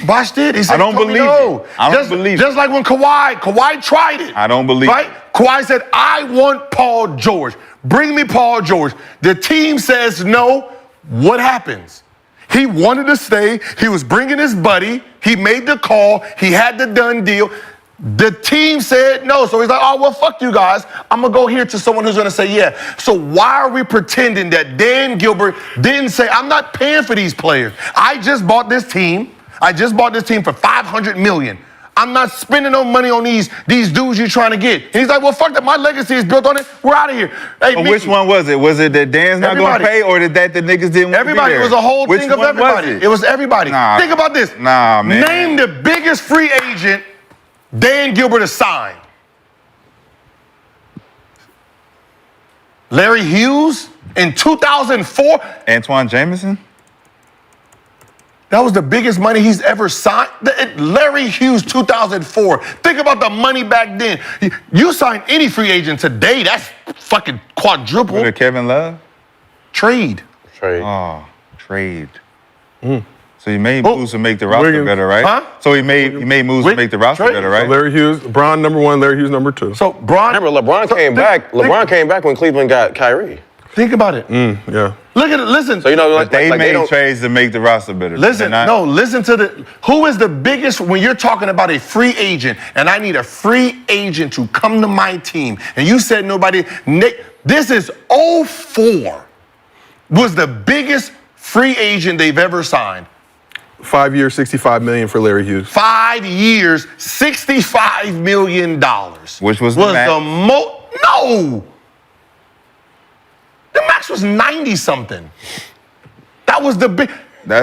Bosh did. He said I don't he told me believe no. it. I don't believe it. Just like when Kawhi tried it. I don't believe right? it. Kawhi said, I want Paul George. Bring me Paul George. The team says no. What happens? He wanted to stay. He was bringing his buddy. He made the call. He had the done deal. The team said no. So he's like, oh, well, fuck you guys. I'm going to go here to someone who's going to say yeah. So why are we pretending that Dan Gilbert didn't say, I'm not paying for these players. I just bought this team. for $500 million. I'm not spending no money on these dudes you're trying to get. And he's like, well, fuck that. My legacy is built on it. We're out of here. Hey, But which one was it? Was it that Dan's not going to pay, or that the niggas didn't want to be Everybody. there? It was a whole Which thing of one everybody. Was It was everybody. Nah. Think about this. Nah, man. Name the biggest free agent Dan Gilbert has signed. Larry Hughes in 2004. Antoine Jameson? That was the biggest money he's ever signed. Larry Hughes, 2004. Think about the money back then. You sign any free agent today, that's fucking quadruple. Was it Kevin Love? Trade. Oh, trade. So he made moves to make the roster Wiggins. better, right? Huh? So he made moves to make the roster Trade. better, right? Larry Hughes, Bron number 1, Larry Hughes number 2. So Remember, LeBron came back. LeBron came back when Cleveland got Kyrie. Think about it. Yeah. Look at it. Listen. So you know, But they they made don't. trades to make the roster better. Listen, They're not- listen to who is the biggest, when you're talking about a free agent, and I need a free agent to come to my team, and you said nobody, Nick, this is 04, was the biggest free agent they've ever signed. 5 years, $65 million for Larry Hughes. 5 years, $65 million. Which was the max? No. The max was 90-something. That was the big,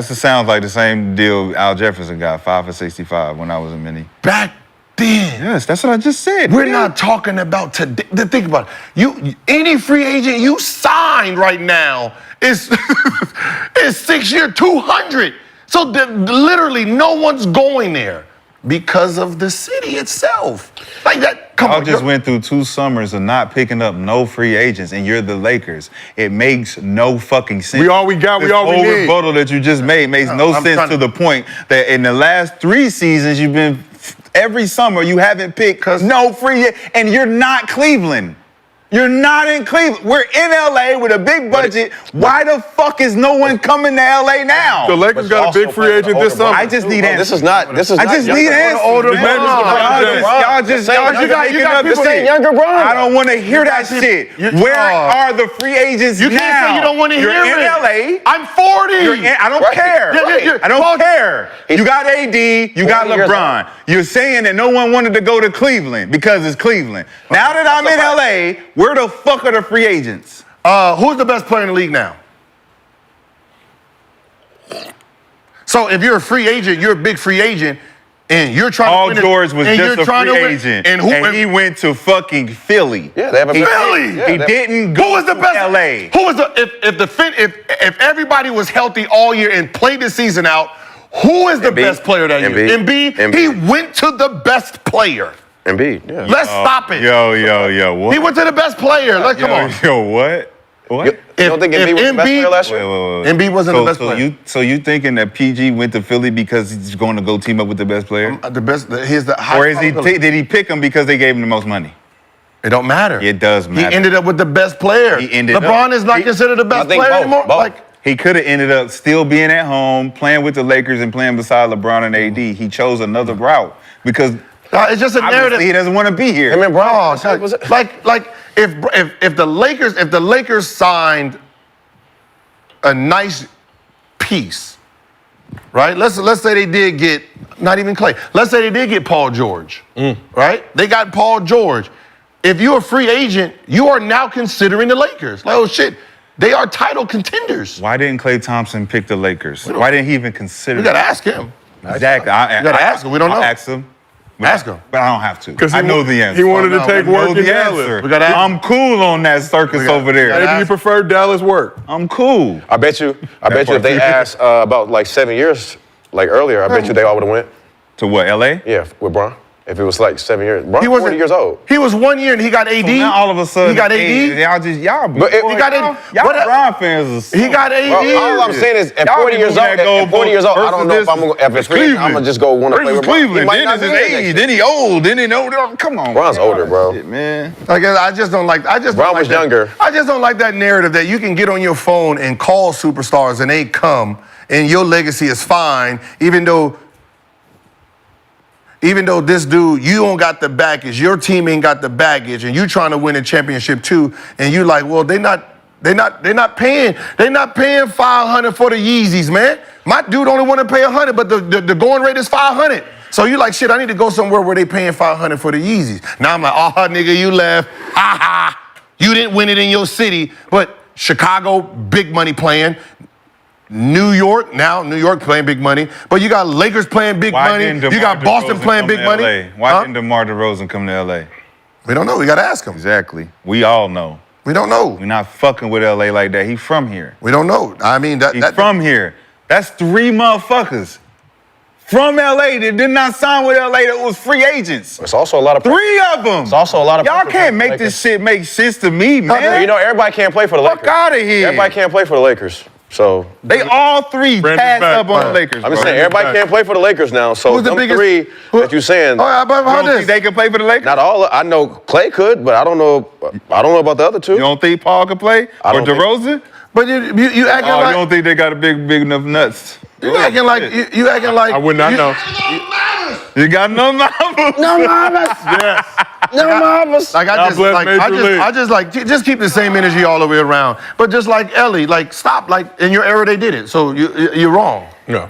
Sounds like the same deal Al Jefferson got, 5 for 65 when I was in Mini. back then. Yes, that's what I just said. We're not talking about today. Think about it. Any free agent you signed right now is 6 year, 200. So literally no one's going there because of the city itself. Like that. Come I on. just went through 2 summers of not picking up no free agents, and you're the Lakers. It makes no fucking sense. We all we got, we all we whole need. rebuttal that you just made makes no I'm sense trying to the point that in the last 3 seasons you've been every summer you haven't picked no free, and you're not Cleveland. You're not in Cleveland. We're in LA with a big budget. Why the fuck is no one coming to LA now? The Lakers got a big free agent this summer. I just need answers. This is not. I just need answers. Y'all just making up This ain't shit. younger Bron. I don't want to hear that shit. Where are the free agents You now? can't say you don't want to hear it. You're in LA. I'm 40. I don't care. I don't care. You got AD, you got 40 years LeBron. You're saying that no one wanted to go to Cleveland because it's Cleveland. Now that I'm in LA, where the fuck are the free agents? Who's the best player in the league now? So if you're a free agent, you're a big free agent, and you're trying Paul to win George was and just you're a trying free to win, agent, and he went to fucking Philly. Yeah, they have a Philly. Yeah, He didn't go Who was the to best? LA. Who was if everybody was healthy all year and played the season out? Who is the Embiid. best player that year? Embiid. Embiid. He went to the best player. Embiid. Yeah. Let's stop it. Yo, what? He went to the best player. Let's come on. Yo, what? What? You don't think Embiid was the best player last year? Embiid wasn't the best player. So you thinking that PG went to Philly because he's going to go team up with the best player? The best. He's the high. Or did he pick him because they gave him the most money? It don't matter. It does matter. He ended up with the best player. LeBron is not considered the best I think player both, anymore. both. Like, He could have ended up still being at home, playing with the Lakers and playing beside LeBron and AD. He chose another route because It's just a narrative. Obviously, he doesn't want to be here. Him and Bron. Was it? Like if the Lakers signed a nice piece, right? Let's say they did get not even Clay. Let's say they did get Paul George, right? They got Paul George. If you're a free agent, you are now considering the Lakers. Like, oh shit, they are title contenders. Why didn't Klay Thompson pick the Lakers? Why didn't he even consider? We gotta ask him. Exactly. You gotta ask him. We don't know. I'll ask him. Ask him. But I don't have to. Because I know the answer. He wanted to take work in the Dallas. answer. We gotta ask- I'm cool on that circus over there. Maybe you prefer Dallas work. I'm cool. I bet you if they asked about like 7 years, like earlier, I bet you they all would have went. To what, LA? Yeah, with Bron. If it was like 7 years. Bron He 40 wasn't- years old. He was 1 year and he got AD. So now all of a sudden, he got AD. y'all But if he got y'all, AD, y'all what- Bron fans are He got AD. Well, all I'm saying is, at Y'all 40 be years moving old, that at 40 years old, I don't know if I'm gonna. If it's free, I'm Cleveland. gonna just go want to play versus with Bron. He Cleveland. might Then not it's be his here next age. year. Then he old. Then he know. Come on. Bron's older, bro. Shit, man. Like, I just don't like. Bron was younger. I just don't like that narrative that you can get on your phone and call superstars and they come and your legacy is fine, even though this dude, you don't got the baggage, your team ain't got the baggage, and you trying to win a championship too, and you like, well, they're not paying $500 for the Yeezys, man. My dude only want to pay $100, but the going rate is $500. So you like, shit, I need to go somewhere where they paying $500 for the Yeezys. Now I'm like, oh, nigga, you left. You didn't win it in your city, but Chicago, big money playing. New York playing big money, but you got Lakers playing big money. You got Boston playing big money. Why didn't DeMar DeRozan come to LA? We don't know. We got to ask him. Exactly. We all know. We don't know. We're not fucking with LA like that. He from here. We don't know. I mean, He's from here. That's 3 motherfuckers from LA that did not sign with LA that was free agents. It's also a lot of 3 of them. It's also a lot of Y'all pressure can't for make the this Lakers. shit make sense to me, man. You know, everybody can't play for the Lakers. Fuck out of here. Everybody can't play for the Lakers. So They all 3 Brandon's passed back. up on the Lakers. I'm just bro. saying, everybody can't play for the Lakers now. So Who's the them biggest- 3 that you're saying, Oh, yeah, but You how don't think this? they can play for the Lakers? not all. I know Clay could, but I don't know about the other 2. You don't think Paul can play? I Or don't think- DeRozan? But you acting Oh, you like don't think they got a big enough nuts? you acting like you acting like I would not know. You got no numbers. Yes. Like God bless Major League. just keep the same energy all the way around. But just like Ellie, like stop. Like in your era they did it, so you're wrong. No.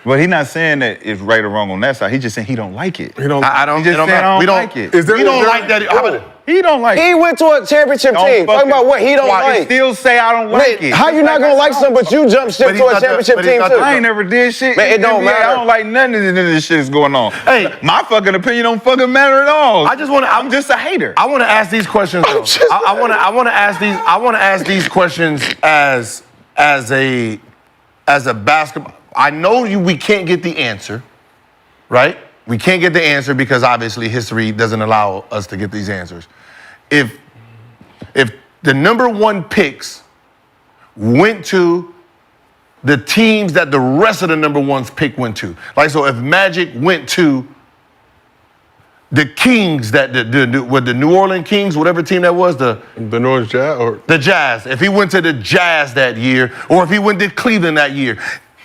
But he's not saying that it's right or wrong on that side. He's just saying he don't like it. He don't. I don't. He just it don't said matter. I don't We don't like it. Is there- we don't is there- like that. How about it? He don't like He it. went to a championship Don't team. Talking fucking- about what he don't Why? like. Still say I don't like Man, it. how you not gonna like something, but you jump ship But he's to a not the- championship but he's team not too? the- I ain't never did shit. Man, it in the don't NBA. matter. I don't like none of this shit that's going on. Hey. My fucking opinion don't fucking matter at all. I'm just a hater. I want to ask these questions. Though. I want to ask these. I want to ask these questions as a basketball. I know we can't get the answer, right? We can't get the answer because obviously history doesn't allow us to get these answers. If the number 1 picks went to the teams that the rest of the number 1's pick went to, like so, if Magic went to the Kings, that the New Orleans Kings, whatever team that was, the North Jazz or the Jazz. If he went to the Jazz that year, or if he went to Cleveland that year,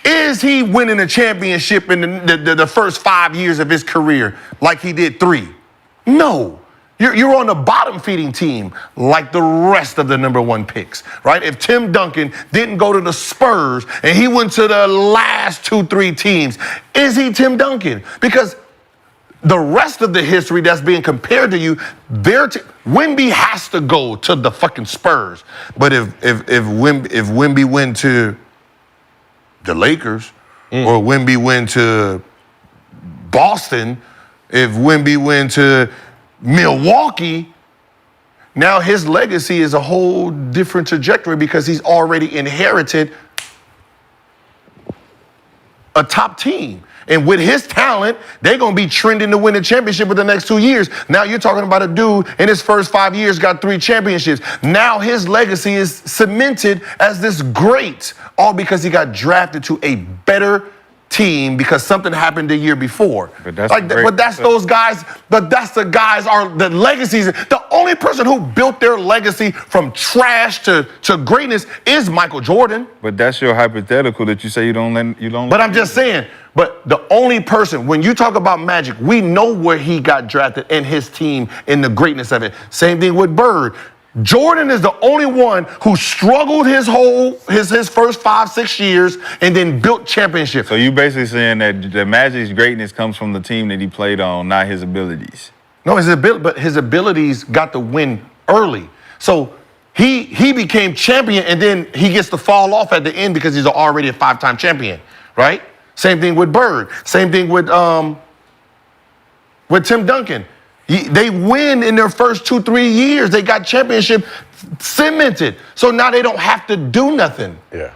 is he winning a championship in the first 5 years of his career like he did 3? No. You're on the bottom feeding team like the rest of the number 1 picks, right? If Tim Duncan didn't go to the Spurs and he went to the last 2-3 teams, is he Tim Duncan? Because the rest of the history that's being compared to you, Wemby has to go to the fucking Spurs. But if Wemby went to the Lakers, or Wemby went to Boston, if Wemby went to Milwaukee, now his legacy is a whole different trajectory because he's already inherited a top team. And with his talent, they're going to be trending to win a championship in the next 2 years. Now you're talking about a dude in his first 5 years got 3 championships. Now his legacy is cemented as this great, all because he got drafted to a better team because something happened the year before. But that's like, great. but that's those guys. But that's the guys are the legacies. The only person who built their legacy from trash to greatness is Michael Jordan. But that's your hypothetical that you say you don't. But I'm just saying. But the only person, when you talk about Magic, we know where he got drafted and his team and the greatness of it. Same thing with Bird. Jordan is the only one who struggled his first 5-6 years and then built championships. So you basically saying that the Magic's greatness comes from the team that he played on, not his abilities. No, but his abilities got to win early. So he became champion and then he gets to fall off at the end because he's already a 5-time champion, right? Same thing with Bird. Same thing with Tim Duncan. They win in their first 2-3 years. They got championship cemented. So now they don't have to do nothing. Yeah.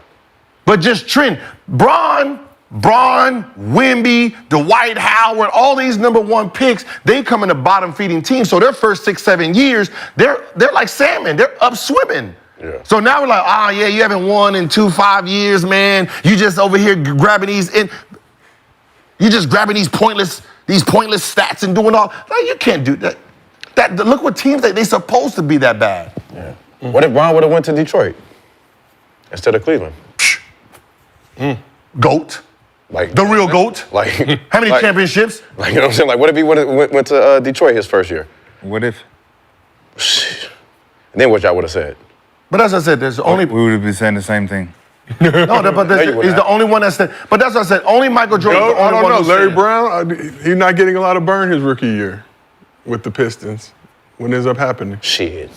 But just trend. Bron, Wemby, Dwight Howard, all these #1 picks, they come in a bottom feeding team. So their first 6-7 years, they're like salmon. They're up swimming. Yeah. So now we're like, yeah, you haven't won in 5 years, man. You just over here grabbing these pointless stats and doing all. Like, you can't do that. Look what teams they supposed to be that bad. Yeah. What if Bron would have went to Detroit instead of Cleveland? GOAT. Like the real GOAT. Like how many championships? Like, you know what I'm saying? Like, what if he went to Detroit his first year? What if? And then what y'all would have said? But as I said, there's only. We would have been saying the same thing. But he's the only one that said. But that's what I said. Only Michael Jordan. No, the only I don't one know. who Larry said. Brown, he's not getting a lot of burn his rookie year with the Pistons. When it ends up happening? Shit.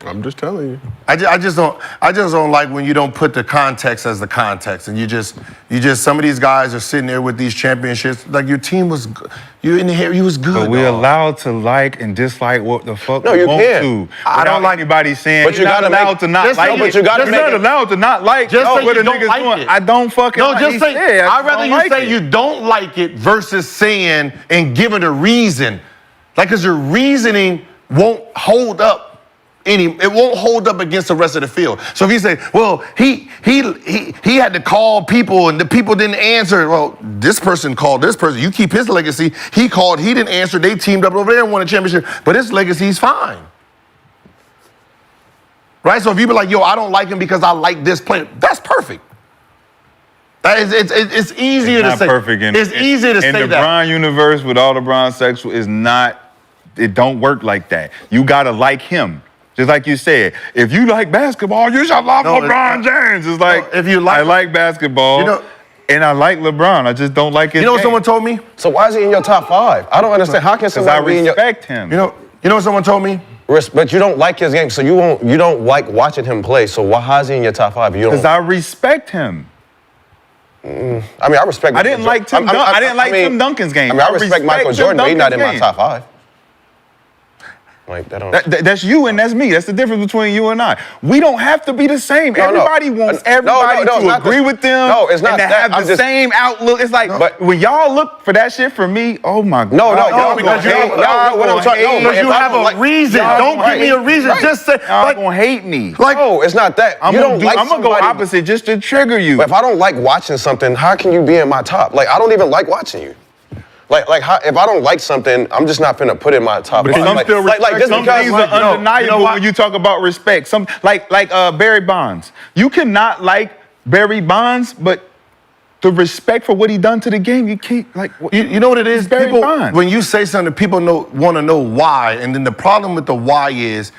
I'm just telling you. I just don't like when you don't put the context as the context, and you just some of these guys are sitting there with these championships. Like your team was, you in here, you was good. But we're allowed to like and dislike what the fuck No, we you want can't. to. I don't like anybody saying. But you you're not gotta allowed make- to not just like say- it. but you gotta You're make not it- allowed to not like. Just say what you a don't nigga's like doing. it. I don't fucking. No, like just it. say. Yeah, I'd rather don't you like say it. you don't like it versus saying and giving a reason, like, because your reasoning won't hold up. It won't hold up against the rest of the field. So if you say, well, he had to call people and the people didn't answer. Well, this person called this person. You keep his legacy. He called, he didn't answer. They teamed up over there and won a championship. But his legacy's fine. Right? So if you be like, yo, I don't like him because I like this player, that's perfect. It's easier to Not say. perfect. It's easier to say in the that. Bron universe with all the Bron sexual is not. It don't work like that. You gotta like him. Just like you said, if you like basketball, you should love LeBron James. It's like, if you like- I like basketball, and I like LeBron. I just don't like his You know what game. someone told me? So why is he in your top 5? I don't understand. How can Because I someone be in your... respect him. You know what someone told me? But you don't like his game, so you don't like watching him play. So how is he in your top 5? You don't. Because I respect him. I mean, I respect. I didn't like Tim. I didn't like Tim Duncan's game. I mean, I respect Michael Tim Jordan, but he's not in Duncan's my game. top 5. Like that don't. That's you and that's me. That's the difference between you and I. We don't have to be the same. No, Everybody wants everybody it's to not agree with them. No, it's not and to that. have the same outlook. It's like, but when y'all look for that shit from me, oh my god. No, because you hate. have- What I'm trying. No, Because you have a reason. Don't give me a reason. Right. Just say, Y'all like, gonna hate me. No, it's not that. I'm You gonna don't like I'm gonna go somebody- opposite just to trigger you. But if I don't like watching something, how can you be in my top? Like, I don't even like watching you. Like how, if I don't like something, I'm just not finna put it in my top. But five. some still like just some because things are undeniable what? when you talk about respect. Some like Barry Bonds. You cannot like Barry Bonds, but the respect for what he done to the game, you can't like. you know what it is? Barry People, Bonds. when you say something, people want to know why, and then the problem with the why is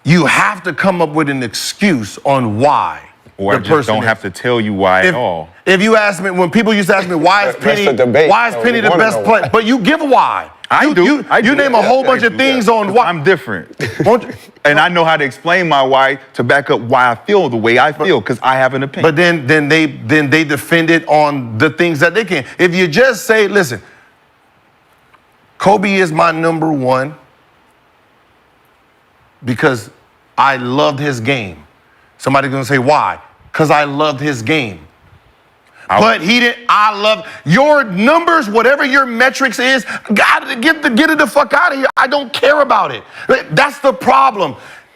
you have to come up with an excuse on why. Or I the just person don't is. have to tell you why at all. If you ask me, when people used to ask me, why is That's Penny, the debate. why is So Penny we the wanna best know player? why. But you give a why. I do. You name a whole bunch of things on why. I'm different. Won't you? And I know how to explain my why to back up why I feel the way I feel, because I have an opinion. But then they defend it on the things that they can. If you just say, listen, Kobe is my #1 because I loved his game. Somebody's gonna say, why? Because I loved his game. But he didn't. I love your numbers, whatever your metrics is. Gotta get it the fuck out of here. I don't care about it. That's the problem.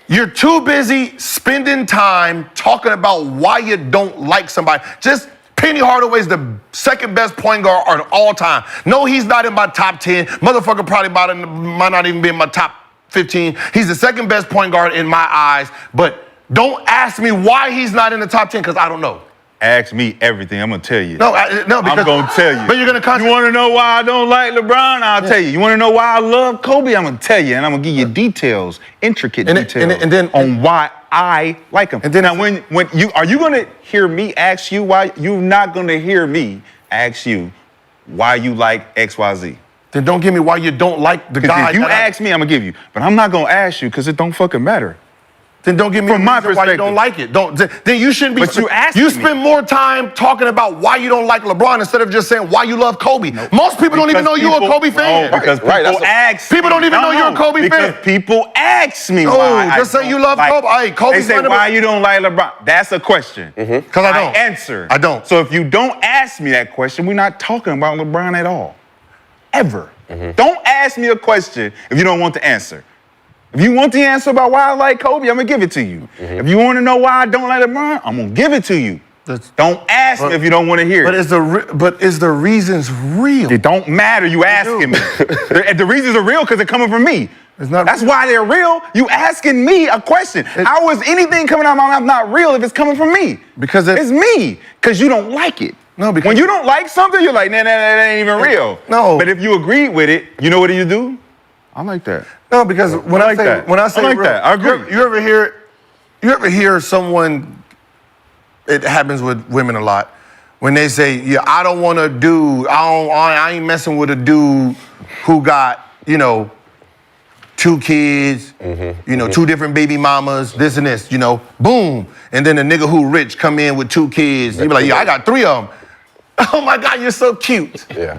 You're too busy spending time talking about why you don't like somebody. Just Penny Hardaway's the second best point guard of all time. No, he's not in my top 10. Motherfucker probably might not even be in my top 15. He's the second best point guard in my eyes. But don't ask me why he's not in the top 10 because I don't know. Ask me everything. I'm gonna tell you. No, because I'm gonna tell you. But you're gonna. You want to know why I don't like LeBron? I'll tell you. You want to know why I love Kobe? I'm gonna tell you, and I'm gonna give you details, intricate details, and then on why I like him. And then now, when you are you gonna hear me ask you why? You're not gonna hear me ask you why you like XYZ. Then don't give me why you don't like the guy. If you ask me, I'm gonna give you, but I'm not gonna ask you because it don't fucking matter. Then don't give me From my why you don't perspective. like it. Then you shouldn't be. But you asked You me. spend more time talking about why you don't like LeBron instead of just saying why you love Kobe. Nope. Most people don't even know you're a People- Kobe fan. No, because Right, people that's ask. People don't even know you're a Kobe because fan. people ask me No, why. I just say don't you love like- Kobe. Hey, Kobe's They say one of the- why you don't like LeBron. That's a question. Because I don't. answer. I don't. So if you don't ask me that question, we're not talking about LeBron at all. Ever. Don't ask me a question if you don't want the answer. If you want the answer about why I like Kobe, I'm gonna give it to you. If you want to know why I don't like LeBron, I'm gonna give it to you. Don't ask me if you don't want to hear But it. is the reasons real? It don't matter. You asking me. The reasons are real because they're coming from me. It's not That's real. why they're real. You asking me a question. How is anything coming out of my mouth not real if it's coming from me? Because it's me. Because you don't like it. No, because when you don't like something, you're like, nah, that ain't even real. No. But if you agree with it, you know what you do? I like that. No, because when I like say that. when I say I like real, that. I agree. You ever hear someone? It happens with women a lot when they say, "Yeah, I don't want to do. I ain't messing with a dude who got 2 kids, two different baby mamas, this and this, boom, and then a nigga who rich come in with 2 kids. You be like, yeah, I got 3 of them. Oh my God, you're so cute. Yeah.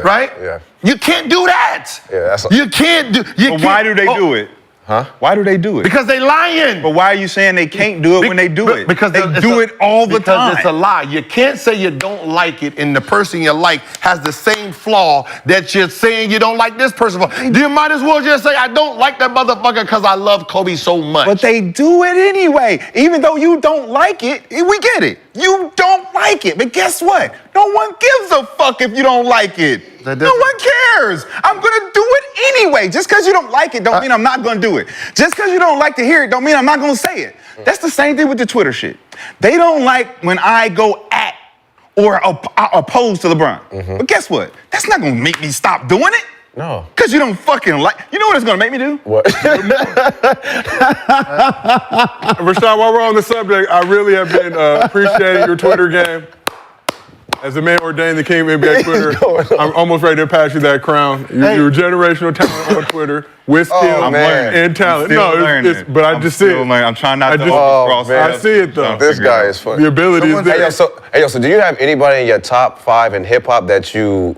Right? Yeah. You can't do that. Yeah, that's You can't do. But why do they do it? Huh? Why do they do it? Because they lying. But why are you saying they can't do it when they do it? Because they do it all the time. Because it's a lie. You can't say you don't like it and the person you like has the same flaw that you're saying you don't like this person for. You might as well just say, I don't like that motherfucker because I love Kobe so much. But they do it anyway. Even though you don't like it, we get it. You don't like it. But guess what? No one gives a fuck if you don't like it. No one cares. I'm gonna do it anyway. Just because you don't like it don't mean I'm not gonna do it. Just because you don't like to hear it don't mean I'm not gonna say it. That's the same thing with the Twitter shit. They don't like when I go at or oppose to LeBron. But guess what? That's not gonna make me stop doing it. No. Because you don't fucking like. You know what it's gonna make me do? What? Rashad, while we're on the subject, I really have been appreciating your Twitter game. As the man ordained the king of NBA Twitter, I'm almost ready to pass you that crown. You're a generational talent on Twitter with skill and talent. But I just see it. I'm trying not to cross. I see it though. This guy is funny. The ability is there. Hey, yo, so do you have anybody in your top 5 in hip hop that you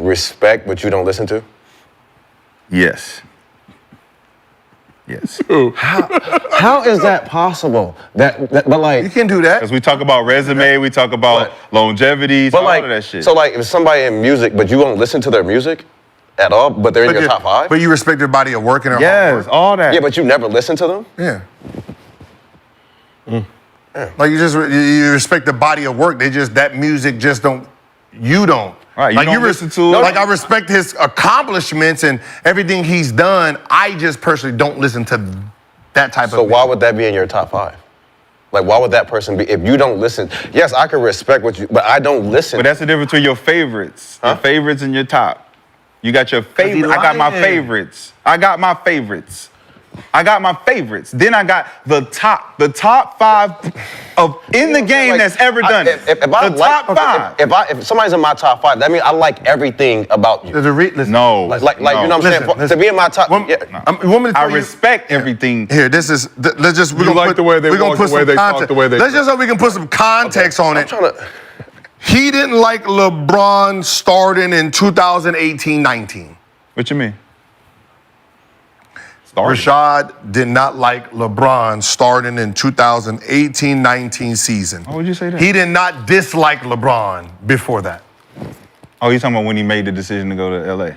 respect but you don't listen to? Yes. Yes. How is that possible? But like you can do that. Because we talk about resume, we talk about longevity, all of that shit. So like if somebody in music, but you won't listen to their music at all, but they're in your top 5? But you respect their body of work and their hard work. all that. Yeah, but you never listen to them? Yeah. Like you respect the body of work. That music just don't. You don't. Right, you don't listen to it. Like I respect his accomplishments and everything he's done. I just personally don't listen to that type of. So why would that be in your top 5? Like why would that person be if you don't listen? Yes, I can respect what you, but I don't listen. But that's the difference between your favorites. Your favorites and your top. You got your favorite. I got my favorites. Then I got the top 5 of in the game that's ever done it. If somebody's in my top 5, that means I like everything about you. No. Like you know what I'm saying? To be in my top, I respect everything. Here, this is. Let's just. You like the way they walk, the way they talk, the way they. Let's just so we can put some context on it. He didn't like LeBron starting in 2018-19. What you mean? Rashad did not like LeBron starting in 2018-19 season. Why would you say that? He did not dislike LeBron before that. Oh, you talking about when he made the decision to go to LA?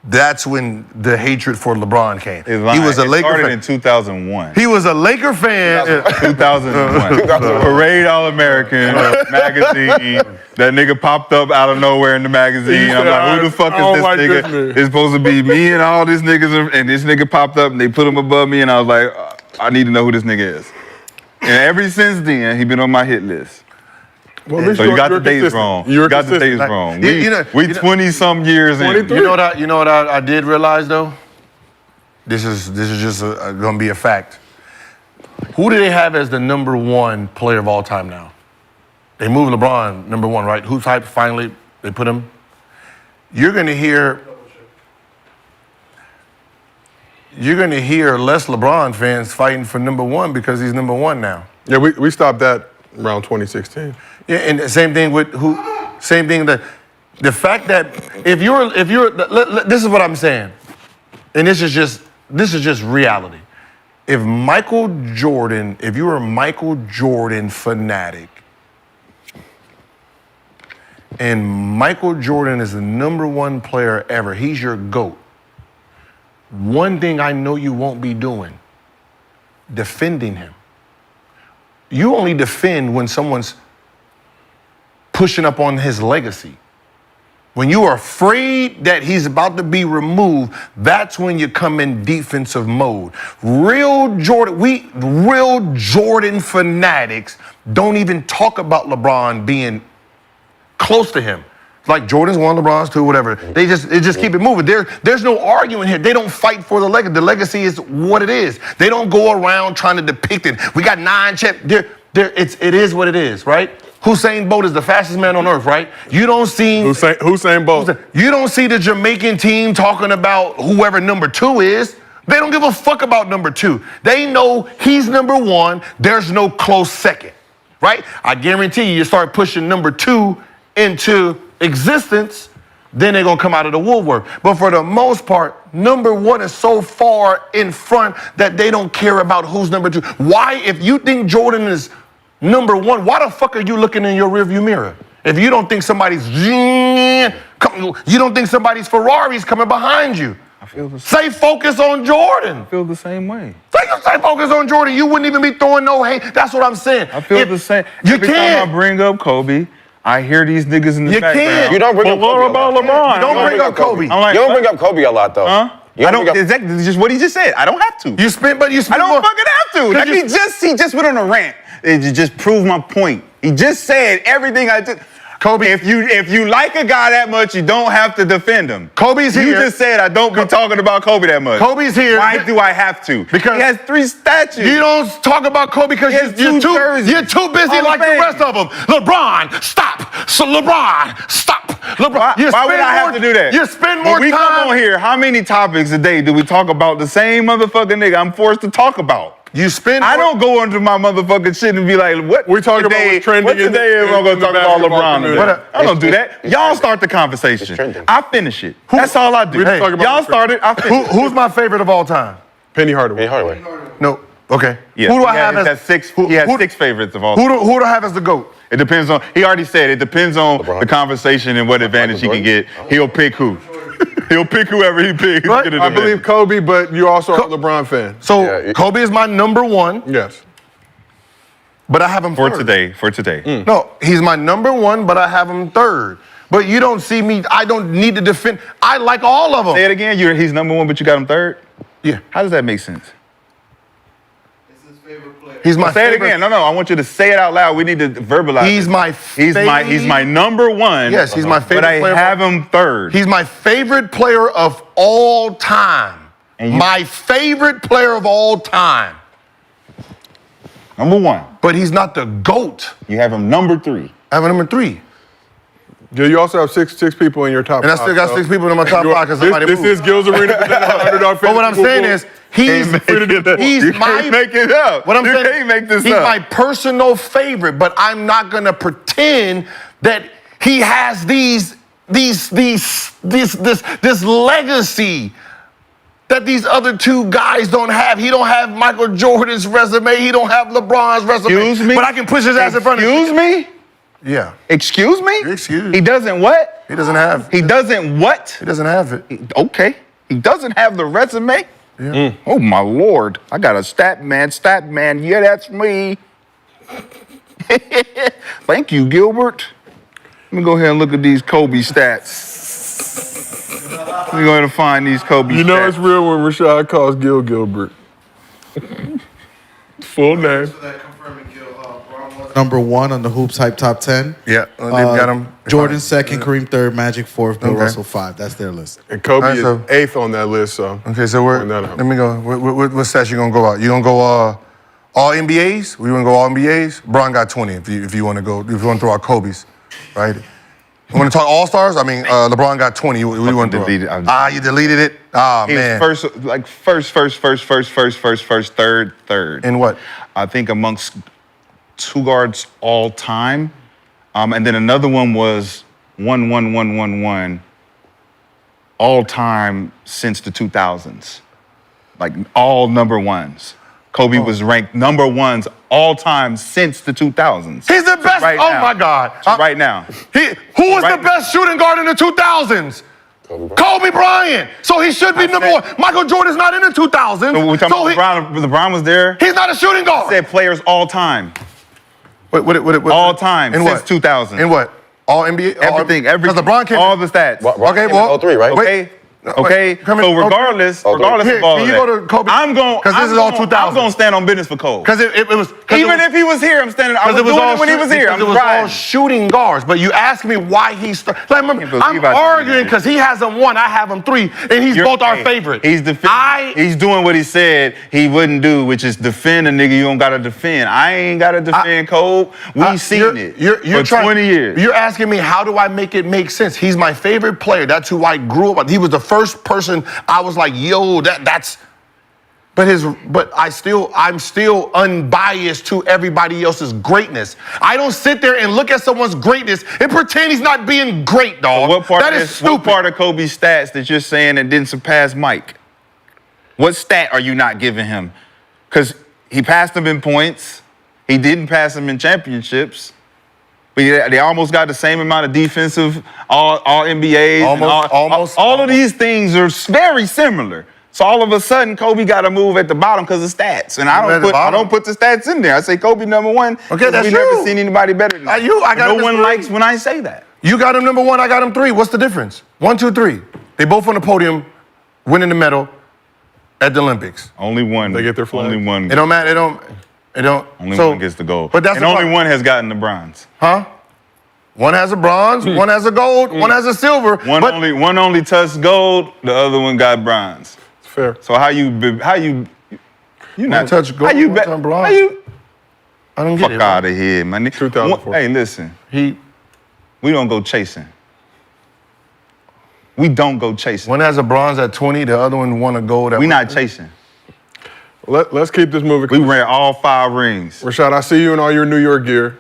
That's when the hatred for LeBron came. He was a Laker started fan. in 2001. He was a Laker fan. 2001. Parade All-American magazine. That nigga popped up out of nowhere in the magazine. I'm like, who the fuck is this nigga? It's supposed to be me and all these niggas, and this nigga popped up and they put him above me, and I was like, I need to know who this nigga is. And ever since then, he been on my hit list. Well, So you got the dates wrong. You got the dates wrong. We 20-some years in. You know what I did realize though? This is just gonna be a fact. Who do they have as the number one player of all time now? They moved LeBron number one, right? Who's hyped finally? They put him. You're gonna hear less LeBron fans fighting for number one because he's number one now. Yeah, we stopped that around 2016. Yeah, and the same thing with who. Same thing that the fact that if you're this is what I'm saying, and this is just reality. If you were a Michael Jordan fanatic, and Michael Jordan is the number one player ever, he's your GOAT. One thing I know you won't be doing, defending him. You only defend when someone's pushing up on his legacy. When you are afraid that he's about to be removed, that's when you come in defensive mode. Real Jordan fanatics don't even talk about LeBron being close to him. Like Jordan's one, LeBron's two, whatever. They just keep it moving. There's no arguing here. They don't fight for the legacy. The legacy is what it is. They don't go around trying to depict it. We got 9 chips. It is what it is, right? Usain Bolt is the fastest man on earth, right? You don't see Usain Bolt. You don't see the Jamaican team talking about whoever number 2 is. They don't give a fuck about number 2. They know he's number 1. There's no close second, right? I guarantee you start pushing number 2 into existence, then they're gonna come out of the woodwork. But for the most part, number 1 is so far in front that they don't care about who's number 2. Why, if you think Jordan is number 1, why the fuck are you looking in your rearview mirror? If you don't think somebody's Ferrari's coming behind you. I feel the Say focus on Jordan. I feel the same way. Say focus on Jordan. You wouldn't even be throwing no hate. That's what I'm saying. I feel the same. Every time I bring up Kobe, I hear these niggas in the background. can't. You don't bring up Kobe about a lot. LeBron. You don't bring up Kobe. I'm like, You don't bring up Kobe a lot, though. Huh? You I don't. bring up- Exactly. It's just what he just said. I don't have to. You spent I more. don't fucking have to. Like he just went on a rant. It just proved my point. He just said everything I just. Kobe, If you like a guy that much, you don't have to defend him. Kobe's here. You just said I don't be talking about Kobe that much. Kobe's here. Why do I have to? Because he has 3 statues. You don't talk about Kobe because He has you're 2 jerseys. you're too busy Hall of like the Fame. rest of them. LeBron, stop. So LeBron, stop. LeBron. Why would I have to do that? You spend more when we time. come on here, how many topics a day do we talk about the same motherfucking nigga I'm forced to talk about? You spend. I don't go into my motherfucking shit and be like, what? We talking about what's trending What in the- today am I in going to the talk about basketball LeBron community. today? I don't do that. Y'all start the conversation. trending. I finish it. That's all I do. We just talking about Y'all what's started. I finish. Who's my favorite of all time? Penny Hardaway. Hey, Hardaway. No. Okay. Yeah, Who do I he have has as 6? who- He has who- 6 favorites of all. Who do I have as the GOAT? It depends on. He already said it depends on LeBron. the conversation and what advantage he can get. He'll pick who. He'll pick whoever he picks. Right. Get an I advantage. believe Kobe, but you also are a LeBron fan. So Yeah, Kobe is my number 1, Yes. but I have him for third. today. For today. No, he's my number 1, but I have him 3rd. But you don't see me. I don't need to defend. I like all of them. Say it again. He's number 1, but you got him 3rd. Yeah. How does that make sense? He's my Say it favorite. again. No. I want you to say it out loud. We need to verbalize. He's it. my He's my number 1. Yes, he's my favorite But I player. have him 3rd. He's my favorite player of all time. And you- My favorite player of all time. number 1. But he's not the GOAT. You have him number 3. I have him number 3. Yeah, you also have six people in your top And I five. still got so- 6 people in my top 5 because somebody This moved. is Gil's Arena Underdog But what I'm saying is, he's You can't make it up. What I'm you saying, can't make this he's up. my personal favorite, but I'm not gonna pretend that he has this legacy that these other 2 guys don't have. He don't have Michael Jordan's resume. He don't have LeBron's resume. Excuse me? But I can push his ass in front of you. Excuse me? Yeah. Excuse me? You're excused. He doesn't what? He doesn't have. He doesn't what? He doesn't have it. Okay. He doesn't have the resume? Yeah. Oh, my Lord. I got a stat man. Yeah, that's me. Thank you, Gilbert. Let me go ahead and look at these Kobe stats. Let me go ahead and find these Kobe stats. You know it's real when Rashad calls Gilbert. Full name. Number 1 on the Hoops Hype Top 10. Yeah, they've got him. Jordan 2nd, Kareem 3rd, Magic 4th, Bill Okay. Russell 5. That's their list. And Kobe All right, so- is 8th on that list, so. Okay, so Point that out. let me go. What stats you gonna go out? You gonna go all NBAs? We gonna go all NBAs? Bron got 20 if you want to go. If you want to throw out Kobe's, right? You want to talk All Stars? I mean, LeBron got 20. We want to deleted. you deleted it. Ah, He man. was first, third. In what? I think amongst 2 guards all time. And then another one was 1 all time since the 2000s. Like all number ones. Kobe was ranked number 1s all time since the 2000s. He's the best. Right Oh now. my God. Right now. Who was Right the best shooting guard in the 2000s? Kobe Bryant. So he should be number 1. Michael Jordan's not in the 2000s. So we're talking about LeBron was there. He's not a shooting guard. I said players all time. What, all time in since what? 2000. In what? All NBA? Everything. Because LeBron came. all the stats. Okay, well. 03, right? Okay. Wait, come in- So regardless Here, of all can of you that, go to Kobe? I'm going 'Cause this is all 2000. I'm going to stand on business for Kobe. Because it was. Even if he was here, I'm standing. I was doing it when he was here. I'm It was all riding. shooting guards. But you asked me why he started. Like, remember, believe I'm I did arguing that. because he has him 1, I have him 3, and he's both our favorite. He's He's doing what he said he wouldn't do, which is defend a nigga you don't gotta defend. I ain't gotta defend Kobe. We seen it for 20 years. You're asking me how do I make it make sense? He's my favorite player. That's who I grew up with. He was the first person I was like, yo, that's. But I'm still unbiased to everybody else's greatness. I don't sit there and look at someone's greatness and pretend he's not being great, dog. What part that of is stupid. What part of Kobe's stats that you're saying that didn't surpass Mike? What stat are you not giving him? Because he passed him in points. He didn't pass him in championships. But they almost got the same amount of defensive all NBAs. All of these things are very similar. So all of a sudden, Kobe got to move at the bottom because of stats, and I don't put the stats in there. I say Kobe number 1. Okay, that's we true. never seen anybody better than him. No one likes when I say that. You got him number 1, I got him 3. What's the difference? 1, 2, 3. They both on the podium, winning the medal at the Olympics. Only one. They get their flag. Only one. It don't matter. It don't. Only one gets the gold. But that's and only one has gotten the bronze. Huh? One has a bronze, one has a gold, one has a silver. One only touched gold. The other one got bronze. It's fair. So how you not touch gold? How you one bet? touch bronze. How you? I don't get Fuck it. out of here, man. 2004. Hey, listen. We don't go chasing. We don't go chasing. One has a bronze at 20, the other one won a gold at. We not chasing. Let's keep this moving. We ran all 5 rings. Rashad, I see you in all your New York gear.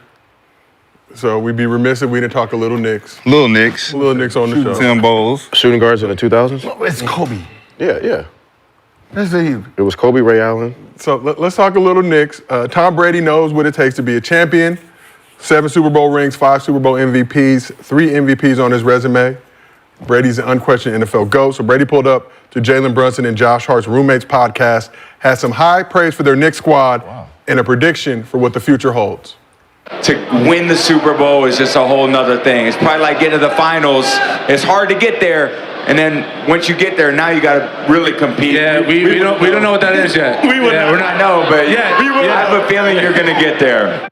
So we'd be remiss if we didn't talk a little Knicks. Little Knicks. Little Knicks on the show. Tim Bowles. Shooting guards in the 2000s? No, it's Kobe. Yeah. It was Kobe, Ray Allen. So let's talk a little Knicks. Tom Brady knows what it takes to be a champion. 7 Super Bowl rings, 5 Super Bowl MVPs, 3 MVPs on his resume. Brady's an unquestioned NFL GOAT. So Brady pulled up to Jalen Brunson and Josh Hart's Roommates podcast, had some high praise for their Knicks squad, and a prediction for what the future holds. To win the Super Bowl is just a whole nother thing. It's probably like getting to the finals. It's hard to get there, and then once you get there, now you got to really compete. Yeah, we don't know what that is yet. We're not know, but I have a feeling you're going to get there.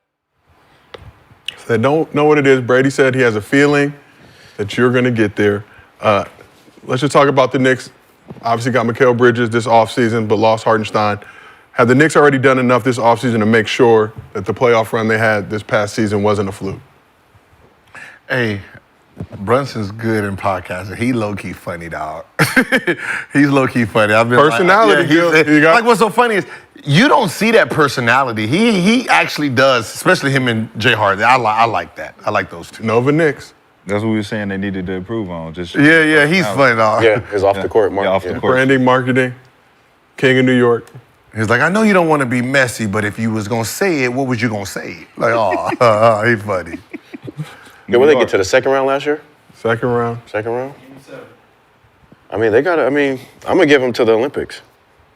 They don't know what it is. Brady said he has a feeling that you're going to get there. Let's just talk about the Knicks. Obviously got Mikal Bridges this offseason, but lost Hartenstein. Have the Knicks already done enough this offseason to make sure that the playoff run they had this past season wasn't a fluke? Hey, Brunson's good in podcasting. He low-key funny, dog. He's low-key funny. I've been Personality, like what's so funny is you don't see that personality. He actually does, especially him and Jay Harden. I like that. I like those two. Nova Knicks. That's what we were saying they needed to improve on. Just yeah, he's funny, dog. Yeah, his off the court marketing. off the court. Branding, marketing, king of New York. He's like, I know you don't want to be messy, but if you was gonna say it, what was you gonna say? Like, oh, he's funny. Yeah, will they get to the second round last year? Second round. Second round? I mean, they got to, I'm going to give them to the Olympics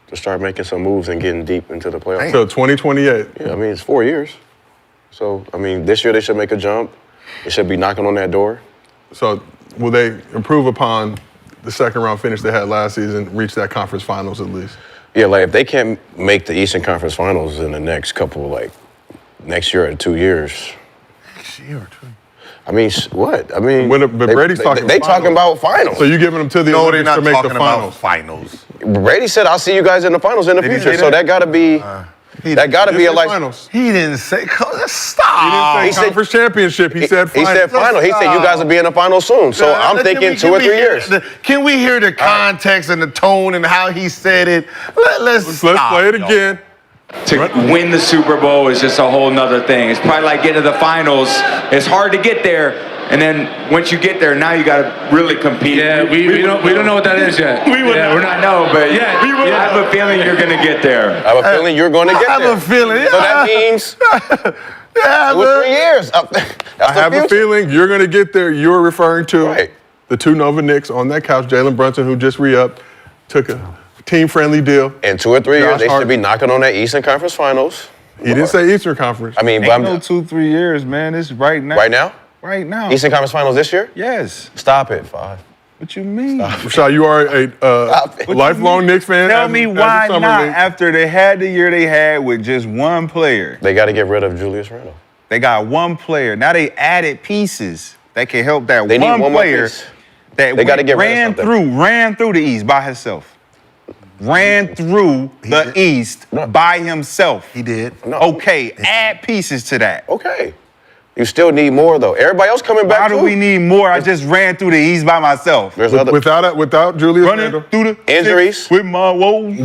to start making some moves and getting deep into the playoffs. So 2028. Yeah, it's 4 years. So, this year they should make a jump. They should be knocking on that door. So will they improve upon the second round finish they had last season, reach that conference finals at least? Yeah, like if they can't make the Eastern Conference Finals in the next couple, next year or 2 years. Next year or two. What? But Brady's talking. They talking about finals. So you giving them to the No, they're Olympics not to make talking the about finals? finals. Brady said, "I'll see you guys in the finals in the Did he future." say So that? that got to be. That got to be a finals. He didn't say. He Stop. didn't say conference championship. He said finals. He said final. He said you guys will be in the finals soon. So I'm thinking 2 or 3 years. Can we hear the context and the tone and how he said it? Let's play it again. To win the Super Bowl is just a whole nother thing. It's probably like getting to the finals. It's hard to get there, and then once you get there, now you got to really compete. Yeah, we don't know what that is yet. We're not know, but I have a feeling you're gonna get there. I have a feeling you're going to get there. I have a feeling. So that means 2 or 3 years. I have a feeling you're going to get there. You're referring to the two Nova Knicks on that couch. Jalen Brunson, who just re-upped, took a team-friendly deal. In 2 or 3 years, they Josh should be knocking on that Eastern Conference Finals. He didn't say Eastern Conference. But Ain't no 2-3 years, man. It's right now. Right now? Right now. Eastern Conference Finals this year? Yes. Stop it, Five. What you mean? Rashad, you are a lifelong Knicks fan. Tell me why not after they had the year they had with just one player. They got to get rid of Julius Randle. They got one player. Now they added pieces that can help that They need one one more player piece. that They gotta get rid of ran through the East by himself. Ran through the East by himself. He did. Okay, add pieces to that. Okay. You still need more, though. Everybody else coming back, How do we need more? I just ran through the East by myself. There's Without Julius Running Randle. through the Injuries. six with my woes.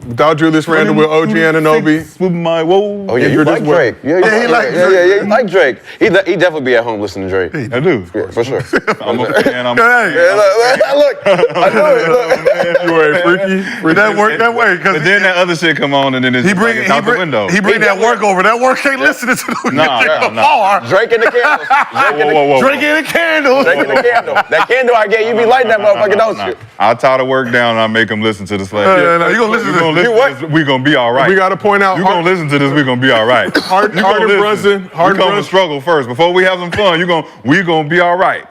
Without Julius Randle, with OG Anunoby. With my woes. Oh, yeah, you like Drake. Yeah, you like Drake. He definitely be at home listening to Drake. I do. Yeah, for sure. I'm a fan. Look, I know it. Look. You were a freaky. That worked that way. But then that other shit come on and then it's it's out the window. He bring that work over. That work ain't listening to the Nah. Drake and the candles. Drink in the candle. Drake and the candle. That candle I gave you be lighting that motherfucker, don't you? I'll tie the work down and I'll make him listen to the slave. You gonna listen to this? We gonna be all right. We got to point out. You gonna listen to this? We gonna be all right. Harden Brunson. We gonna struggle first before we have some fun. We gonna be all right.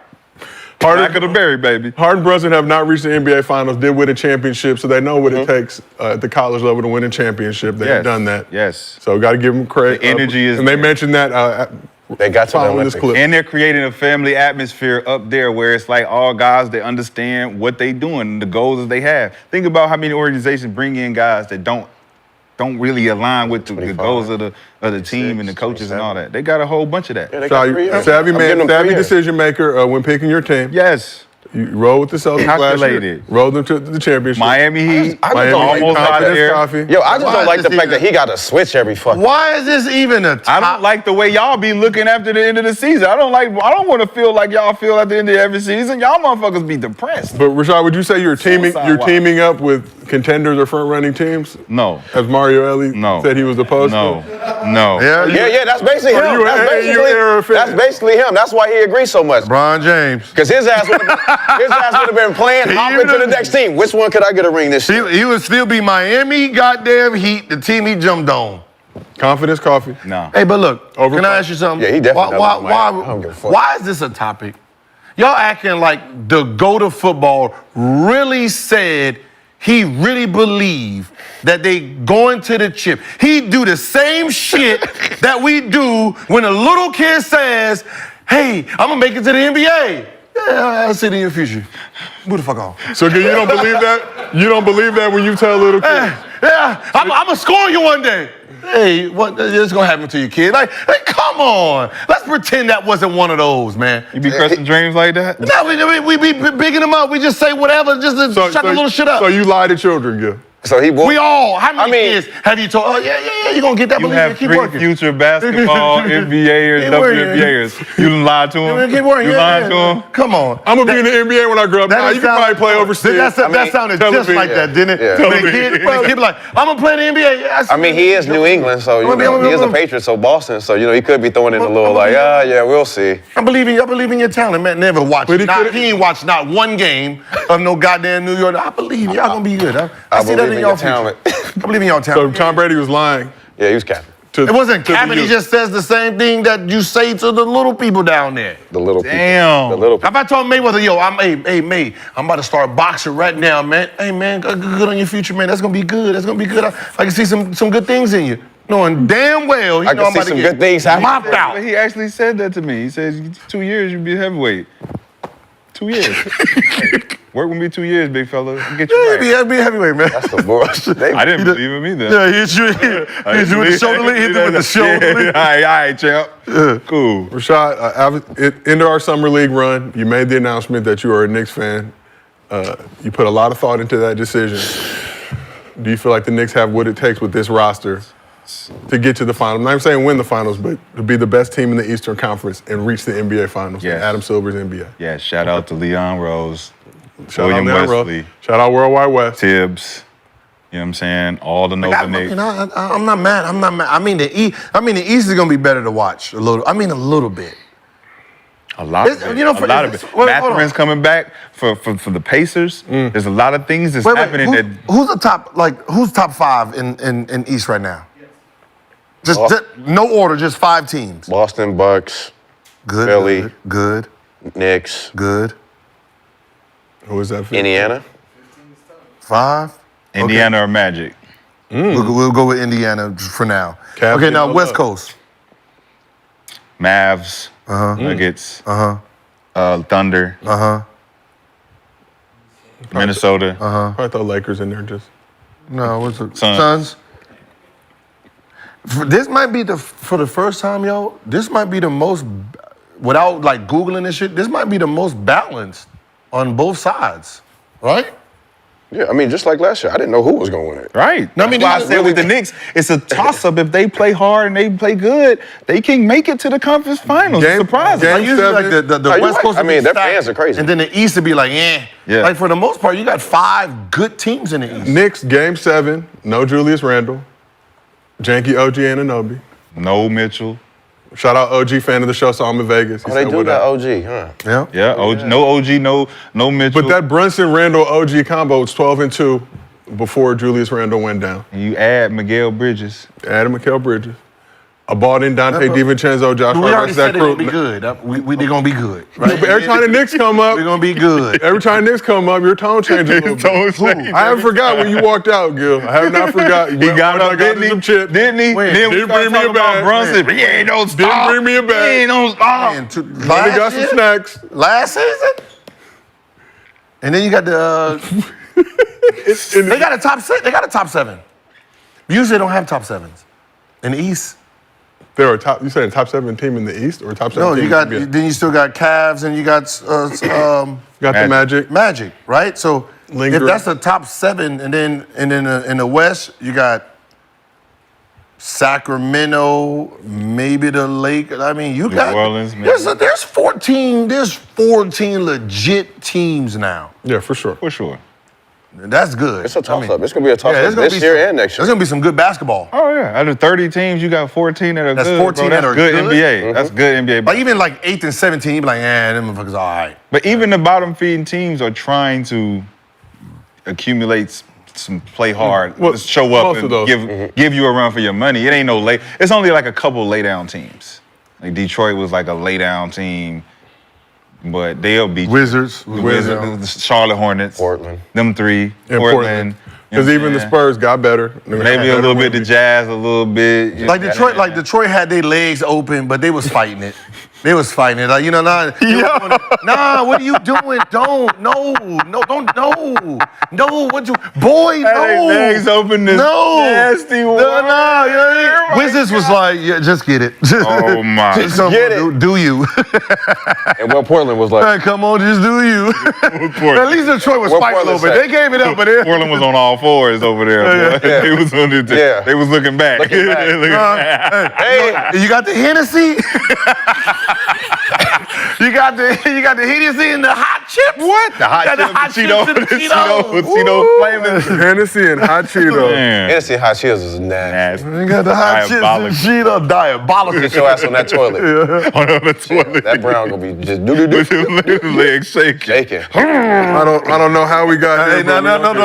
Back of the berry, baby. Harden Brunson have not reached the NBA Finals. Did win a championship, so they know what it takes at the college level to win a championship. They've done that. Yes. So got to give them credit. The energy is. And they there. mentioned that. They got to the following this Olympics. clip. And they're creating a family atmosphere up there where it's like all guys that understand what they doing, the goals that they have. Think about how many organizations bring in guys that don't really align with the goals of the team and the coaches and all that. They got a whole bunch of that. Yeah, they got 3 years. Savvy I'm man, giving them 3 savvy years. decision maker when picking your team. Yes. You roll with the Celtics last year. Calculated. Rolled them to the championship. Miami Heat. I just don't like almost out of there. Coffee. Yo, I just Why don't is like the this fact that he got to switch every fucking. Why is this even a I top? don't like the way y'all be looking after the end of the season. I don't want to feel like y'all feel at the end of every season. Y'all motherfuckers be depressed. But Rashad, would you say you're Suicide watch. teaming up with contenders or front-running teams? No. As Mario Ellie said he was opposed No. to? No. Yeah, that's basically Are him. you That's basically him. That's why he agrees so much. LeBron James. Because his ass would have been playing, hopping to the next team. Which one could I get a ring this year? He would still be Miami goddamn Heat, the team he jumped on. Confidence coffee. No. Hey, but look, can I ask you something? Yeah, he definitely doesn't like it. I don't give a fuck. Why is this a topic? Y'all acting like the GOAT of football really said he really believed that they going to the chip. He do the same shit that we do when a little kid says, hey, I'm going to make it to the NBA. Yeah, I'll see it in your future. Move the fuck off. So you don't believe that? You don't believe that when you tell little kids? Yeah, I'm going to score you one day. Hey, what is going to happen to you, kid? Like, hey, come on. Let's pretend that wasn't one of those, man. You be crushing dreams like that? No, we be bigging them up. We just say whatever just to shut the little shit up. So you lie to children, Gil? So he will. We all. How many kids have you told? Oh yeah, you're gonna get that. You Believe have it. Keep three working. future basketball NBAers, Keep working. WNBAers. You done lied to him? Keep working. You lied to him? Come on. I'm gonna be in the NBA when I grow up. Nah, you can probably play overseas. That sounded just like that, didn't it? Yeah. The kid like, I'm gonna play in the NBA. Yeah, I mean, he is New England, so you know, he is a Patriot, so Boston, so you know he could be throwing in a little like, yeah, we'll see. I believe in your talent, man. Never watched. He ain't watched not one game of no goddamn New York. I believe y'all gonna be good. I see that in y'all talent. I believe in y'all talent. So Tom Brady was lying. Yeah, he was capping. It wasn't capping. He just says the same thing that you say to the little people down there. The little people. Damn. The little people. If I told Mayweather, yo, hey, May, I'm about to start boxing right now, man. Hey, man, good on your future, man. That's gonna be good. That's gonna be good. I can see some good things in you. Knowing damn well, I can see some good things happen. Mopped out. But he actually said that to me. He said, 2 years, you'll be a heavyweight. 2 years. Work with me 2 years, big fella. I'll get you right. Yeah, be a heavyweight, man. That's the bullshit. I didn't believe him either. Yeah, he hit you with the shoulder lead. Hit you with the shoulder lead. All right, champ. Cool. Rashad, into our summer league run, you made the announcement that you are a Knicks fan. You put a lot of thought into that decision. Do you feel like the Knicks have what it takes with this roster to get to the finals? I'm not even saying win the finals, but to be the best team in the Eastern Conference and reach the NBA finals in Adam Silver's NBA. Yeah, shout out to Leon Rose, Shout William out Leon Wesley, Rose. Shout out Worldwide West. Tibbs. You know what I'm saying? All the Nova Knicks. I'm not mad. I mean the East is gonna be better to watch a little. I mean a little bit. A lot of it. You know, a lot of it. Mathurin's coming back for the Pacers. There's a lot of things that's happening that. Who's top five in East right now? Just no order, just 5 teams. Boston, Bucks, Good. Philly, Good. Knicks, Good. Who is that? Indiana. 5. Indiana or Magic. We'll go with Indiana for now. Cavs Okay, now get West up. Coast. Mavs, Nuggets, Thunder, Minnesota. I thought Lakers in there just. No, what's it? Suns. This might be for the first time, yo. This might be the most, without like Googling this shit. This might be the most balanced on both sides, right? Yeah, I mean, just like last year, I didn't know who was going to win it. Right. No, I mean, That's why I said with the Knicks, it's a toss-up. If they play hard and they play good, they can make it to the conference finals. It's surprising. Like usually, like the West Coast. I mean, their fans are crazy. And then the East would be like, eh. Yeah. Like for the most part, you got 5 good teams in the East. Knicks, Game 7, no Julius Randle. Janky OG Anunoby. No Mitchell. Shout out OG, fan of the show, saw him in Vegas. He Oh, they said, do "What got up?" OG, huh? Yeah. Yeah, OG, no OG, no Mitchell. But that Brunson Randle OG combo was 12-2 before Julius Randle went down. And you add Miguel Bridges. Added Mikal Bridges. I bought in Dante DiVincenzo, Josh We Hart. already That's said that they're crew. gonna be good. They're gonna be good, right? But every time the Knicks come up, We're gonna be good. every time the Knicks come up, your tone changes a little bit. I haven't forgot when you walked out, Gil. I have not forgot. He got up, didn't he? Some chip. Didn't he? When? Then we Didn't started bring me a talking about bag. Brunson. He ain't no star. Didn't bring me a bag. He ain't no star. And Then he got some snacks. Last season, and then you got the. They got a top 6. They got a top 7. Usually they don't have top 7s in the East. There are top. You said a top 7 team in the East or top 7? No, team you got. in the NBA? Then you still got Cavs and you got Got the Magic. Magic, right? So Lingering. if that's the top 7, and then in the West you got Sacramento, maybe the Lakers. I mean, you got. Orleans, maybe. There's 14. There's 14 legit teams now. Yeah, for sure. For sure. That's good. It's a toss-up. It's going to be a toss-up there's gonna this be year some- and next year. There's gonna be some good basketball. Oh, yeah. Out of 30 teams, you got 14 that are That's good. 14 bro. that That's are good good? NBA. That's good NBA. Like even like 8th and 17, you'd be like, them motherfuckers all right. But even the bottom feeding teams are trying to accumulate some play hard, Well, just show up most of and those. give you a run for your money. It ain't no lay. It's only like a couple lay down teams. Like Detroit was like a lay down team, but they'll beat Wizards. the Wizards, the Charlotte Hornets, Portland. them 3, And Portland. Because even the Spurs got better. Maybe a little bit the Jazz, a little bit. Like Detroit had their legs open, but they was fighting it. They was fighting it. Like, you know, nah, what are you doing? Don't. No, what you, boy, no. Hey, legs open this nasty one. No. Wizards was like, yeah, just get it. Oh, my. Just get it. Do you. And what Portland was like. Hey, come on, just do you. At least Detroit was fighting a little bit. They gave it up, but Portland was on all fours over there. Boy. They was on the, They was looking back. Looking back. Hey, you got the Hennessy? You got the Hennessy and the hot chips? What? The hot chips and Cheetos flavors. Hennessy and hot Cheetos. Hennessy and hot Cheetos is nasty. You got the hot chips and Cheetos. Diabolical. Get your ass on that toilet. On the toilet. That brown gonna be just do. Legs shaking. I don't know how we got here. No.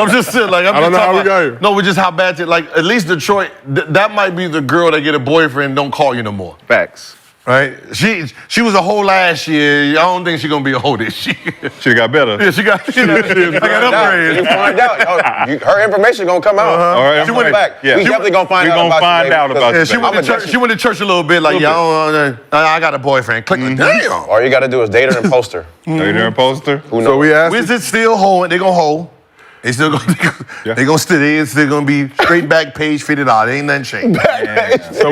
I'm just saying, like, I don't know how we got here. No, we're just how bad it. Like, at least Detroit, that might be the girl that get a boyfriend and don't call you no more. Facts. Right? She was a hoe last year. I don't think she's gonna be a hoe this year. She got better. Yeah, she got upgraded. You find out. Her information gonna come out. All right, She went back. Yeah. We definitely gonna find out. We gonna find out about Yeah, she went to church a little bit. Like, I got a boyfriend. Click. Damn. All you gotta do is date her and post her. Date her and post her. So we asked. Wizards still holding. They gonna hold. They still gonna still gonna be straight back page $50. Ain't nothing changed. So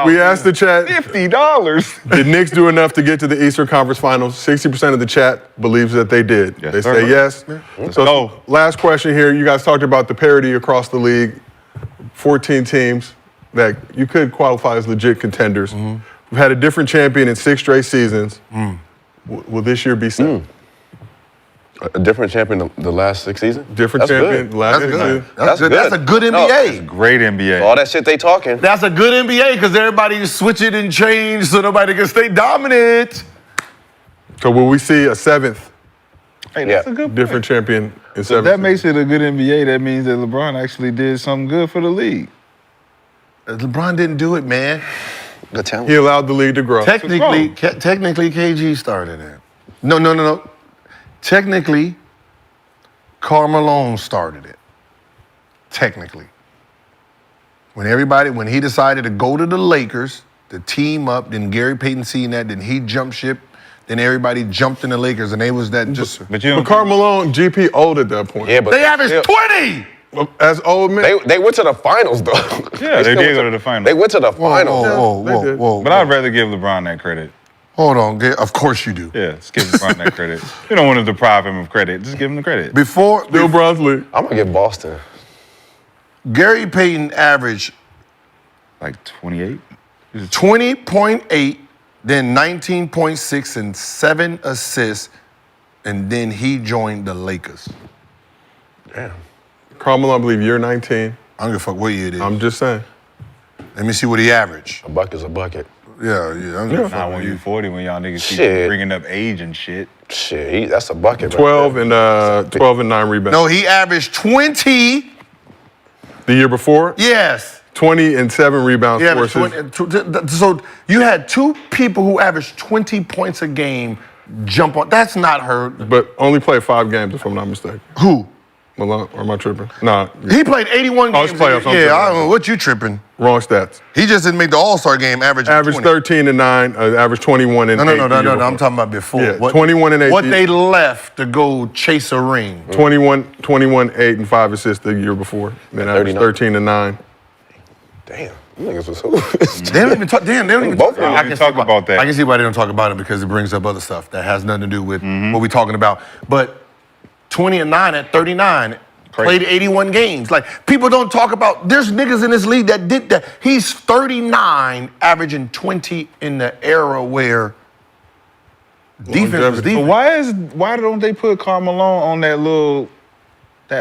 we asked the chat. $50. Did Knicks do enough to get to the Eastern Conference Finals? 60% of the chat believes that they did. Yes, they sir. say yes. Let's So go. last question here. You guys talked about the parity across the league. 14 teams that you could qualify as legit contenders. We've had a different champion in 6 straight seasons. Will this year be set? A different champion the last 6 seasons? Different That's champion good. last That's 6 good. seasons. That's good. That's a good No, NBA. Great NBA. All that shit they talking. That's a good NBA because everybody switch it and change so nobody can stay dominant. So will we see a 7th Hey, that's a good different champion in 7 So if that seasons? makes it a good NBA, that means that LeBron actually did something good for the league. LeBron didn't do it, man. Good talent. He allowed the league to grow. Technically, KG started it. No. Technically, Karl Malone started it. Technically. When he decided to go to the Lakers, to team up, then Gary Payton seen that, then he jumped ship, then everybody jumped in the Lakers, and they was that just... But you But Karl Malone, GP old at that point. Yeah, but They averaged 20! As old men. They went to the finals though. Yeah, they still did went go to the finals. They went to the finals. Whoa. But I'd rather give LeBron that credit. Hold on, of course you do. Yeah, just give LeBron that credit. You don't want to deprive him of credit. Just give him the credit. Before Bill Brunsley. I'm gonna get Boston. Gary Payton averaged Like 28? 20.8, then 19.6 and 7 assists, and then he joined the Lakers. Damn. Karl Malone, I believe, year 19. I don't give a fuck what year it is. I'm just saying. Let me see what he averaged. A bucket's a bucket. Yeah. I don't give a fuck Nah, what when he- you 40, when y'all niggas keep Shit. bringing up age and shit. Shit, that's a bucket. 12 right and 9 rebounds. No, he averaged 20. The year before, Yes. 20 and 7 rebounds. He averaged for 20. So you had 2 people who averaged 20 points a game jump on. That's not her. But only played 5 games, if I'm not mistaken. Who? Malone, or am I tripping? Nah, He played 81 Oh, it's games. playoffs, I'm Yeah, tripping. I don't know what you tripping. wrong stats. He just didn't make the All-Star game average. Average 20. 13 and 9, average 21 and 8. No. the year I'm before. talking about before. Yeah, 21 and 8. What they left to go chase a ring. 21, 8 and 5 assists the year before. Then average 39. 13 and 9. Damn, you niggas was who? They don't even talk. Damn, they don't even Both talk. of them I didn't can talk see about that. I can see why they don't talk about it because it brings up other stuff that has nothing to do with what we're talking about. But 20 and 9 at 39. Played 81 games. Like, people don't talk about, there's niggas in this league that did that. He's 39, averaging 20 in the era where defense was But defense. why don't they put Karl Malone on that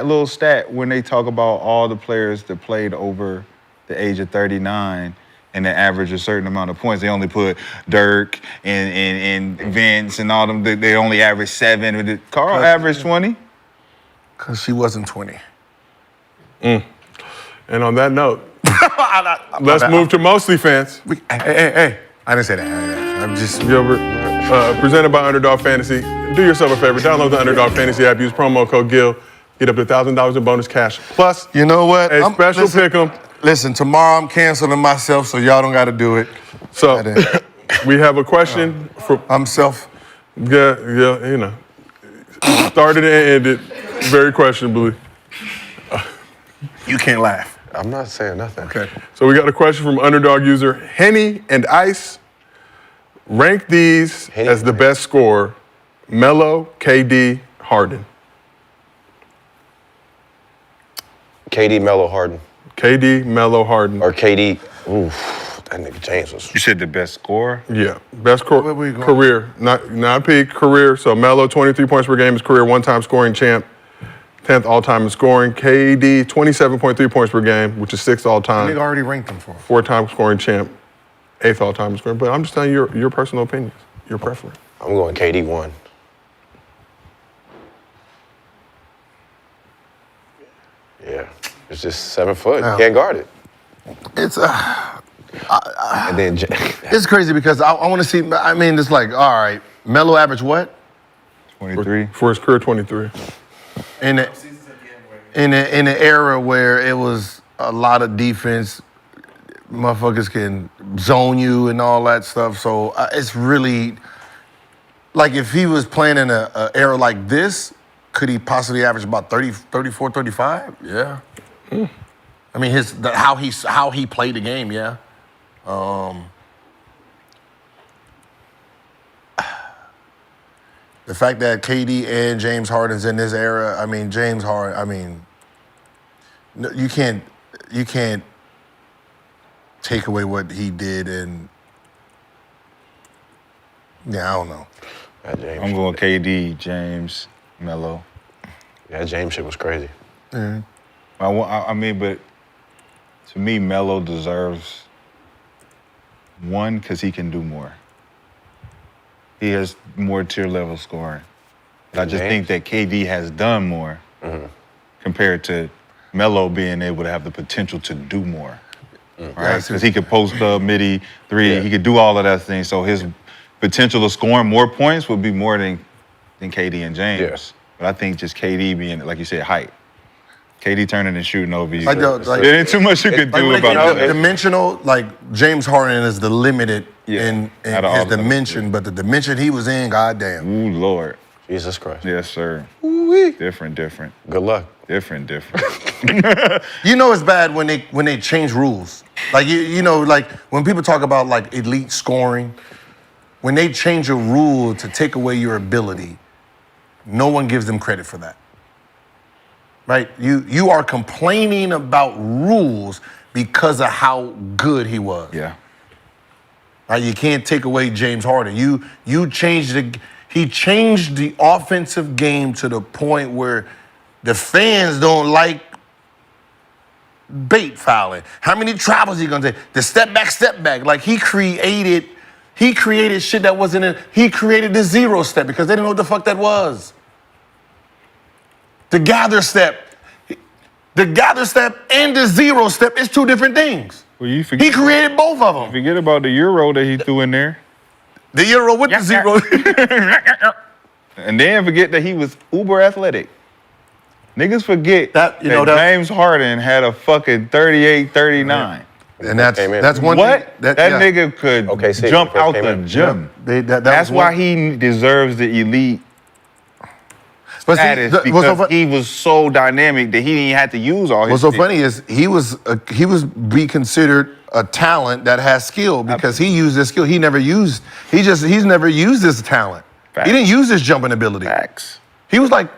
little stat when they talk about all the players that played over the age of 39 and they average a certain amount of points? They only put Dirk and Vince and all them. They only average 7. Karl averaged 20. Because she wasn't 20. And on that note, let's move to MostlyFans. Hey. I didn't say that. I'm just... Gilbert, presented by Underdog Fantasy. Do yourself a favor. Download the Underdog Fantasy app. Use promo code GIL. Get up to $1,000 in bonus cash. Plus, You know what? a special pick 'em. Listen, tomorrow I'm canceling myself, so y'all don't got to do it. So, We have a question from. I'm self. Yeah, you know. Started and ended very questionably. You can't laugh. I'm not saying nothing. Okay. So we got a question from underdog user Henny and Ice. Rank these Henny as the and best scorer: Melo, KD, Harden. KD, Melo, Harden. KD, Melo, Harden. Or KD. Oof, that nigga James was. You said the best scorer? Yeah, best Where we going? career, not peak career. So Melo, 23 points per game, his career, one-time scoring champ, 10th all-time in scoring. KD, 27.3 points per game, which is 6th Nigga all-time, already ranked him for. 4-time scoring champ, 8th all-time in scoring. But I'm just telling you your personal opinions, your preference. I'm going KD 1. Yeah, it's just 7 foot. Yeah. Can't guard it. It's And then it's crazy because I want to see. I mean, it's like, all right, Melo average what 23. For his career, 23. in the era where it was a lot of defense, motherfuckers can zone you and all that stuff. So it's really like if he was playing in a era like this, could he possibly average about 30, 34, 35? Yeah. I mean, how he played the game, yeah. The fact that KD and James Harden's in this era, I mean, James Harden, I mean, you can't take away what he did, and yeah, I don't know. I'm going KD, James, Melo. Yeah, James shit was crazy. I mean, but to me, Melo deserves one because he can do more. He has more tier level scoring. But I just think that KD has done more compared to Melo being able to have the potential to do more. Right? Because he could post up, midi, three, he could do all of that thing. So his potential of scoring more points would be more than KD and James. Yes. But I think just KD being, like you said, height. KD turning and shooting over you. Like, There ain't too much you can do about that. Dimensional, like James Harden is the limited in Out of all his the- dimension, but the dimension he was in, goddamn. Ooh, Lord. Jesus Christ. Yes, sir. Ooh-wee. Different. Good luck. Different. You know it's bad when they change rules. Like you know, like when people talk about like elite scoring, when they change a rule to take away your ability, no one gives them credit for that. Right? You are complaining about rules because of how good he was. Yeah. Right? You can't take away James Harden. He changed the offensive game to the point where the fans don't like bait fouling. How many travels he gonna take? The step back. Like he created shit that wasn't in. He created the zero step because they didn't know what the fuck that was. The gather step and the zero step is two different things. Well, you forget. He created both of them. Forget about the Euro that he threw in there. The Euro with the zero. And then forget that he was uber athletic. Niggas forget that that- James Harden had a fucking 38, 39. And that's one what? thing. That nigga could jump out the gym. That's why he deserves the elite status because he was so dynamic that he didn't have to use all his What's so shit. funny is he was be considered a talent that has skill because he used this skill. He's never used this talent. Facts. He didn't use his jumping ability. Facts. He was like,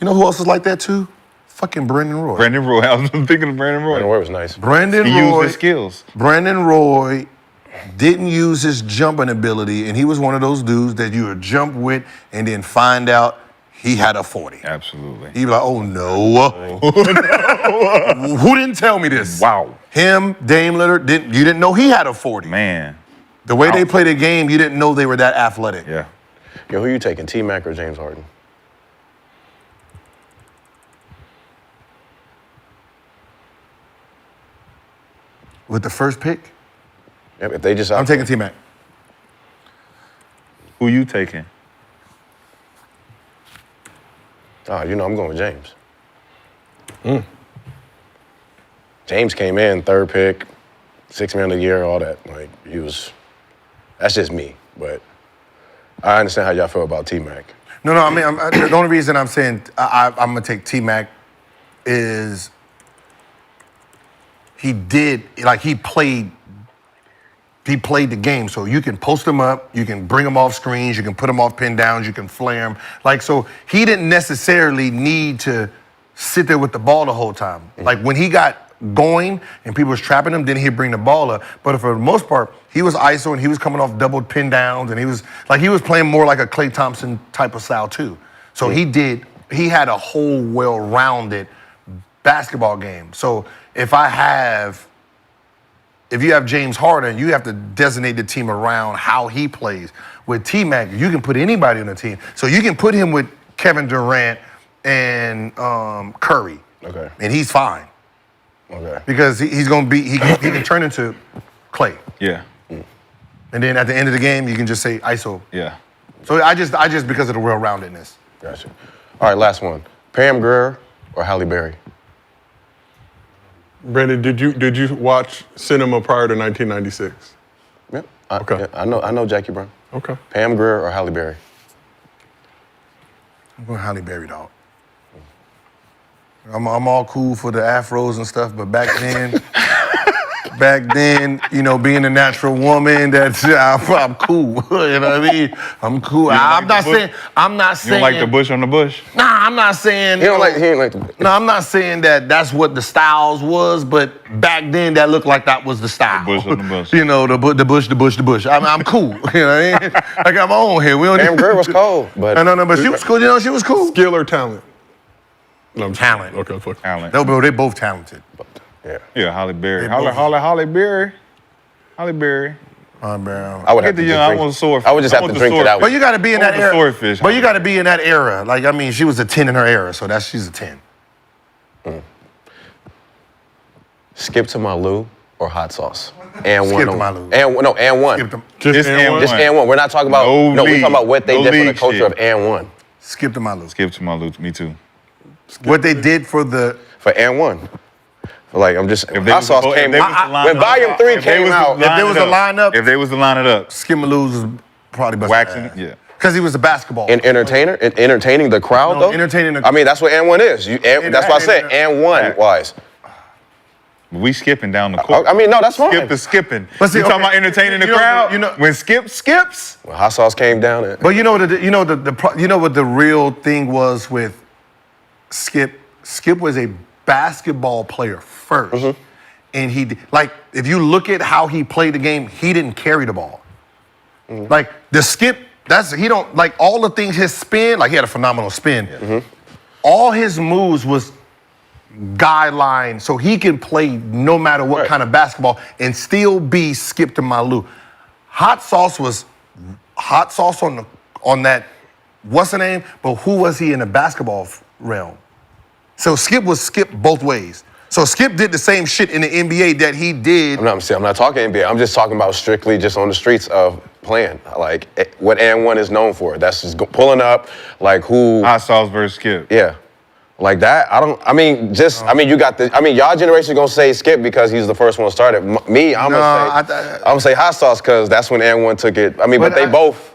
you know who else is like that too? Fucking Brendan Roy. Brandon Roy. I was thinking of Brandon Roy. Brandon Roy was nice. He used his skills. Brandon Roy didn't use his jumping ability, and he was one of those dudes that you would jump with and then find out he had a 40. Absolutely. He'd be like, oh no. Who didn't tell me this? Wow. Him, Dame Lillard, you didn't know he had a 40. Man. The way they played the game, you didn't know they were that athletic. Yeah. Yo, who you taking, T-Mac or James Harden? With the first pick, Yep, if they just I'm taking T-Mac. Who you taking? Oh, you know, I'm going with James. James came in, third pick, 6 man of the year, all that. Like, he was That's just me, but I understand how y'all feel about T-Mac. No, I mean, the only reason I'm saying I'm going to take T-Mac is he played the game. So you can post him up, you can bring him off screens, you can put him off pin downs, you can flare him. So he didn't necessarily need to sit there with the ball the whole time. Like when he got going and people was trapping him, then he'd bring the ball up. But for the most part, he was ISO and he was coming off double pin downs and he was playing more like a Klay Thompson type of style too. So he had a whole well-rounded basketball game. So if you have James Harden, you have to designate the team around how he plays. With T-Mac, you can put anybody on the team. So you can put him with Kevin Durant and Curry. Okay. And he's fine. Okay. Because he can turn into Klay. Yeah. And then at the end of the game, you can just say ISO. Yeah. So I just because of the well-roundedness. Gotcha. All right, last one. Pam Grier or Halle Berry? Brandon, did you watch cinema prior to 1996? Yeah. Okay. Yeah, I know Jackie Brown. Okay. Pam Grier or Halle Berry? I'm going Halle Berry, dog. I'm all cool for the afros and stuff, but back then, being a natural woman, I'm cool. You know what I mean? I'm cool. I'm not saying. You don't like the bush on the bush? Nah, I'm not saying. He ain't like the. No, I'm not saying that's what the styles was, but back then that looked like that was the style. The bush on the bush. The bush. I'm cool. You know what I mean? I got my own hair. Pam Grier was cold, but no, but she was cool. She was cool. Skill or talent? No, Talent. Okay, fuck. Talent. They both talented. Yeah, Halle Berry. They both- Halle Berry. Halle Berry. I would Get have the to young. just I drink. want a sword. I would just have to drink it out. But you got to be in that era. Swordfish. But you got to be in that era. She was a 10 in her era, so she's a 10. Skip to my Lou or hot sauce? And one. Skip to my Lou. And one. Skip to, Just and one. Just and one. We're not talking about. No we're league. talking about what they No did for the league culture shit. of and one. skip to my Lou. Skip to my loot. Me too. What they did for the For and one. I'm just. If they Hot was sauce to- if came they was to line when up- Volume 3 if they came was to out. If there was a line it up- lineup- If they was to line it up, Skip and Lou's was probably busting waxing ass. it. Yeah. Because he was a basketball. Entertaining the crowd No, though. entertaining the- I mean, that's what and one is. That's why I said and one wise. We skipping down the court. I mean, no, that's fine. Skip the skipping. But see, you talking okay, about entertaining the you know, crowd? you know- When Skip skips, When hot sauce came down, and But you know what the real thing was with Skip? Skip was a basketball player first. And if you look at how he played the game, he didn't carry the ball. Like the Skip, all the things, his spin, he had a phenomenal spin. All his moves was guideline, so he can play no matter what kind of basketball and still be Skip to my Lou. Hot sauce was hot sauce on that, what's the name? But who was he in the basketball realm? So Skip was Skip both ways. So Skip did the same shit in the NBA that he did. I'm not talking NBA. I'm just talking about strictly just on the streets of playing. Like what and one is known for. That's just pulling up, who. hot sauce versus Skip. Yeah. Like that, you got y'all generation gonna say Skip because he's the first one to start it. Me, I'm gonna say hot sauce because that's when and one took it. But they both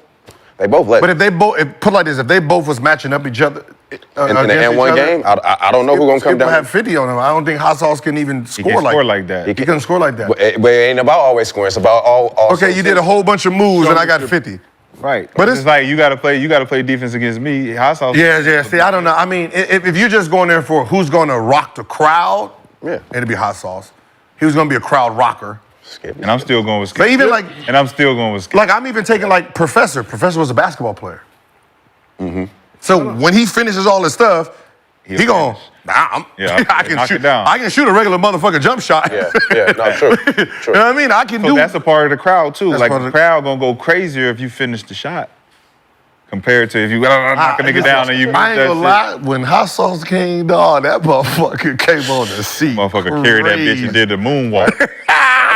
let. But if they both was matching up each other in the and one game, I don't know who's gonna come Skip down. have 50 on him. I don't think hot sauce can even He score can like score like that. He couldn't score like that. But it ain't about always scoring. It's about all. Okay, you did a whole bunch of moves and I got 50. Right. But But it's like you gotta play defense against me. Hot sauce. Yeah. See, I don't know. I mean, if you're just going there for who's going to rock the crowd, it'd be hot sauce. He was going to be a crowd rocker. Skip. And I'm still going with Skip. But even And I'm still going with Skip. I'm even taking Professor. Professor was a basketball player. So when he finishes all his stuff, he going, I can knock shoot. it down. I can shoot a regular motherfucking jump shot. Yeah, no, true. You know what I mean? I can So do. that's a part of the crowd too. That's Like part the of the- crowd gonna go crazier if you finish the shot. Compared to if you knock a nigga down and you miss I ain't that gonna lie. When hot sauce came, dog, that motherfucker came on the seat. shit. Motherfucker carried that bitch and did the moonwalk.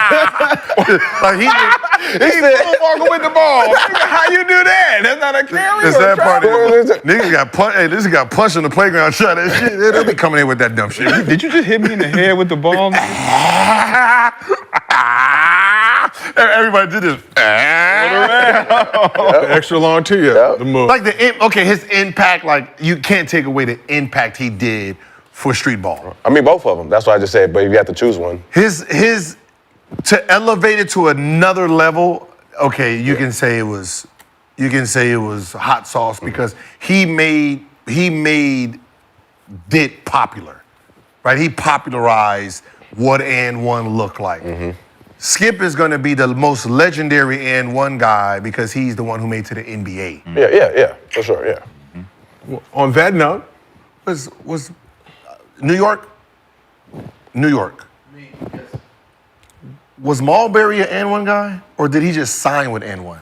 He He's moonwalking with the ball. Nigga, how you do that? That's not a carry. It's that part. Niggas got punched. This got punched in the playground. Shot that shit. They'll be coming in with that dumb shit. Did you just hit me in the head with the ball? Everybody did this. The extra long tee, the move. Like his impact, like you can't take away the impact he did for street ball. I mean, both of them. That's why I just said, but if you have to choose one. His to elevate it to another level, okay, you can say it was hot sauce because he made it popular, right? He popularized what and one looked like. Skip is going to be the most legendary and one guy because he's the one who made it to the NBA. Yeah, for sure, yeah. Well, on that note, Was New York? New York. Was Marbury an N1 guy, or did he just sign with N1?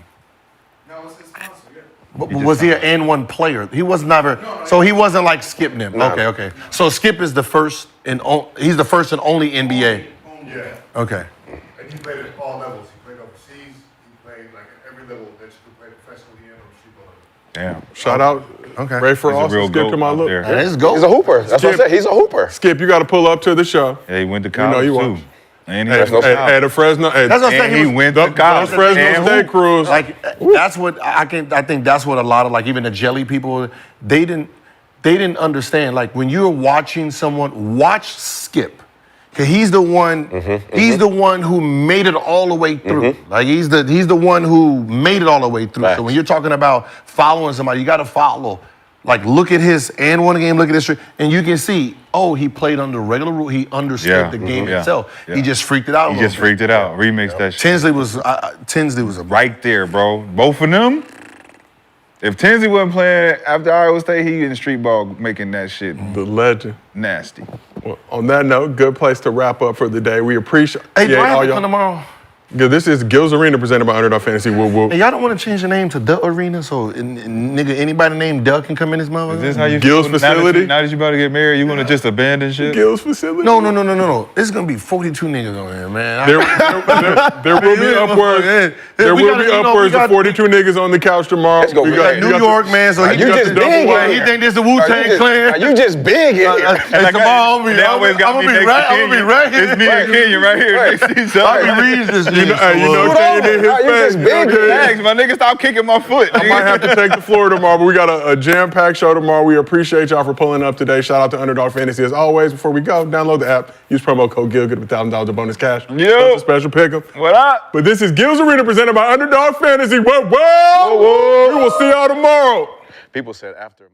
No, it's his sponsor, yeah. But was he an N1 player? He was never. So he wasn't like Skip Nim. Okay. So Skip is the first and he's the first and only NBA. Yeah. Okay. And he played at all levels. He played overseas. He played like at every level that you could play professionally in on the street ball. Damn. shout out. Okay. Ray for He's a Austin. real Skip goat to my out look. there. Let's go. He's a hooper. That's what I said. He's a hooper. Skip, you got to pull up to the show. Yeah, he went to You know college you too. watch. And he Hey, has no hey, style. hey, the Fresno. Hey, That's what I'm saying. And he went to college. the Fresno And State who? Crews. Like that's what I think that's what a lot of like even the jelly people they didn't understand. Like when you're watching someone watch Skip, cause he's the one the one who made it all the way through. Like he's the one who made it all the way through. Facts. So when you're talking about following somebody, you got to follow. Like look at his and one game, look at this, and you can see. Oh, he played under regular rule. He understood the game itself. Yeah. He just freaked it out. He just freaked it out. Remixed that shit. Tinsley was a Right there, bro. Both of them. If Tinsley wasn't playing after Iowa State, he in street ball making that shit The legend. nasty. Well, on that note, good place to wrap up for the day. We appreciate Hey, do I have all to y'all. come tomorrow? Good. This is Gil's Arena presented by Underdog Fantasy. Woo woo. Hey, y'all don't want to change the name to The Arena so nigga anybody named Doug can come in this motherfucker? Is this how you Gil's feel facility? Now that you about to get married, you want to just abandon shit? Gil's facility. No. This is gonna be 42 niggas on here, man. There will be upwards. There will be upwards of 42 niggas on the couch tomorrow. Let's go, We man. got New York, man. So he You got just the double big wide. in He here. think this the Wu-Tang Clan. You just big in here. Hey, tomorrow I'm gonna be right here. It's me and Kenya right here next to each I'll other. be reading this shit. You know Kenya did his You just thing. big. Relax, my nigga, stop kicking my foot. I might have to take the floor tomorrow, but we got a jam-packed show tomorrow. We appreciate y'all for pulling up today. Shout out to Underdog Fantasy as always. Before we go, download the app. Use promo code GIL. Get $1,000 of bonus cash. Yo. That's a special pick 'em. What up? But this is Gil's Arena presented by Underdog Fantasy. Whoa, whoa. We will see y'all tomorrow. People said after.